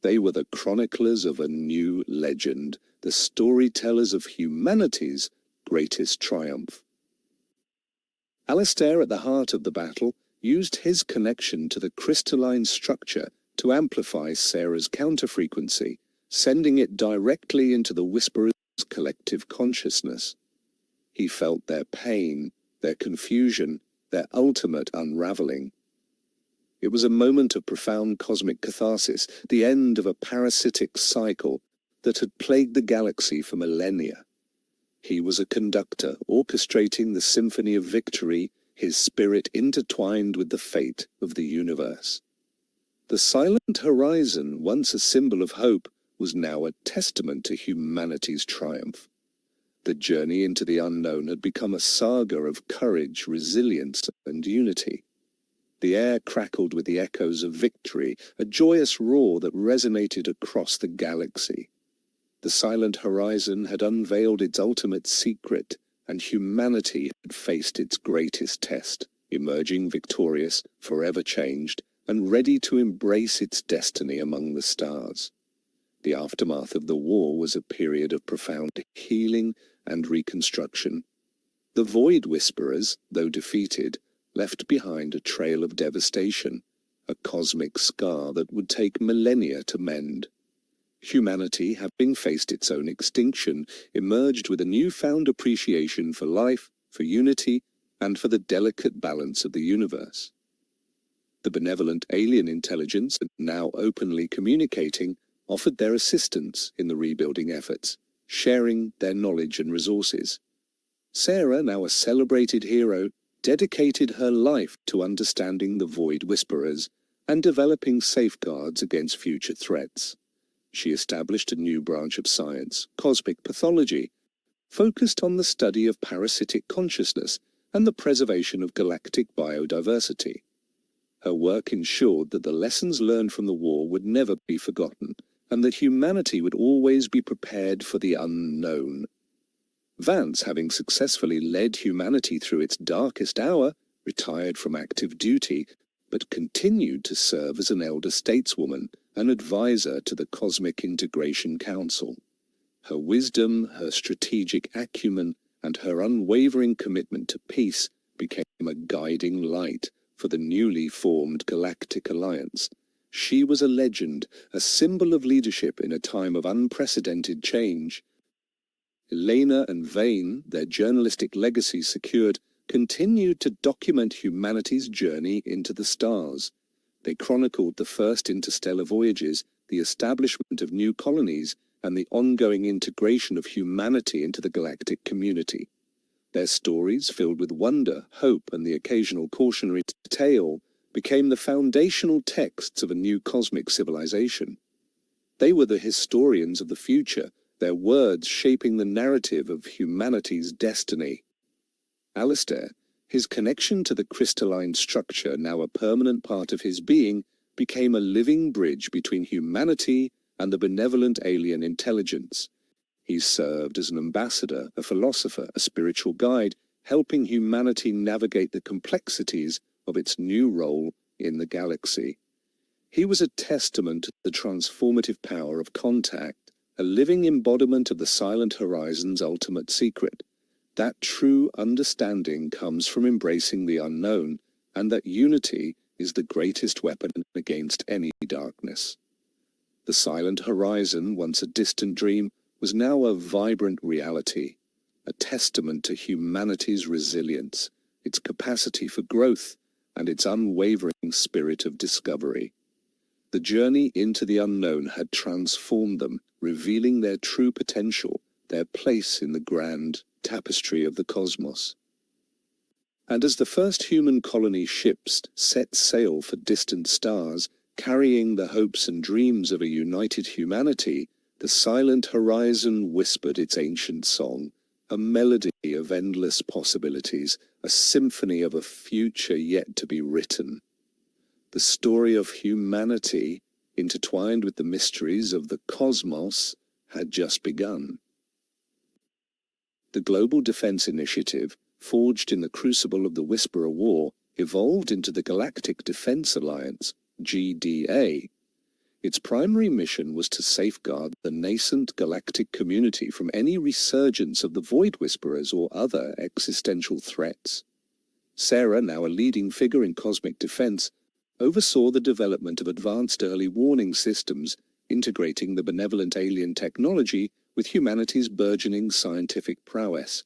They were the chroniclers of a new legend, the storytellers of humanity's greatest triumph. Alistair, at the heart of the battle, used his connection to the crystalline structure to amplify Sarah's counter-frequency, sending it directly into the Whisperers' collective consciousness. He felt their pain, their confusion, their ultimate unraveling. It was a moment of profound cosmic catharsis, the end of a parasitic cycle that had plagued the galaxy for millennia. He was a conductor, orchestrating the symphony of victory, his spirit intertwined with the fate of the universe. The silent horizon, once a symbol of hope, was now a testament to humanity's triumph. The journey into the unknown had become a saga of courage, resilience, and unity. The air crackled with the echoes of victory, a joyous roar that resonated across the galaxy. The silent horizon had unveiled its ultimate secret, and humanity had faced its greatest test, emerging victorious, forever changed, and ready to embrace its destiny among the stars. The aftermath of the war was a period of profound healing and reconstruction. The Void Whisperers, though defeated, left behind a trail of devastation, a cosmic scar that would take millennia to mend. Humanity, having faced its own extinction, emerged with a newfound appreciation for life, for unity, and for the delicate balance of the universe. The benevolent alien intelligence, now openly communicating, offered their assistance in the rebuilding efforts, sharing their knowledge and resources. Sarah, now a celebrated hero, dedicated her life to understanding the Void Whisperers and developing safeguards against future threats. She established a new branch of science, cosmic pathology, focused on the study of parasitic consciousness and the preservation of galactic biodiversity. Her work ensured that the lessons learned from the war would never be forgotten, and that humanity would always be prepared for the unknown. Vance, having successfully led humanity through its darkest hour, retired from active duty, but continued to serve as an elder stateswoman, an advisor to the Cosmic Integration Council. Her wisdom, her strategic acumen, and her unwavering commitment to peace became a guiding light for the newly formed Galactic Alliance. She was a legend, a symbol of leadership in a time of unprecedented change. Elena and Vane, their journalistic legacy secured, continued to document humanity's journey into the stars. They chronicled the first interstellar voyages, the establishment of new colonies, and the ongoing integration of humanity into the galactic community. Their stories, filled with wonder, hope, and the occasional cautionary tale, became the foundational texts of a new cosmic civilization. They were the historians of the future, their words shaping the narrative of humanity's destiny. Alistair, his connection to the crystalline structure now a permanent part of his being, became a living bridge between humanity and the benevolent alien intelligence. He served as an ambassador, a philosopher, a spiritual guide, helping humanity navigate the complexities of its new role in the galaxy. He was a testament to the transformative power of contact, a living embodiment of the Silent Horizon's ultimate secret. That true understanding comes from embracing the unknown, and that unity is the greatest weapon against any darkness. The Silent Horizon, once a distant dream, was now a vibrant reality, a testament to humanity's resilience, its capacity for growth, and its unwavering spirit of discovery. The journey into the unknown had transformed them, revealing their true potential, their place in the grand tapestry of the cosmos. And as the first human colony ships set sail for distant stars, carrying the hopes and dreams of a united humanity, the Silent Horizon whispered its ancient song, a melody of endless possibilities, a symphony of a future yet to be written. The story of humanity, intertwined with the mysteries of the cosmos, had just begun. The Global Defense Initiative, forged in the crucible of the Whisperer War, evolved into the Galactic Defense Alliance, GDA. Its primary mission was to safeguard the nascent galactic community from any resurgence of the Void Whisperers or other existential threats. Sarah, now a leading figure in cosmic defense, oversaw the development of advanced early warning systems integrating the benevolent alien technology with humanity's burgeoning scientific prowess.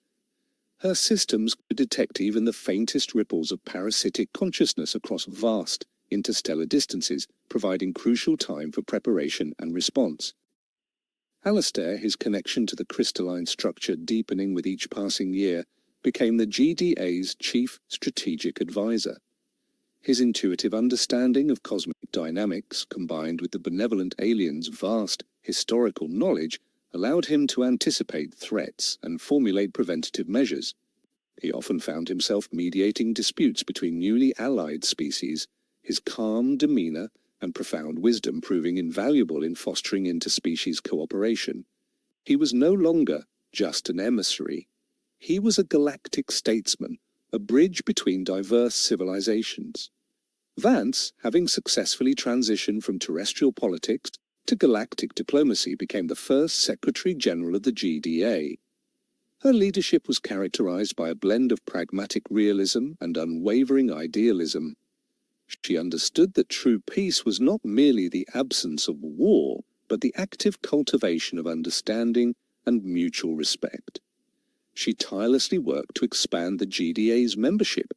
Her systems could detect even the faintest ripples of parasitic consciousness across vast interstellar distances, providing crucial time for preparation and response. Alistair, his connection to the crystalline structure deepening with each passing year, became the GDA's chief strategic advisor. His intuitive understanding of cosmic dynamics, combined with the benevolent alien's vast historical knowledge, allowed him to anticipate threats and formulate preventative measures. He often found himself mediating disputes between newly allied species, his calm demeanor and profound wisdom proving invaluable in fostering interspecies cooperation. He was no longer just an emissary. He was a galactic statesman, a bridge between diverse civilizations. Vance, having successfully transitioned from terrestrial politics to galactic diplomacy, became the first Secretary General of the GDA. Her leadership was characterized by a blend of pragmatic realism and unwavering idealism. She understood that true peace was not merely the absence of war, but the active cultivation of understanding and mutual respect. She tirelessly worked to expand the GDA's membership,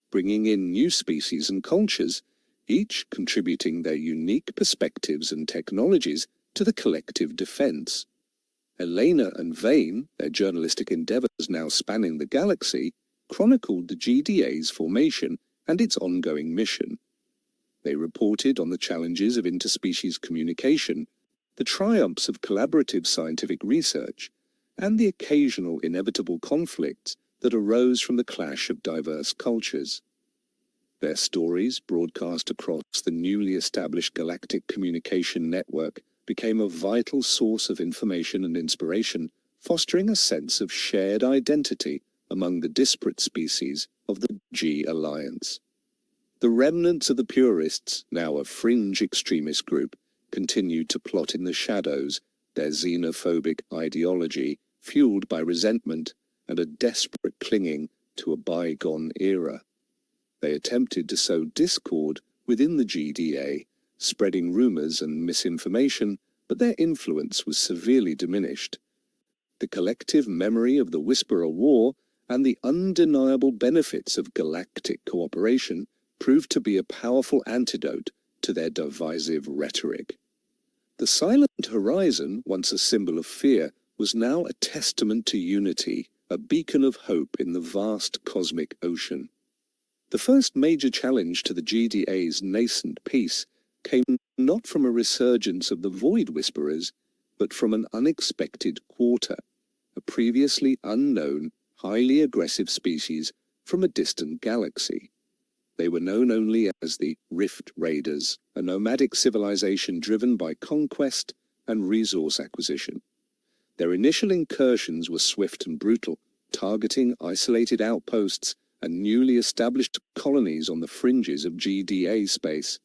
bringing in new species and cultures, each contributing their unique perspectives and technologies to the collective defense. Elena and Vane, their journalistic endeavors now spanning the galaxy, chronicled the GDA's formation and its ongoing mission. They reported on the challenges of interspecies communication, the triumphs of collaborative scientific research, and the occasional inevitable conflicts that arose from the clash of diverse cultures. Their stories, broadcast across the newly established Galactic Communication Network, became a vital source of information and inspiration, fostering a sense of shared identity among the disparate species of the G Alliance. The remnants of the purists, now a fringe extremist group, continued to plot in the shadows, their xenophobic ideology fueled by resentment and a desperate clinging to a bygone era. They attempted to sow discord within the GDA, spreading rumors and misinformation, but their influence was severely diminished. The collective memory of the Whisperer War and the undeniable benefits of galactic cooperation proved to be a powerful antidote to their divisive rhetoric. The Silent Horizon, once a symbol of fear, was now a testament to unity, a beacon of hope in the vast cosmic ocean. The first major challenge to the GDA's nascent peace came not from a resurgence of the Void Whisperers, but from an unexpected quarter, a previously unknown, highly aggressive species from a distant galaxy. They were known only as the Rift Raiders, a nomadic civilization driven by conquest and resource acquisition. Their initial incursions were swift and brutal, targeting isolated outposts and newly established colonies on the fringes of GDA space.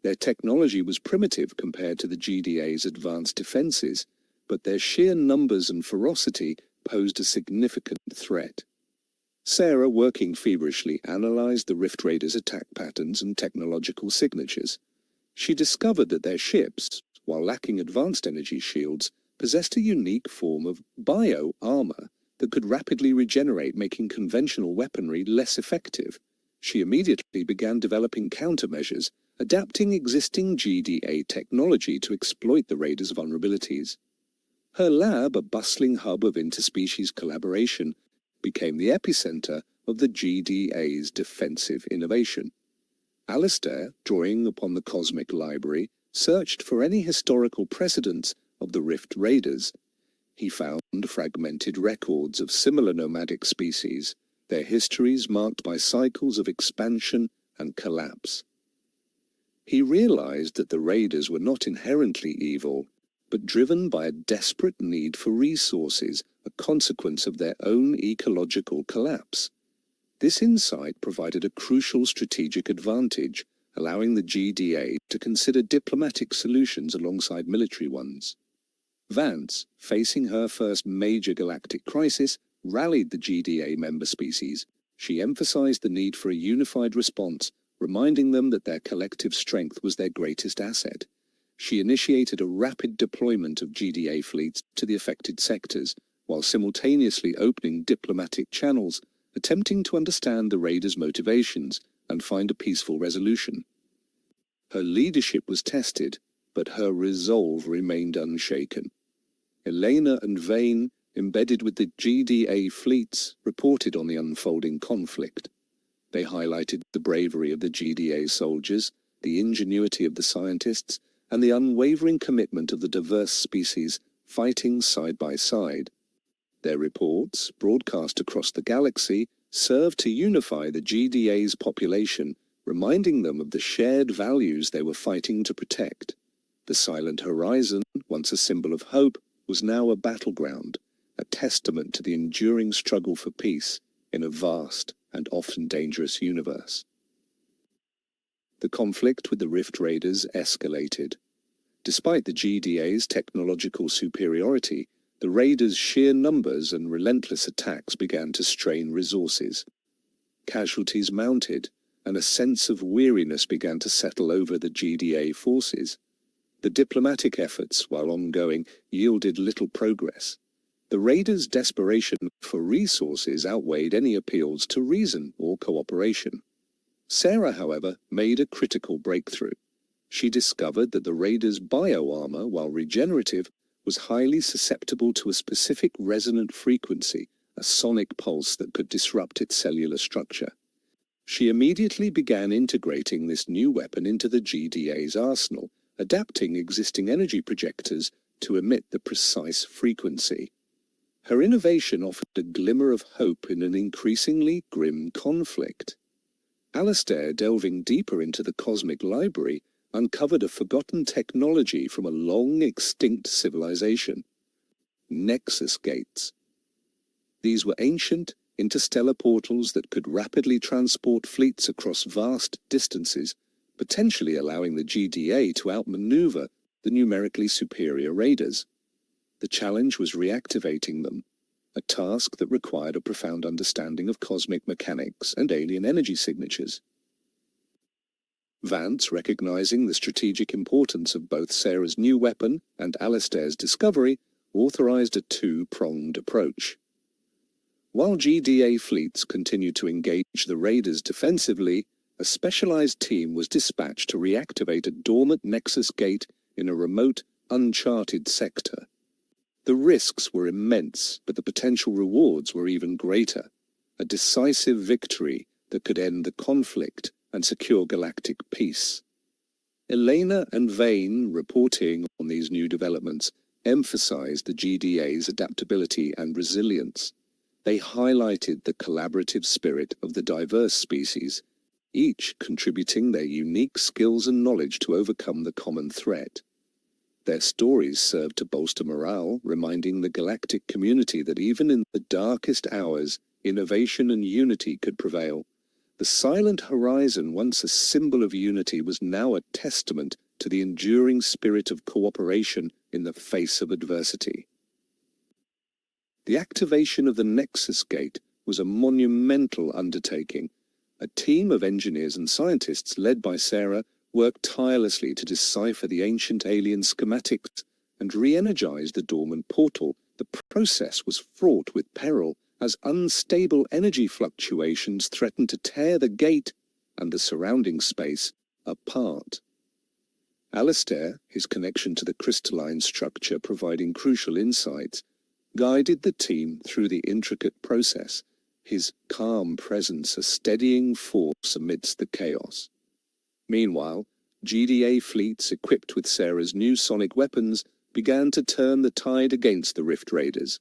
Their technology was primitive compared to the GDA's advanced defenses, but their sheer numbers and ferocity posed a significant threat. Sarah, working feverishly, analyzed the Rift Raiders' attack patterns and technological signatures. She discovered that their ships, while lacking advanced energy shields, possessed a unique form of bio-armor that could rapidly regenerate, making conventional weaponry less effective. She immediately began developing countermeasures, adapting existing GDA technology to exploit the Raiders' vulnerabilities. Her lab, a bustling hub of interspecies collaboration, became the epicenter of the GDA's defensive innovation. Alistair, drawing upon the Cosmic Library, searched for any historical precedents of the Rift Raiders. He found fragmented records of similar nomadic species, their histories marked by cycles of expansion and collapse. He realized that the Raiders were not inherently evil, but driven by a desperate need for resources, a consequence of their own ecological collapse. This insight provided a crucial strategic advantage, allowing the GDA to consider diplomatic solutions alongside military ones. Vance, facing her first major galactic crisis, rallied the GDA member species. She emphasized the need for a unified response, reminding them that their collective strength was their greatest asset. She initiated a rapid deployment of GDA fleets to the affected sectors, while simultaneously opening diplomatic channels, attempting to understand the Raiders' motivations and find a peaceful resolution. Her leadership was tested, but her resolve remained unshaken. Elena and Vane, embedded with the GDA fleets, reported on the unfolding conflict. They highlighted the bravery of the GDA soldiers, the ingenuity of the scientists, and the unwavering commitment of the diverse species fighting side by side. Their reports, broadcast across the galaxy, served to unify the GDA's population, reminding them of the shared values they were fighting to protect. The Silent Horizon, once a symbol of hope, was now a battleground, a testament to the enduring struggle for peace in a vast and often dangerous universe. The conflict with the Rift Raiders escalated. Despite the GDA's technological superiority, the Raiders' sheer numbers and relentless attacks began to strain resources. Casualties mounted, and a sense of weariness began to settle over the GDA forces. The diplomatic efforts, while ongoing, yielded little progress. The Raiders' desperation for resources outweighed any appeals to reason or cooperation. Sarah, however, made a critical breakthrough. She discovered that the Raiders' bioarmor, while regenerative, was highly susceptible to a specific resonant frequency, a sonic pulse that could disrupt its cellular structure. She immediately began integrating this new weapon into the GDA's arsenal, adapting existing energy projectors to emit the precise frequency. Her innovation offered a glimmer of hope in an increasingly grim conflict. Alistair, delving deeper into the Cosmic Library, uncovered a forgotten technology from a long-extinct civilization: Nexus Gates. These were ancient, interstellar portals that could rapidly transport fleets across vast distances, potentially allowing the GDA to outmaneuver the numerically superior Raiders. The challenge was reactivating them. a task that required a profound understanding of cosmic mechanics and alien energy signatures. Vance, recognizing the strategic importance of both Sarah's new weapon and Alistair's discovery, authorized a two-pronged approach. While GDA fleets continued to engage the raiders defensively, a specialized team was dispatched to reactivate a dormant Nexus gate in a remote, uncharted sector. The risks were immense, but the potential rewards were even greater. A decisive victory that could end the conflict and secure galactic peace. Elena and Vane, reporting on these new developments, emphasized the GDA's adaptability and resilience. They highlighted the collaborative spirit of the diverse species, each contributing their unique skills and knowledge to overcome the common threat. Their stories served to bolster morale, reminding the galactic community that even in the darkest hours, innovation and unity could prevail. The Silent Horizon, once a symbol of unity, was now a testament to the enduring spirit of cooperation in the face of adversity. The activation of the Nexus Gate was a monumental undertaking. A team of engineers and scientists led by Sarah worked tirelessly to decipher the ancient alien schematics and re-energize the dormant portal. The process was fraught with peril, as unstable energy fluctuations threatened to tear the gate and the surrounding space apart. Alistair, his connection to the crystalline structure providing crucial insights, guided the team through the intricate process, his calm presence a steadying force amidst the chaos. Meanwhile, GDA fleets equipped with Sarah's new sonic weapons began to turn the tide against the Rift Raiders.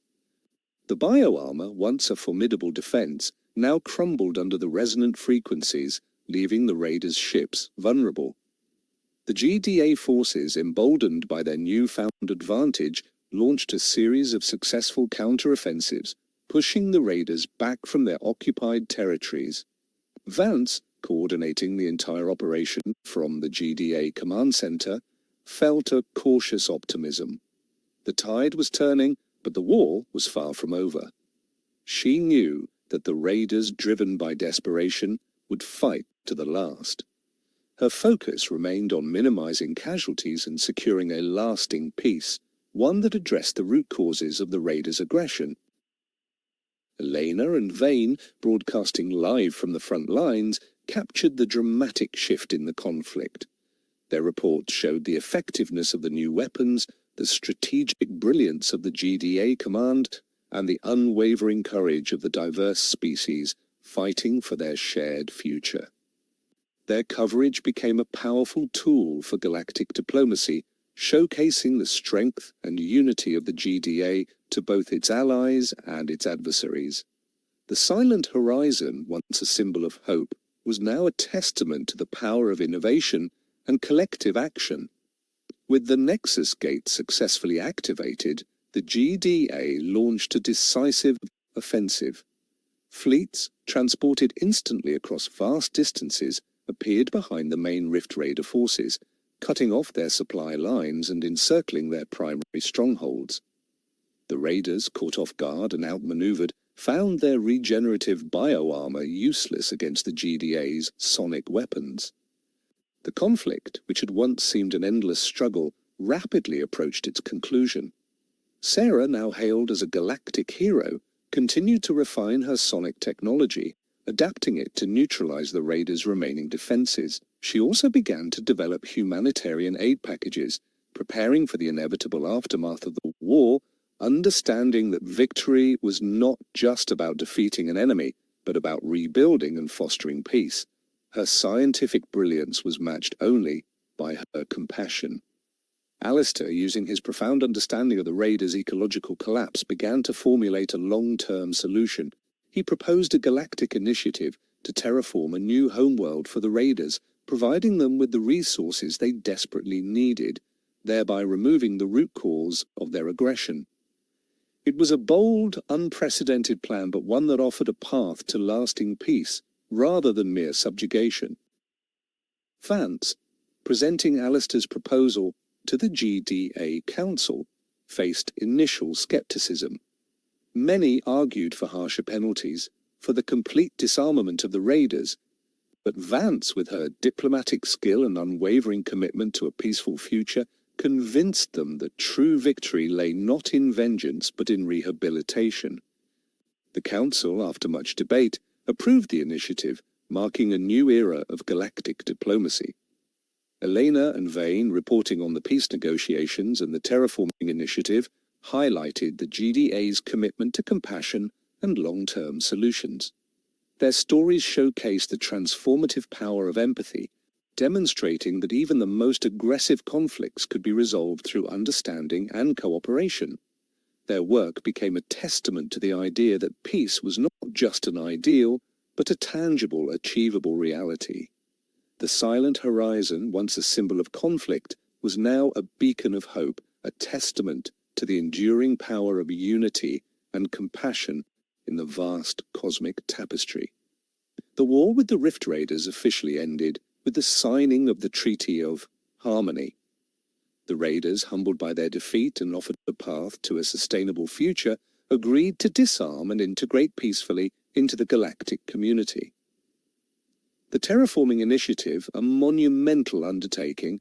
The bioarmor, once a formidable defense, now crumbled under the resonant frequencies, leaving the Raiders' ships vulnerable. The GDA forces, emboldened by their newfound advantage, launched a series of successful counter-offensives, pushing the Raiders back from their occupied territories. Vance, coordinating the entire operation from the GDA command center, felt a cautious optimism. The tide was turning, but the war was far from over. She knew that the Raiders, driven by desperation, would fight to the last. Her focus remained on minimizing casualties and securing a lasting peace, one that addressed the root causes of the Raiders' aggression. Elena and Vane, broadcasting live from the front lines, captured the dramatic shift in the conflict. Their reports showed the effectiveness of the new weapons, the strategic brilliance of the GDA command, and the unwavering courage of the diverse species fighting for their shared future. Their coverage became a powerful tool for galactic diplomacy, showcasing the strength and unity of the GDA to both its allies and its adversaries. The Silent Horizon, once a symbol of hope, was now a testament to the power of innovation and collective action. With the Nexus Gate successfully activated, the GDA launched a decisive offensive. Fleets, transported instantly across vast distances, appeared behind the main Rift Raider forces, cutting off their supply lines and encircling their primary strongholds. The Raiders, caught off guard and outmaneuvered, found their regenerative bioarmor useless against the GDA's sonic weapons. The conflict, which had once seemed an endless struggle, rapidly approached its conclusion. Sarah, now hailed as a galactic hero, continued to refine her sonic technology, adapting it to neutralize the Raiders' remaining defenses. She also began to develop humanitarian aid packages, preparing for the inevitable aftermath of the war, understanding that victory was not just about defeating an enemy, but about rebuilding and fostering peace. Her scientific brilliance was matched only by her compassion. Alistair, using his profound understanding of the Raiders' ecological collapse, began to formulate a long-term solution. He proposed a galactic initiative to terraform a new homeworld for the Raiders, providing them with the resources they desperately needed, thereby removing the root cause of their aggression. It was a bold, unprecedented plan, but one that offered a path to lasting peace, rather than mere subjugation. Vance, presenting Alistair's proposal to the GDA Council, faced initial skepticism. Many argued for harsher penalties, for the complete disarmament of the raiders, but Vance, with her diplomatic skill and unwavering commitment to a peaceful future, convinced them that true victory lay not in vengeance but in rehabilitation. The Council, after much debate, approved the initiative, marking a new era of galactic diplomacy. Elena and Vane, reporting on the peace negotiations and the terraforming initiative, highlighted the GDA's commitment to compassion and long-term solutions. Their stories showcase the transformative power of empathy, demonstrating that even the most aggressive conflicts could be resolved through understanding and cooperation. Their work became a testament to the idea that peace was not just an ideal, but a tangible, achievable reality. The Silent Horizon, once a symbol of conflict, was now a beacon of hope, a testament to the enduring power of unity and compassion in the vast cosmic tapestry. The war with the Rift Raiders officially ended with the signing of the Treaty of Harmony. The Raiders, humbled by their defeat and offered a path to a sustainable future, agreed to disarm and integrate peacefully into the galactic community. The Terraforming Initiative, a monumental undertaking,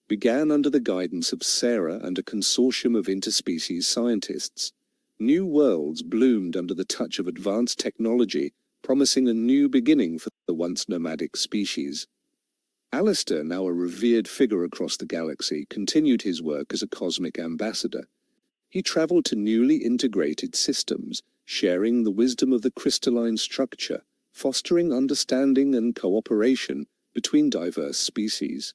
began under the guidance of Sarah and a consortium of interspecies scientists. New worlds bloomed under the touch of advanced technology, promising a new beginning for the once nomadic species. Alistair, now a revered figure across the galaxy, continued his work as a cosmic ambassador. He traveled to newly integrated systems, sharing the wisdom of the crystalline structure, fostering understanding and cooperation between diverse species.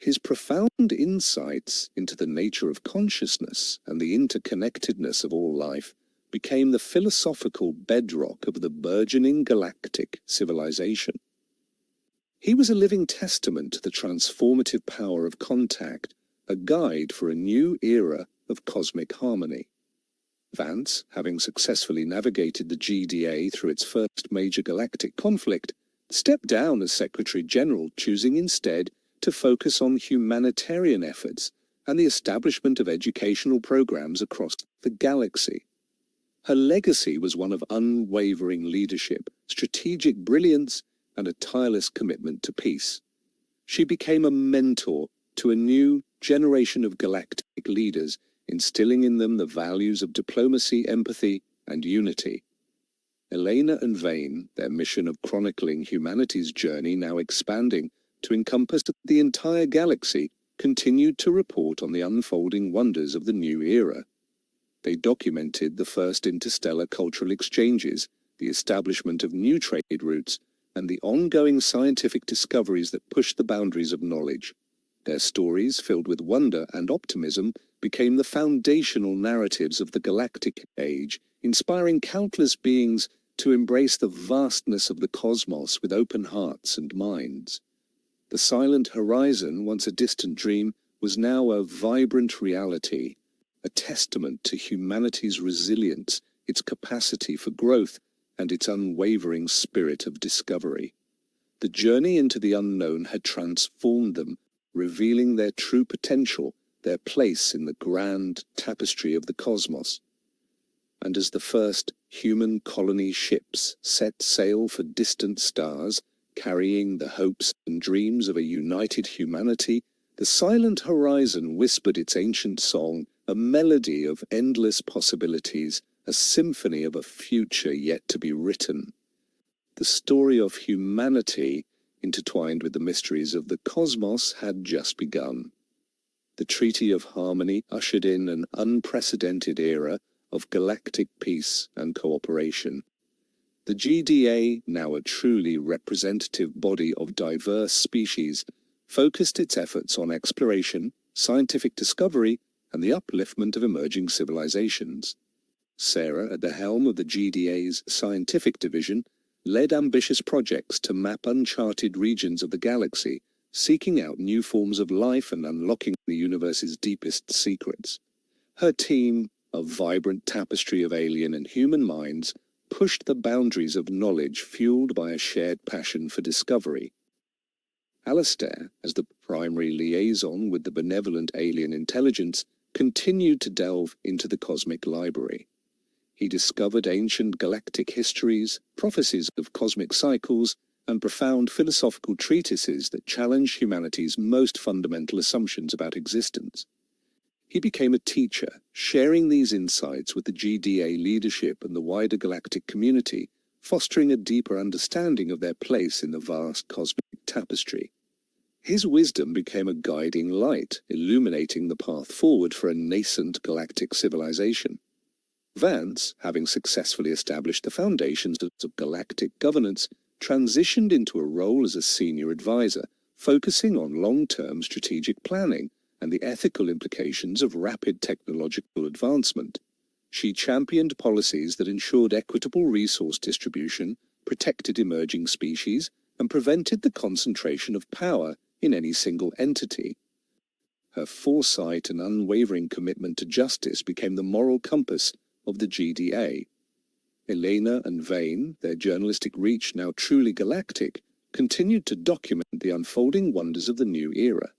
His profound insights into the nature of consciousness and the interconnectedness of all life became the philosophical bedrock of the burgeoning galactic civilization. He was a living testament to the transformative power of contact, a guide for a new era of cosmic harmony. Vance, having successfully navigated the GDA through its first major galactic conflict, stepped down as Secretary General, choosing instead to focus on humanitarian efforts and the establishment of educational programs across the galaxy. Her legacy was one of unwavering leadership, strategic brilliance, and a tireless commitment to peace. She became a mentor to a new generation of galactic leaders, instilling in them the values of diplomacy, empathy, and unity. Elena and Vane, their mission of chronicling humanity's journey now expanding to encompass the entire galaxy, continued to report on the unfolding wonders of the new era. They documented the first interstellar cultural exchanges, the establishment of new trade routes, and the ongoing scientific discoveries that pushed the boundaries of knowledge. Their stories, filled with wonder and optimism, became the foundational narratives of the galactic age, inspiring countless beings to embrace the vastness of the cosmos with open hearts and minds. The Silent Horizon, once a distant dream, was now a vibrant reality, a testament to humanity's resilience, its capacity for growth, and its unwavering spirit of discovery. The journey into the unknown had transformed them, revealing their true potential, their place in the grand tapestry of the cosmos. And as the first human colony ships set sail for distant stars, carrying the hopes and dreams of a united humanity, the Silent Horizon whispered its ancient song, a melody of endless possibilities, a symphony of a future yet to be written. The story of humanity, intertwined with the mysteries of the cosmos, had just begun. The Treaty of Harmony ushered in an unprecedented era of galactic peace and cooperation. The GDA, now a truly representative body of diverse species, focused its efforts on exploration, scientific discovery, and the upliftment of emerging civilizations. Sarah, at the helm of the GDA's scientific division, led ambitious projects to map uncharted regions of the galaxy, seeking out new forms of life and unlocking the universe's deepest secrets. Her team, a vibrant tapestry of alien and human minds, pushed the boundaries of knowledge fueled by a shared passion for discovery. Alistair, as the primary liaison with the benevolent alien intelligence, continued to delve into the cosmic library. he discovered ancient galactic histories, prophecies of cosmic cycles, and profound philosophical treatises that challenged humanity's most fundamental assumptions about existence. He became a teacher, sharing these insights with the GDA leadership and the wider galactic community, fostering a deeper understanding of their place in the vast cosmic tapestry. His wisdom became a guiding light, illuminating the path forward for a nascent galactic civilization. Vance, having successfully established the foundations of galactic governance, transitioned into a role as a senior advisor, focusing on long-term strategic planning and the ethical implications of rapid technological advancement. She championed policies that ensured equitable resource distribution, protected emerging species, and prevented the concentration of power in any single entity. Her foresight and unwavering commitment to justice became the moral compass of the GDA. Elena and Vane, their journalistic reach now truly galactic, continued to document the unfolding wonders of the new era.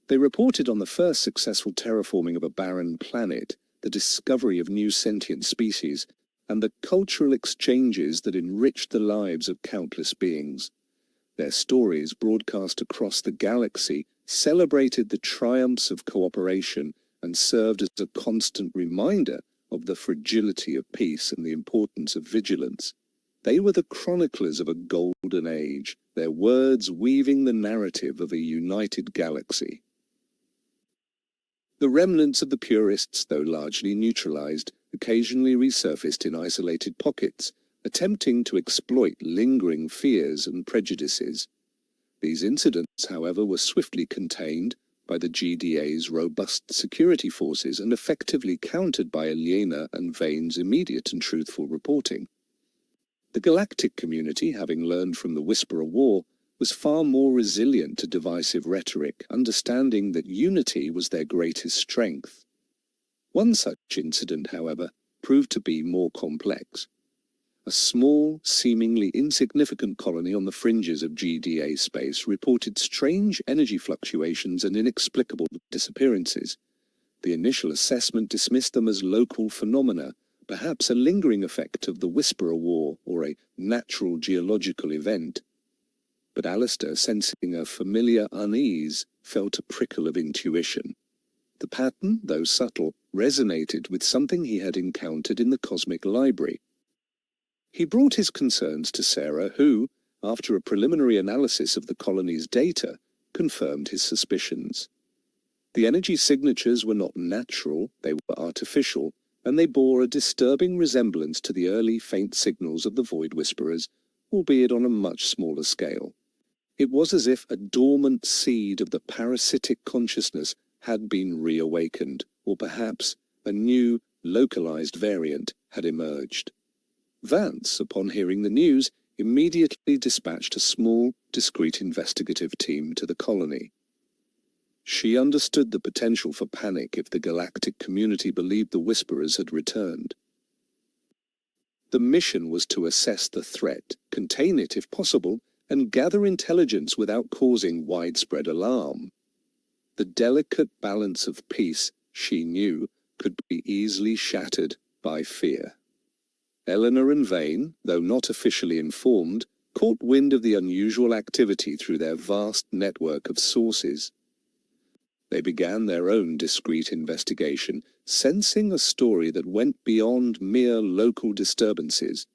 They reported on the first successful terraforming of a barren planet, the discovery of new sentient species, and the cultural exchanges that enriched the lives of countless beings. Their stories, broadcast across the galaxy, celebrated the triumphs of cooperation and served as a constant reminder of the fragility of peace and the importance of vigilance. They were the chroniclers of a golden age, their words weaving the narrative of a united galaxy. The remnants of the purists, though largely neutralized, occasionally resurfaced in isolated pockets, attempting to exploit lingering fears and prejudices. These incidents, however, were swiftly contained by the GDA's robust security forces and effectively countered by Elena and Vane's immediate and truthful reporting. The galactic community, having learned from the Whisperer War, was far more resilient to divisive rhetoric, understanding that unity was their greatest strength. One such incident, however, proved to be more complex. A small, seemingly insignificant colony on the fringes of GDA space reported strange energy fluctuations and inexplicable disappearances. The initial assessment dismissed them as local phenomena, perhaps a lingering effect of the Whisperer War or a natural geological event. But Alistair, sensing a familiar unease, felt a prickle of intuition. The pattern, though subtle, resonated with something he had encountered in the Cosmic Library. He brought his concerns to Sarah, who, after a preliminary analysis of the colony's data, confirmed his suspicions. The energy signatures were not natural, they were artificial, and they bore a disturbing resemblance to the early faint signals of the Void Whisperers, albeit on a much smaller scale. It was as if a dormant seed of the parasitic consciousness had been reawakened, or perhaps a new, localized variant had emerged. Vance, upon hearing the news, immediately dispatched a small, discreet investigative team to the colony. She understood the potential for panic if the galactic community believed the Whisperers had returned. The mission was to assess the threat, contain it if possible, and gather intelligence without causing widespread alarm. The delicate balance of peace, she knew, could be easily shattered by fear. Eleanor and Vane, though not officially informed, caught wind of the unusual activity through their vast network of sources. They began their own discreet investigation, sensing a story that went beyond mere local disturbances.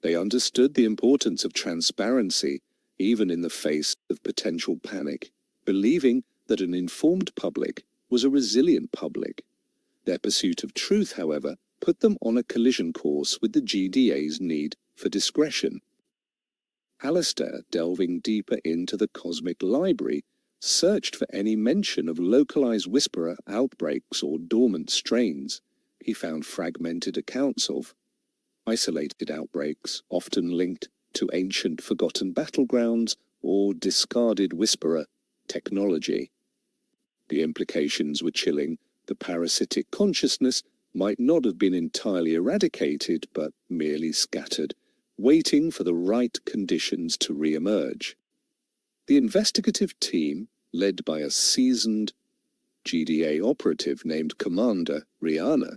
They understood the importance of transparency, even in the face of potential panic, believing that an informed public was a resilient public. Their pursuit of truth, however, put them on a collision course with the GDA's need for discretion. Alistair, delving deeper into the Cosmic Library, searched for any mention of localized Whisperer outbreaks or dormant strains. He found fragmented accounts of isolated outbreaks, often linked to ancient forgotten battlegrounds or discarded Whisperer technology. The implications were chilling. The parasitic consciousness might not have been entirely eradicated, but merely scattered, waiting for the right conditions to re-emerge. The investigative team, led by a seasoned GDA operative named Commander Rihanna,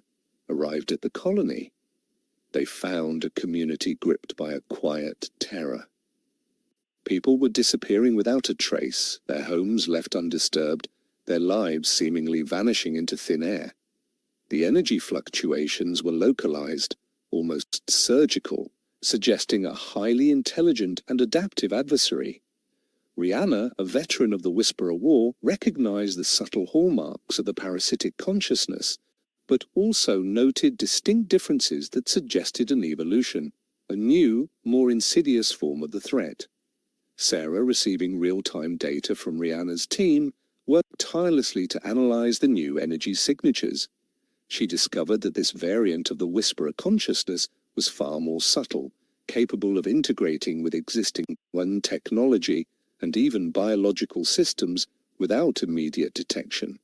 arrived at the colony. they found a community gripped by a quiet terror. People were disappearing without a trace, their homes left undisturbed, their lives seemingly vanishing into thin air. The energy fluctuations were localized, almost surgical, suggesting a highly intelligent and adaptive adversary. Rihanna, a veteran of the Whisperer War, recognized the subtle hallmarks of the parasitic consciousness, but also noted distinct differences that suggested an evolution, a new, more insidious form of the threat. Sarah, receiving real-time data from Rihanna's team, worked tirelessly to analyze the new energy signatures. She discovered that this variant of the Whisperer consciousness was far more subtle, capable of integrating with existing technology and even biological systems without immediate detection.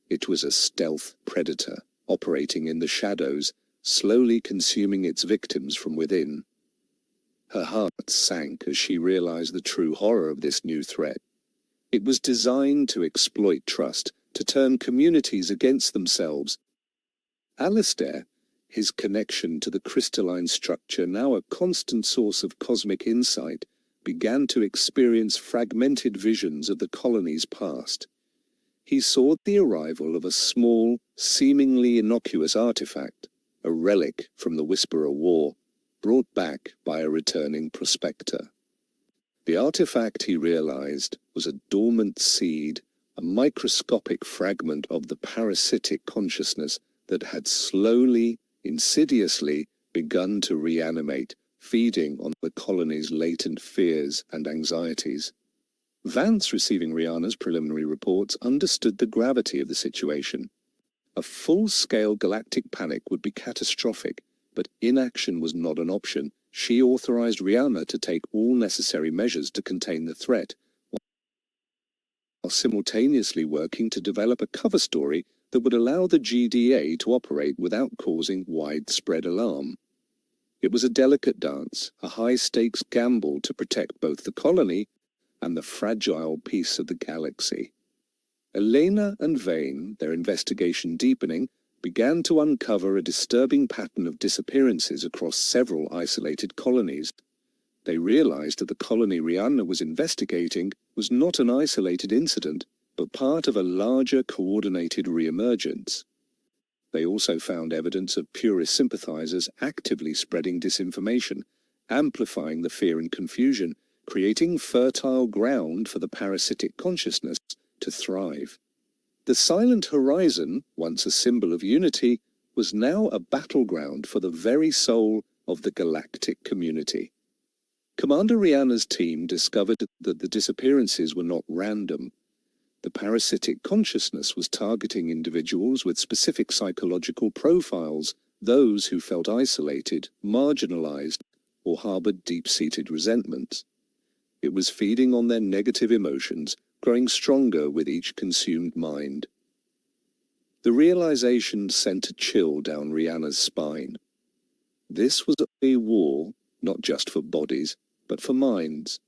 It was a stealth predator, operating in the shadows, slowly consuming its victims from within. Her heart sank as she realized the true horror of this new threat. It was designed to exploit trust, to turn communities against themselves. Alistair, his connection to the crystalline structure now a constant source of cosmic insight, began to experience fragmented visions of the colony's past. He saw the arrival of a small, seemingly innocuous artifact, a relic from the Whisperer War, brought back by a returning prospector. The artifact, he realized, was a dormant seed, a microscopic fragment of the parasitic consciousness that had slowly, insidiously begun to reanimate, feeding on the colony's latent fears and anxieties. Vance, receiving Rihanna's preliminary reports, understood the gravity of the situation. A full-scale galactic panic would be catastrophic, but inaction was not an option. She authorized Rihanna to take all necessary measures to contain the threat, while simultaneously working to develop a cover story that would allow the GDA to operate without causing widespread alarm. It was a delicate dance, a high-stakes gamble to protect both the colony and the fragile piece of the galaxy. Elena and Vane, their investigation deepening, began to uncover a disturbing pattern of disappearances across several isolated colonies. They realized that the colony Rihanna was investigating was not an isolated incident, but part of a larger coordinated reemergence. They also found evidence of purist sympathizers actively spreading disinformation, amplifying the fear and confusion, creating fertile ground for the parasitic consciousness to thrive. The Silent Horizon, once a symbol of unity, was now a battleground for the very soul of the galactic community. Commander Rihanna's team discovered that the disappearances were not random. The parasitic consciousness was targeting individuals with specific psychological profiles, those who felt isolated, marginalized, or harbored deep-seated resentments. It was feeding on their negative emotions, growing stronger with each consumed mind. The realization sent a chill down Rihanna's spine. This was a war, not just for bodies, but for minds.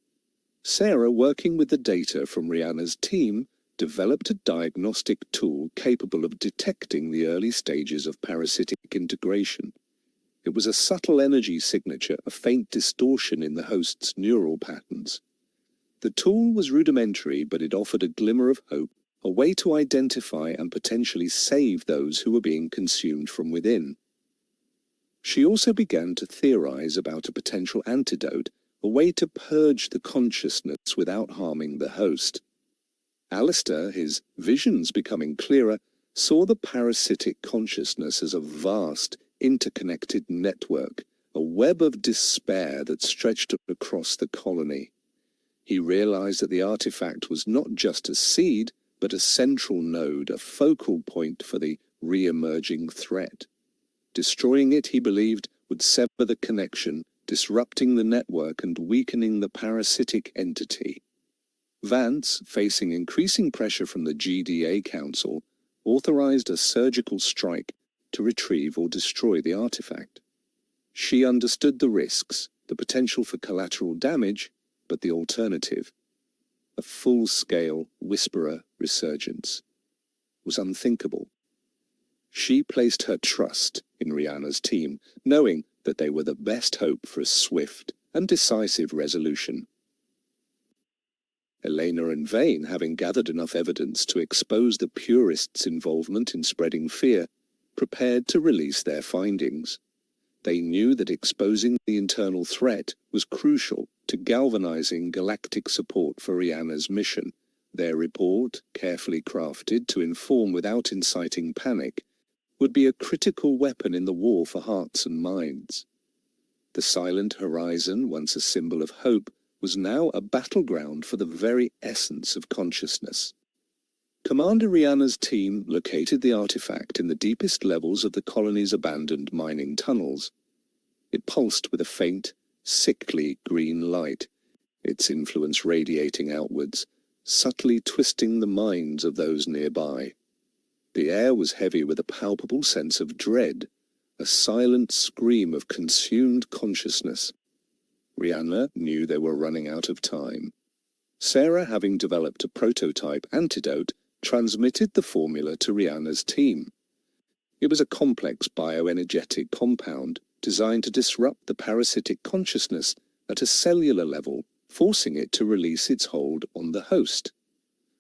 Sarah, working with the data from Rihanna's team, developed a diagnostic tool capable of detecting the early stages of parasitic integration. It was a subtle energy signature, a faint distortion in the host's neural patterns. The tool was rudimentary, but it offered a glimmer of hope, a way to identify and potentially save those who were being consumed from within. She also began to theorize about a potential antidote, a way to purge the consciousness without harming the host. Alistair, his visions becoming clearer, saw the parasitic consciousness as a vast, interconnected network, a web of despair that stretched across the colony. He realized that the artifact was not just a seed, but a central node, a focal point for the re-emerging threat. Destroying it, he believed, would sever the connection, disrupting the network and weakening the parasitic entity. Vance, facing increasing pressure from the GDA Council, authorized a surgical strike to retrieve or destroy the artifact. She understood the risks, the potential for collateral damage, but the alternative, a full-scale Whisperer resurgence, was unthinkable. She placed her trust in Rihanna's team, knowing that they were the best hope for a swift and decisive resolution. Elena and Vane, having gathered enough evidence to expose the purists' involvement in spreading fear, prepared to release their findings. They knew that exposing the internal threat was crucial to galvanizing galactic support for Rihanna's mission. Their report, carefully crafted to inform without inciting panic, would be a critical weapon in the war for hearts and minds. The silent horizon, once a symbol of hope, was now a battleground for the very essence of consciousness. Commander Rihanna's team located the artifact in the deepest levels of the colony's abandoned mining tunnels. It pulsed with a faint, sickly green light, its influence radiating outwards, subtly twisting the minds of those nearby. The air was heavy with a palpable sense of dread, a silent scream of consumed consciousness. Rihanna knew they were running out of time. Sarah, having developed a prototype antidote, transmitted the formula to Rihanna's team. It was a complex bioenergetic compound designed to disrupt the parasitic consciousness at a cellular level, forcing it to release its hold on the host.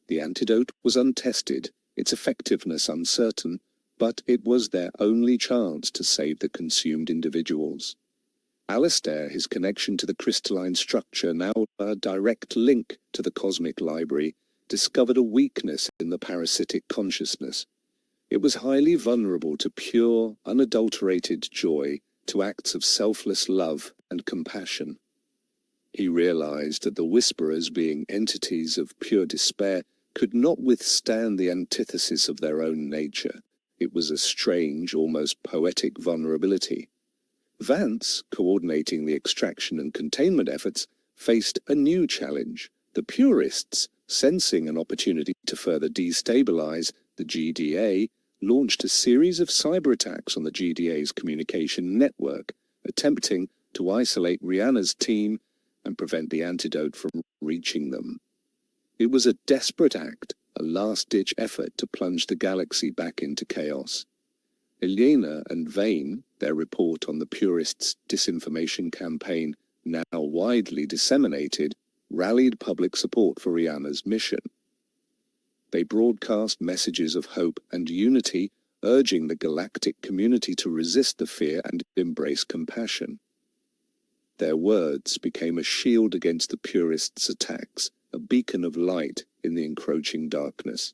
The antidote was untested, its effectiveness uncertain, but it was their only chance to save the consumed individuals. Alistair, his connection to the crystalline structure, now a direct link to the cosmic library, discovered a weakness in the parasitic consciousness. It was highly vulnerable to pure, unadulterated joy, to acts of selfless love and compassion. He realized that the Whisperers, being entities of pure despair, could not withstand the antithesis of their own nature. It was a strange, almost poetic vulnerability. Vance, coordinating the extraction and containment efforts, faced a new challenge. The Purists, sensing an opportunity to further destabilize the GDA, launched a series of cyber attacks on the GDA's communication network, attempting to isolate Rihanna's team and prevent the antidote from reaching them. It was a desperate act, a last-ditch effort to plunge the galaxy back into chaos. Elena and Vane, their report on the Purists' disinformation campaign now widely disseminated, rallied public support for Rihanna's mission. They broadcast messages of hope and unity, urging the galactic community to resist the fear and embrace compassion. Their words became a shield against the Purists' attacks, a beacon of light in the encroaching darkness.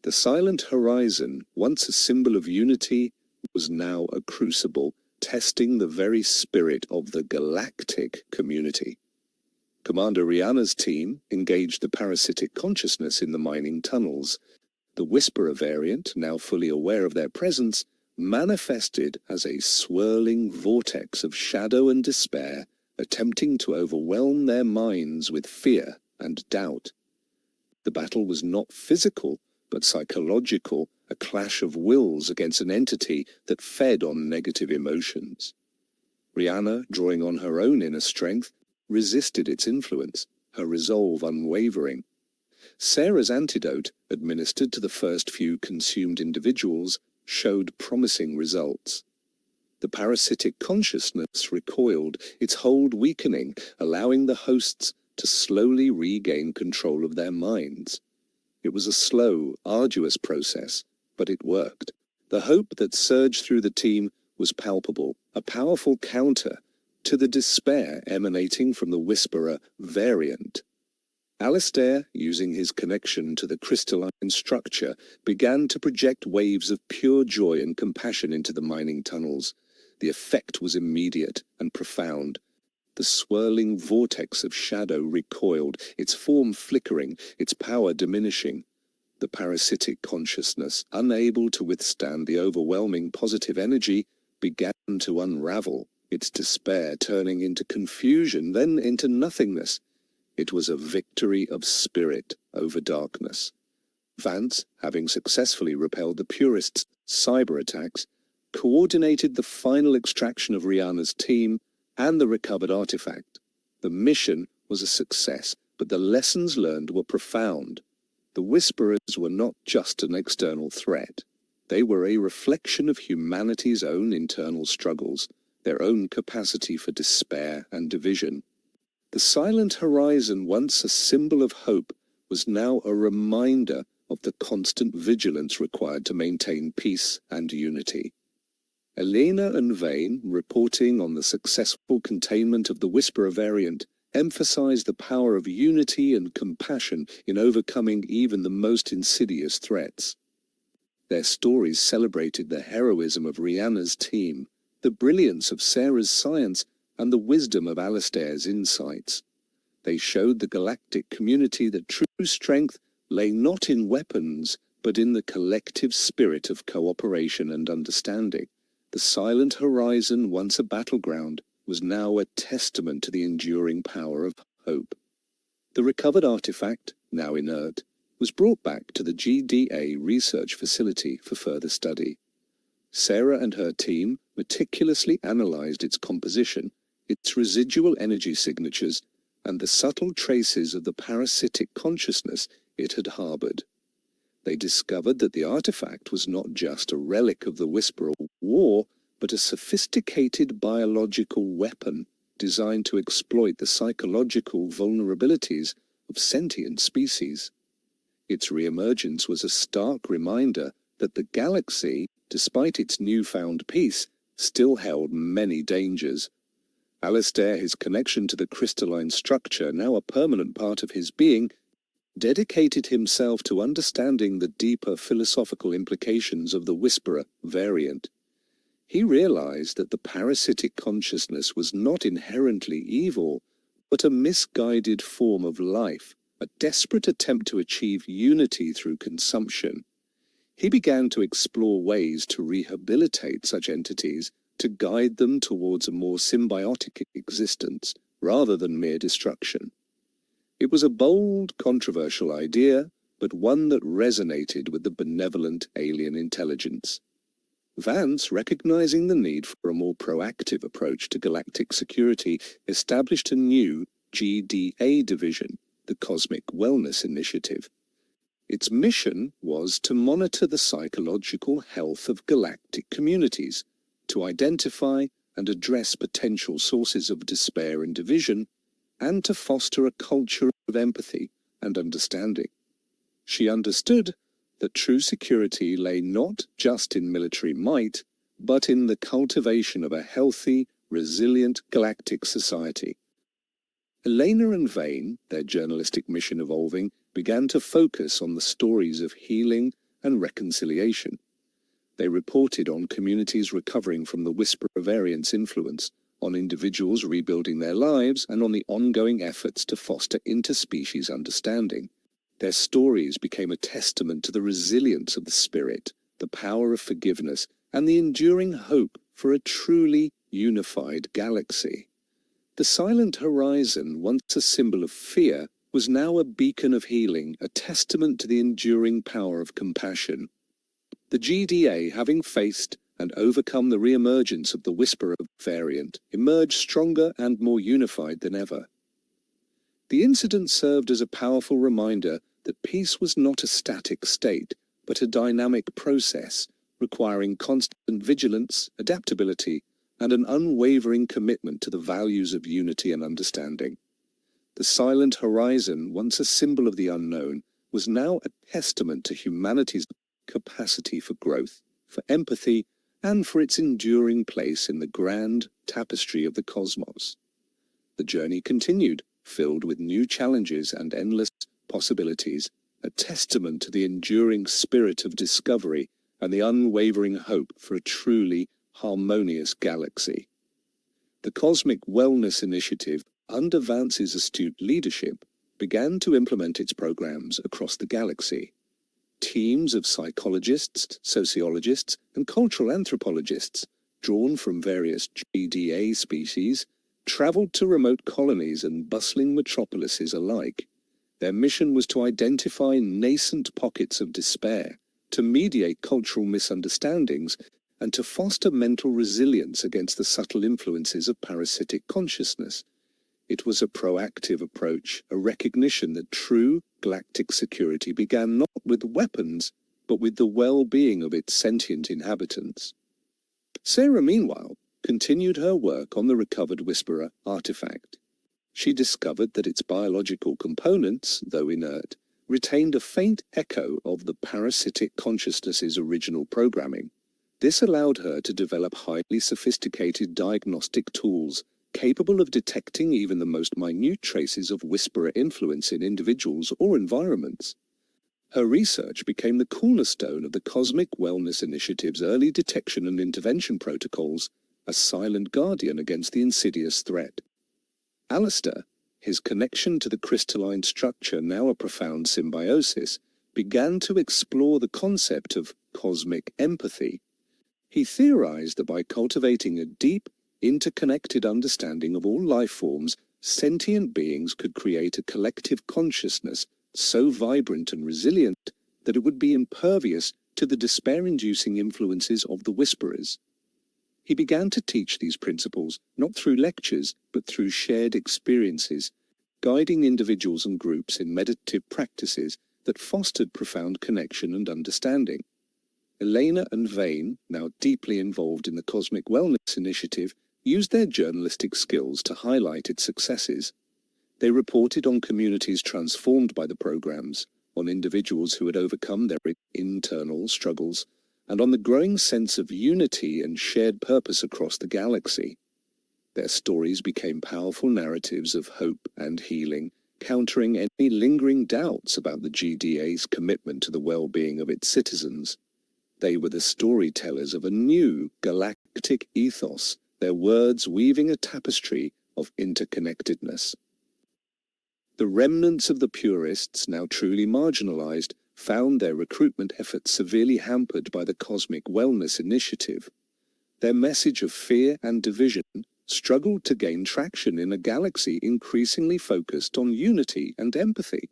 The silent horizon, once a symbol of unity, was now a crucible, testing the very spirit of the galactic community. Commander Rihanna's team engaged the parasitic consciousness in the mining tunnels. The Whisperer variant, now fully aware of their presence, manifested as a swirling vortex of shadow and despair, attempting to overwhelm their minds with fear and doubt. The battle was not physical, but psychological, a clash of wills against an entity that fed on negative emotions. Rihanna, drawing on her own inner strength, resisted its influence, her resolve unwavering. Sarah's antidote, administered to the first few consumed individuals, showed promising results. The parasitic consciousness recoiled, its hold weakening, allowing the hosts to slowly regain control of their minds. It was a slow, arduous process, but it worked. The hope that surged through the team was palpable, a powerful counter to the despair emanating from the Whisperer variant. Alistair, using his connection to the crystalline structure, began to project waves of pure joy and compassion into the mining tunnels. The effect was immediate and profound. The swirling vortex of shadow recoiled, its form flickering, its power diminishing. The parasitic consciousness, unable to withstand the overwhelming positive energy, began to unravel, its despair turning into confusion, then into nothingness. It was a victory of spirit over darkness. Vance, having successfully repelled the Purists' cyber attacks, coordinated the final extraction of Rihanna's team and the recovered artifact. The mission was a success, but the lessons learned were profound. The Whisperers were not just an external threat. They were a reflection of humanity's own internal struggles, their own capacity for despair and division. The silent horizon, once a symbol of hope, was now a reminder of the constant vigilance required to maintain peace and unity. Elena and Vane, reporting on the successful containment of the Whisperer variant, emphasized the power of unity and compassion in overcoming even the most insidious threats. Their stories celebrated the heroism of Rihanna's team, the brilliance of Sarah's science, and the wisdom of Alistair's insights. They showed the galactic community that true strength lay not in weapons, but in the collective spirit of cooperation and understanding. The silent horizon, once a battleground, was now a testament to the enduring power of hope. The recovered artifact, now inert, was brought back to the GDA research facility for further study. Sarah and her team meticulously analyzed its composition, its residual energy signatures, and the subtle traces of the parasitic consciousness it had harbored. They discovered that the artifact was not just a relic of the Whisperer War, but a sophisticated biological weapon designed to exploit the psychological vulnerabilities of sentient species. Its reemergence was a stark reminder that the galaxy, despite its newfound peace, still held many dangers. Alistair, his connection to the crystalline structure, now a permanent part of his being, dedicated himself to understanding the deeper philosophical implications of the Whisperer variant. He realized that the parasitic consciousness was not inherently evil, but a misguided form of life, a desperate attempt to achieve unity through consumption. He began to explore ways to rehabilitate such entities, to guide them towards a more symbiotic existence, rather than mere destruction. It was a bold, controversial idea, but one that resonated with the benevolent alien intelligence. Vance, recognizing the need for a more proactive approach to galactic security, established a new GDA division, the Cosmic Wellness Initiative. Its mission was to monitor the psychological health of galactic communities, to identify and address potential sources of despair and division, and to foster a culture of empathy and understanding. She understood that true security lay not just in military might, but in the cultivation of a healthy, resilient galactic society. Elena and Vane, their journalistic mission evolving, began to focus on the stories of healing and reconciliation. They reported on communities recovering from the Whisperer variant's influence, on individuals rebuilding their lives, and on the ongoing efforts to foster interspecies understanding. Their stories became a testament to the resilience of the spirit, the power of forgiveness, and the enduring hope for a truly unified galaxy. The silent horizon, once a symbol of fear, was now a beacon of healing, a testament to the enduring power of compassion. The GDA, having faced and overcome the re-emergence of the Whisperer variant, emerged stronger and more unified than ever. The incident served as a powerful reminder that peace was not a static state, but a dynamic process, requiring constant vigilance, adaptability, and an unwavering commitment to the values of unity and understanding. The silent horizon, once a symbol of the unknown, was now a testament to humanity's capacity for growth, for empathy, and for its enduring place in the grand tapestry of the cosmos. The journey continued, filled with new challenges and endless possibilities, a testament to the enduring spirit of discovery and the unwavering hope for a truly harmonious galaxy. The Cosmic Wellness Initiative, under Vance's astute leadership, began to implement its programs across the galaxy. Teams of psychologists, sociologists, and cultural anthropologists, drawn from various GDA species, traveled to remote colonies and bustling metropolises alike. Their mission was to identify nascent pockets of despair, to mediate cultural misunderstandings, and to foster mental resilience against the subtle influences of parasitic consciousness. It was a proactive approach, a recognition that true galactic security began not with weapons, but with the well-being of its sentient inhabitants. Sarah, meanwhile, continued her work on the recovered Whisperer artifact. She discovered that its biological components, though inert, retained a faint echo of the parasitic consciousness's original programming. This allowed her to develop highly sophisticated diagnostic tools capable of detecting even the most minute traces of Whisperer influence in individuals or environments. Her research became the cornerstone of the Cosmic Wellness Initiative's early detection and intervention protocols, a silent guardian against the insidious threat. Alistair, his connection to the crystalline structure now a profound symbiosis, began to explore the concept of cosmic empathy. He theorized that by cultivating a deep, interconnected understanding of all life forms, sentient beings could create a collective consciousness so vibrant and resilient that it would be impervious to the despair-inducing influences of the Whisperers. He began to teach these principles not through lectures but through shared experiences, guiding individuals and groups in meditative practices that fostered profound connection and understanding. Elena and Vane, now deeply involved in the Cosmic Wellness Initiative, used their journalistic skills to highlight its successes. They reported on communities transformed by the programs, on individuals who had overcome their internal struggles, and on the growing sense of unity and shared purpose across the galaxy. Their stories became powerful narratives of hope and healing, countering any lingering doubts about the GDA's commitment to the well-being of its citizens. They were the storytellers of a new galactic ethos, their words weaving a tapestry of interconnectedness. The remnants of the purists, now truly marginalized, found their recruitment efforts severely hampered by the Cosmic Wellness Initiative. Their message of fear and division struggled to gain traction in a galaxy increasingly focused on unity and empathy.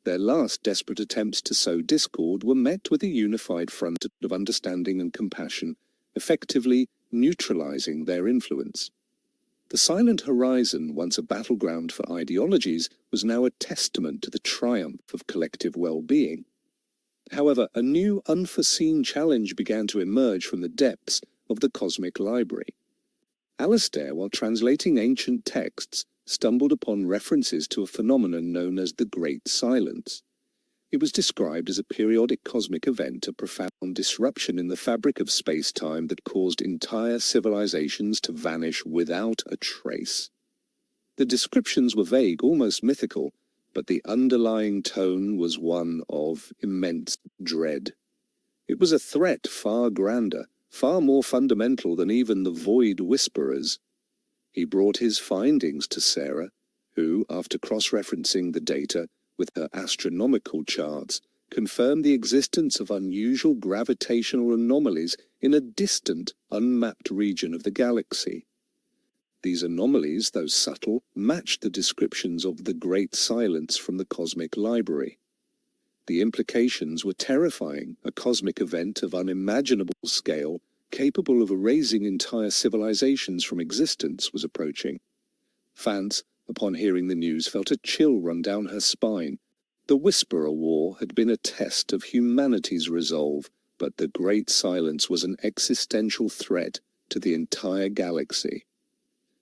Their last desperate attempts to sow discord were met with a unified front of understanding and compassion, effectively neutralizing their influence. The Silent Horizon, once a battleground for ideologies, was now a testament to the triumph of collective well-being. However, a new unforeseen challenge began to emerge from the depths of the Cosmic Library. Alistair, while translating ancient texts, stumbled upon references to a phenomenon known as the Great Silence. It was described as a periodic cosmic event, a profound disruption in the fabric of space-time that caused entire civilizations to vanish without a trace. The descriptions were vague, almost mythical, but the underlying tone was one of immense dread. It was a threat far grander, far more fundamental than even the Void Whisperers. He brought his findings to Sarah, who, after cross-referencing the data with her astronomical charts, confirmed the existence of unusual gravitational anomalies in a distant, unmapped region of the galaxy. These anomalies, though subtle, matched the descriptions of the Great Silence from the Cosmic Library. The implications were terrifying. A cosmic event of unimaginable scale, capable of erasing entire civilizations from existence, was approaching. Vance, upon hearing the news, felt a chill run down her spine. The Whisperer War had been a test of humanity's resolve, but the Great Silence was an existential threat to the entire galaxy.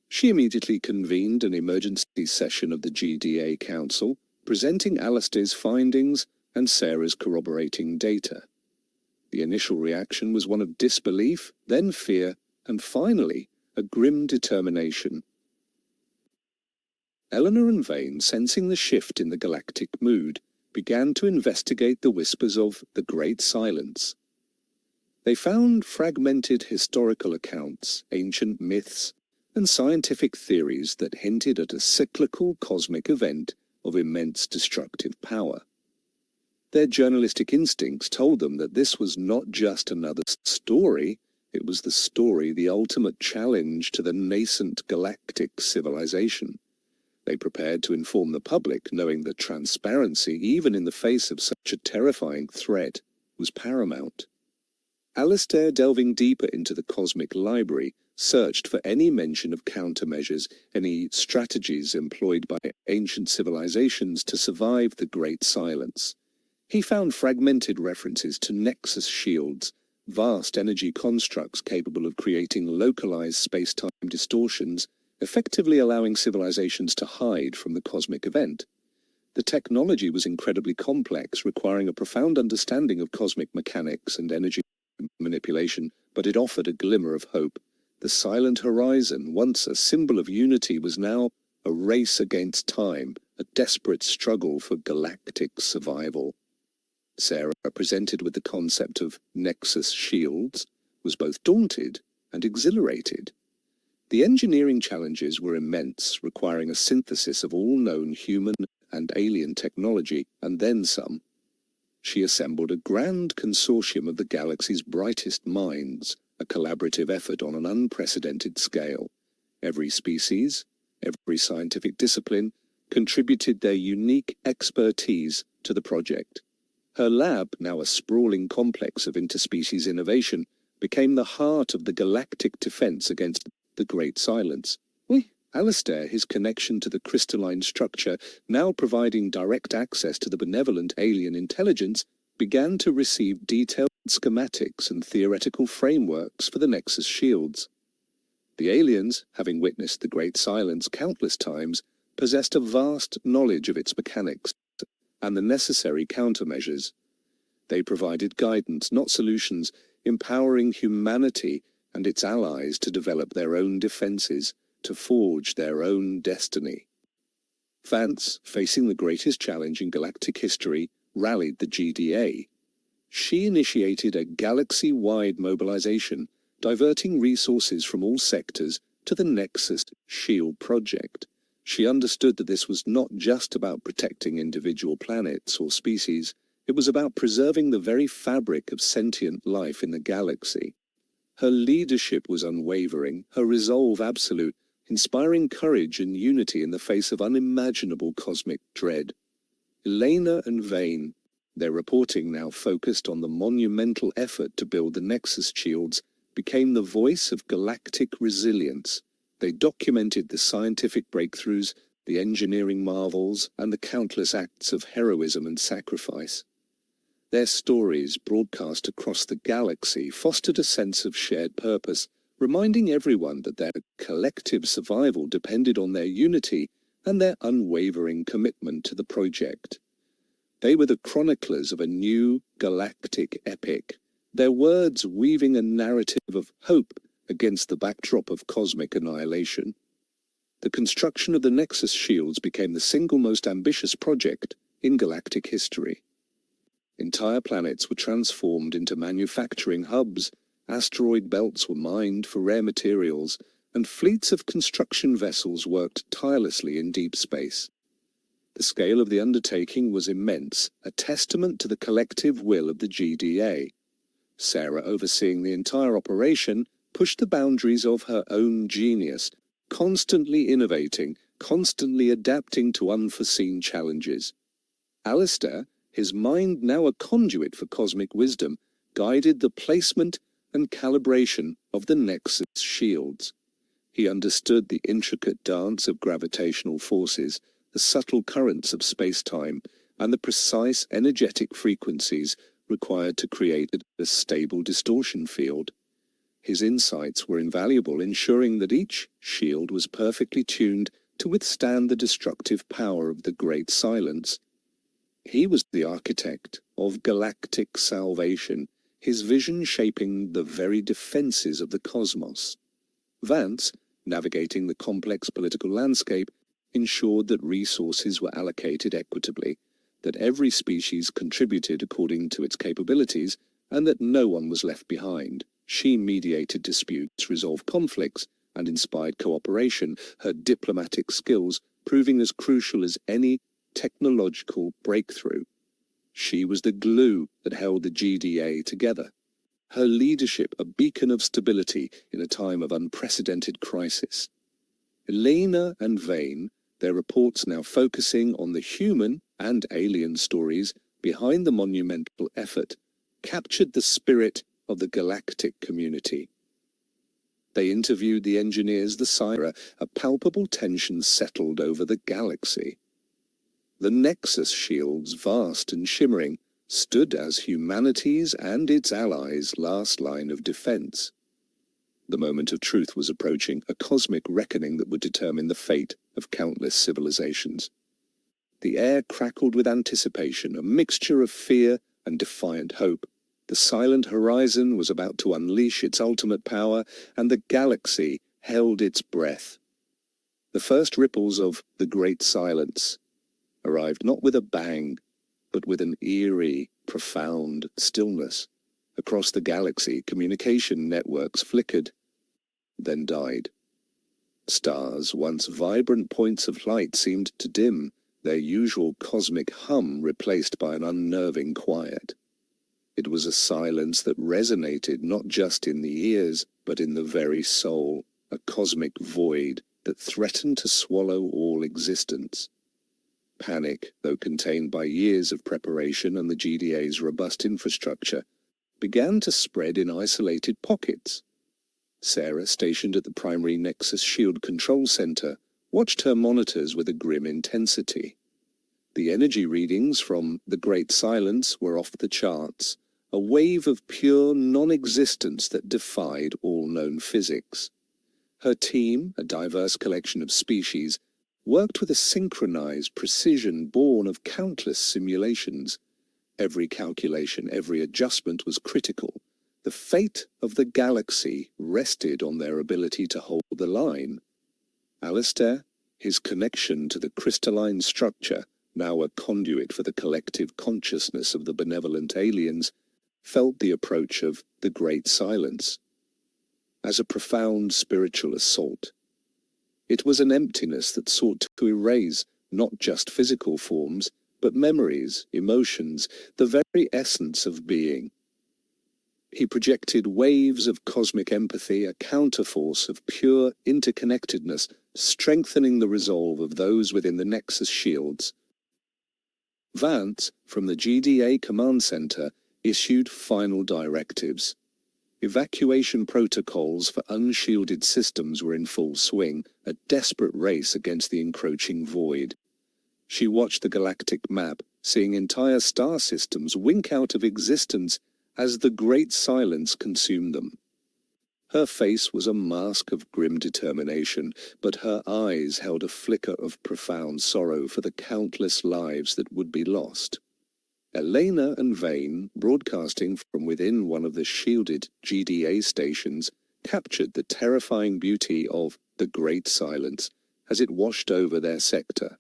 She immediately convened an emergency session of the GDA Council, presenting Alistair's findings and Sarah's corroborating data. The initial reaction was one of disbelief, then fear, and finally a grim determination. Eleanor and Vane, sensing the shift in the galactic mood, began to investigate the whispers of the Great Silence. They found fragmented historical accounts, ancient myths, and scientific theories that hinted at a cyclical cosmic event of immense destructive power. Their journalistic instincts told them that this was not just another story, it was the story, the ultimate challenge to the nascent galactic civilization. They prepared to inform the public, knowing that transparency, even in the face of such a terrifying threat, was paramount. Alistair, delving deeper into the Cosmic Library, searched for any mention of countermeasures, any strategies employed by ancient civilizations to survive the Great Silence. He found fragmented references to Nexus shields, vast energy constructs capable of creating localized space-time distortions, effectively allowing civilizations to hide from the cosmic event. The technology was incredibly complex, requiring a profound understanding of cosmic mechanics and energy manipulation, but it offered a glimmer of hope. The Silent Horizon, once a symbol of unity, was now a race against time, a desperate struggle for galactic survival. Sarah, presented with the concept of Nexus shields, was both daunted and exhilarated. The engineering challenges were immense, requiring a synthesis of all known human and alien technology, and then some. She assembled a grand consortium of the galaxy's brightest minds, a collaborative effort on an unprecedented scale. Every species, every scientific discipline, contributed their unique expertise to the project. Her lab, now a sprawling complex of interspecies innovation, became the heart of the galactic defense against the Great Silence. Alistair, his connection to the crystalline structure, now providing direct access to the benevolent alien intelligence, began to receive detailed schematics and theoretical frameworks for the Nexus shields. The aliens, having witnessed the Great Silence countless times, possessed a vast knowledge of its mechanics and the necessary countermeasures. They provided guidance, not solutions, empowering humanity and its allies to develop their own defenses, to forge their own destiny. Vance, facing the greatest challenge in galactic history, rallied the GDA. She initiated a galaxy-wide mobilization, diverting resources from all sectors to the Nexus Shield project. She understood that this was not just about protecting individual planets or species, it was about preserving the very fabric of sentient life in the galaxy. Her leadership was unwavering, her resolve absolute, inspiring courage and unity in the face of unimaginable cosmic dread. Elena and Vane, their reporting now focused on the monumental effort to build the Nexus shields, became the voice of galactic resilience. They documented the scientific breakthroughs, the engineering marvels, and the countless acts of heroism and sacrifice. Their stories, broadcast across the galaxy, fostered a sense of shared purpose, reminding everyone that their collective survival depended on their unity and their unwavering commitment to the project. They were the chroniclers of a new galactic epic, their words weaving a narrative of hope against the backdrop of cosmic annihilation. The construction of the Nexus shields became the single most ambitious project in galactic history. Entire planets were transformed into manufacturing hubs, asteroid belts were mined for rare materials, and fleets of construction vessels worked tirelessly in deep space. The scale of the undertaking was immense, a testament to the collective will of the GDA. Sarah, overseeing the entire operation, pushed the boundaries of her own genius, constantly innovating, constantly adapting to unforeseen challenges. Alistair, his mind now a conduit for cosmic wisdom, guided the placement and calibration of the Nexus shields. He understood the intricate dance of gravitational forces, the subtle currents of space-time, and the precise energetic frequencies required to create a stable distortion field. His insights were invaluable, ensuring that each shield was perfectly tuned to withstand the destructive power of the Great Silence. He was the architect of galactic salvation, his vision shaping the very defenses of the cosmos. Vance, navigating the complex political landscape, ensured that resources were allocated equitably, that every species contributed according to its capabilities, and that no one was left behind. She mediated disputes, resolved conflicts, and inspired cooperation, her diplomatic skills proving as crucial as any technological breakthrough. She was the glue that held the GDA together. Her leadership a beacon of stability in a time of unprecedented crisis. Elena and Vane, their reports now focusing on the human and alien stories behind the monumental effort, captured the spirit of the galactic community. They interviewed the engineers, the scientists. A palpable tension settled over the galaxy. The Nexus shields, vast and shimmering, stood as humanity's and its allies' last line of defense. The moment of truth was approaching, a cosmic reckoning that would determine the fate of countless civilizations. The air crackled with anticipation, a mixture of fear and defiant hope. The silent horizon was about to unleash its ultimate power, and the galaxy held its breath. The first ripples of the Great Silence arrived not with a bang, but with an eerie, profound stillness. Across the galaxy, communication networks flickered, then died. Stars, once vibrant points of light, seemed to dim, their usual cosmic hum replaced by an unnerving quiet. It was a silence that resonated not just in the ears, but in the very soul, a cosmic void that threatened to swallow all existence. Panic, though contained by years of preparation and the GDA's robust infrastructure, began to spread in isolated pockets. Sarah, stationed at the primary Nexus Shield Control Center, watched her monitors with a grim intensity. The energy readings from the Great Silence were off the charts, a wave of pure non-existence that defied all known physics. Her team, a diverse collection of species, worked with a synchronized precision born of countless simulations. Every calculation, every adjustment was critical. The fate of the galaxy rested on their ability to hold the line. Alistair, his connection to the crystalline structure, now a conduit for the collective consciousness of the benevolent aliens, felt the approach of the Great Silence as a profound spiritual assault. It was an emptiness that sought to erase not just physical forms, but memories, emotions, the very essence of being. He projected waves of cosmic empathy, a counterforce of pure interconnectedness, strengthening the resolve of those within the Nexus shields. Vance, from the GDA Command Center, issued final directives. Evacuation protocols for unshielded systems were in full swing, a desperate race against the encroaching void. She watched the galactic map, seeing entire star systems wink out of existence as the Great Silence consumed them. Her face was a mask of grim determination, but her eyes held a flicker of profound sorrow for the countless lives that would be lost. Elena and Vane, broadcasting from within one of the shielded GDA stations, captured the terrifying beauty of the Great Silence as it washed over their sector.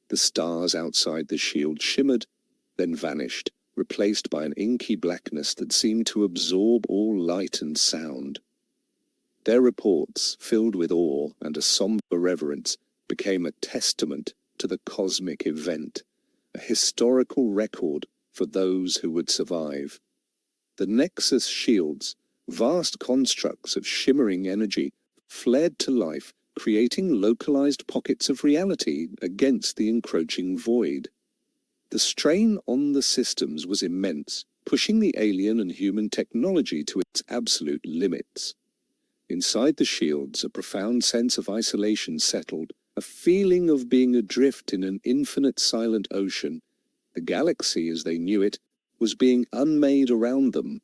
The stars outside the shield shimmered, then vanished, replaced by an inky blackness that seemed to absorb all light and sound. Their reports, filled with awe and a somber reverence, became a testament to the cosmic event, a historical record for those who would survive. The Nexus shields, vast constructs of shimmering energy, flared to life, creating localized pockets of reality against the encroaching void. The strain on the systems was immense, pushing the alien and human technology to its absolute limits. Inside the shields, a profound sense of isolation settled, a feeling of being adrift in an infinite silent ocean. The galaxy, as they knew it, was being unmade around them.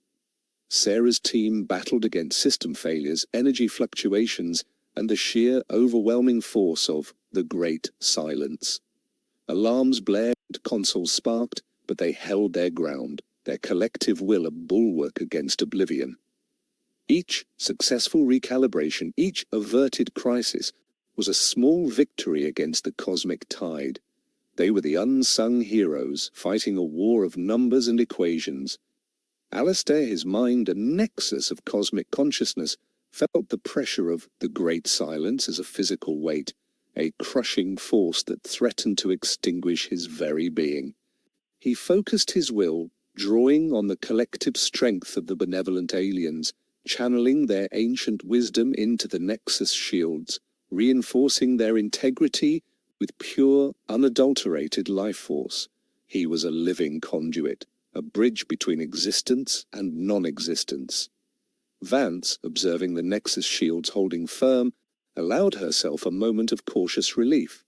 Sarah's team battled against system failures, energy fluctuations, and the sheer overwhelming force of the Great Silence. Alarms blared, consoles sparked, but they held their ground, their collective will a bulwark against oblivion. Each successful recalibration, each averted crisis, was a small victory against the cosmic tide. They were the unsung heroes, fighting a war of numbers and equations. Alistair, his mind a nexus of cosmic consciousness, felt the pressure of the Great Silence as a physical weight, a crushing force that threatened to extinguish his very being. He focused his will, drawing on the collective strength of the benevolent aliens, channeling their ancient wisdom into the Nexus shields, reinforcing their integrity with pure, unadulterated life force. He was a living conduit, a bridge between existence and non-existence. Vance, observing the Nexus shields holding firm, allowed herself a moment of cautious relief.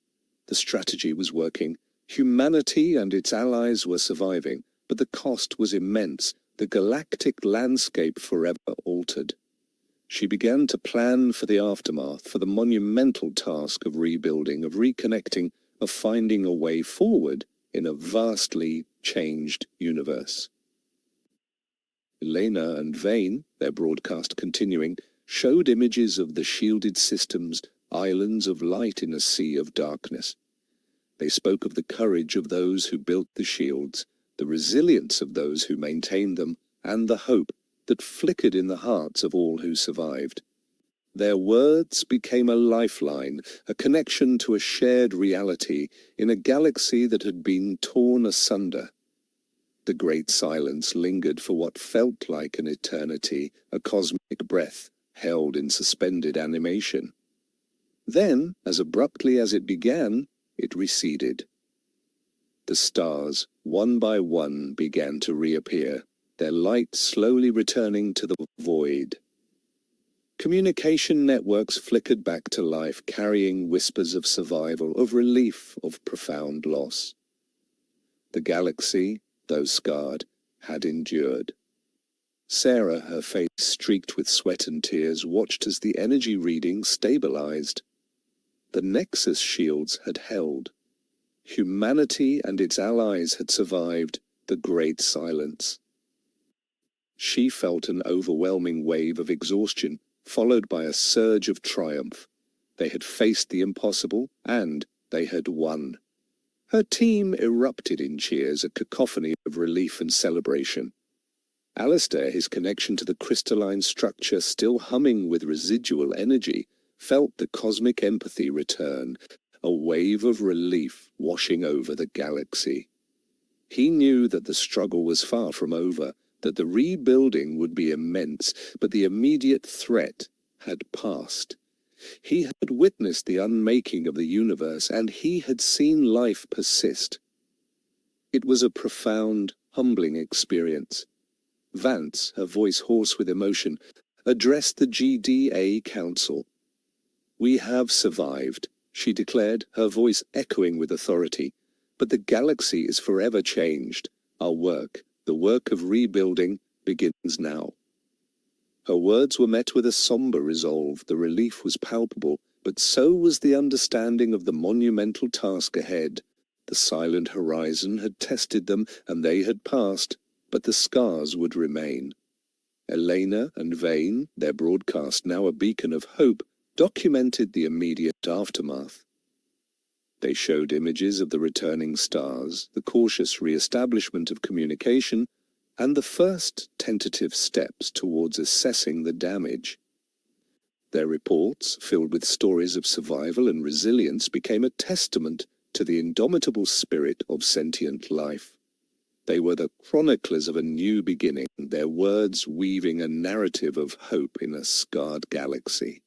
The strategy was working. Humanity and its allies were surviving, but the cost was immense, the galactic landscape forever altered. She began to plan for the aftermath, for the monumental task of rebuilding, of reconnecting, of finding a way forward in a vastly changed universe. Elena and Vane, their broadcast continuing, showed images of the shielded systems, islands of light in a sea of darkness. They spoke of the courage of those who built the shields, the resilience of those who maintained them, and the hope that flickered in the hearts of all who survived. Their words became a lifeline, a connection to a shared reality in a galaxy that had been torn asunder. The great silence lingered for what felt like an eternity, a cosmic breath held in suspended animation. Then, as abruptly as it began, it receded. The stars, one by one, began to reappear, their light slowly returning to the void. Communication networks flickered back to life, carrying whispers of survival, of relief, of profound loss. The galaxy, though scarred, had endured. Sarah, her face streaked with sweat and tears, watched as the energy reading stabilized. The Nexus shields had held. Humanity and its allies had survived the Great Silence. She felt an overwhelming wave of exhaustion, followed by a surge of triumph. They had faced the impossible, and they had won. Her team erupted in cheers, a cacophony of relief and celebration. Alistair, his connection to the crystalline structure still humming with residual energy, felt the cosmic empathy return, a wave of relief washing over the galaxy. He knew that the struggle was far from over, that the rebuilding would be immense, but the immediate threat had passed. He had witnessed the unmaking of the universe, and he had seen life persist. It was a profound, humbling experience. Vance, her voice hoarse with emotion, addressed the GDA Council. "We have survived," she declared, her voice echoing with authority. "But the galaxy is forever changed. Our work, the work of rebuilding, begins now." Her words were met with a somber resolve. The relief was palpable, but so was the understanding of the monumental task ahead. The silent horizon had tested them, and they had passed, but the scars would remain. Elena and Vane, their broadcast now a beacon of hope, documented the immediate aftermath. They showed images of the returning stars, the cautious re-establishment of communication, and the first tentative steps towards assessing the damage. Their reports, filled with stories of survival and resilience, became a testament to the indomitable spirit of sentient life. They were the chroniclers of a new beginning, their words weaving a narrative of hope in a scarred galaxy.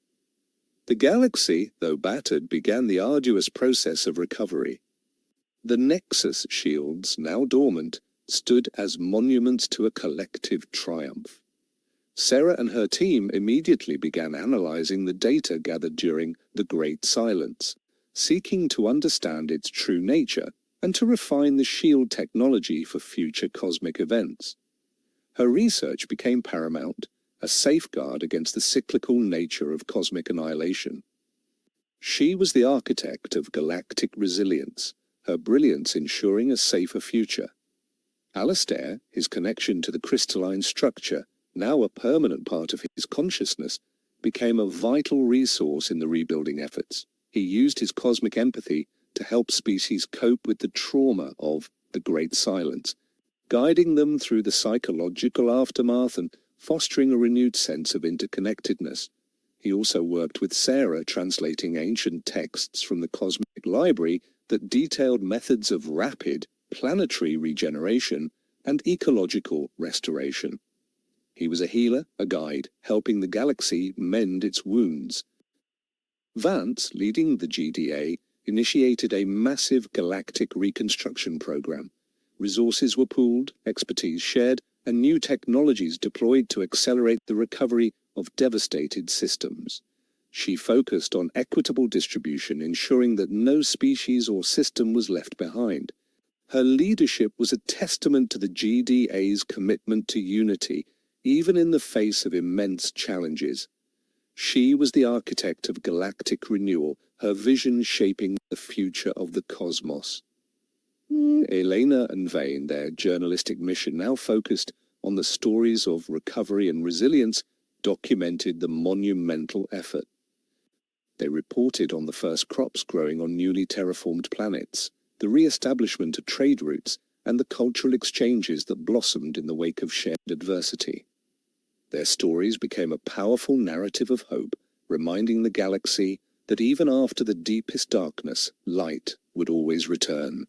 The galaxy, though battered, began the arduous process of recovery. The Nexus shields, now dormant, stood as monuments to a collective triumph. Sarah and her team immediately began analyzing the data gathered during the Great Silence, seeking to understand its true nature and to refine the shield technology for future cosmic events. Her research became paramount, a safeguard against the cyclical nature of cosmic annihilation. She was the architect of galactic resilience, her brilliance ensuring a safer future. Alistair, his connection to the crystalline structure, now a permanent part of his consciousness, became a vital resource in the rebuilding efforts. He used his cosmic empathy to help species cope with the trauma of the Great Silence, guiding them through the psychological aftermath and fostering a renewed sense of interconnectedness. He also worked with Sarah, translating ancient texts from the Cosmic Library that detailed methods of rapid planetary regeneration and ecological restoration. He was a healer, a guide, helping the galaxy mend its wounds. Vance, leading the GDA, initiated a massive galactic reconstruction program. Resources were pooled, expertise shared, and new technologies deployed to accelerate the recovery of devastated systems. She focused on equitable distribution, ensuring that no species or system was left behind. Her leadership was a testament to the GDA's commitment to unity, even in the face of immense challenges. She was the architect of galactic renewal, her vision shaping the future of the cosmos. Elena and Vane, their journalistic mission now focused on the stories of recovery and resilience, documented the monumental effort. They reported on the first crops growing on newly terraformed planets, the re-establishment of trade routes, and the cultural exchanges that blossomed in the wake of shared adversity. Their stories became a powerful narrative of hope, reminding the galaxy that even after the deepest darkness, light would always return.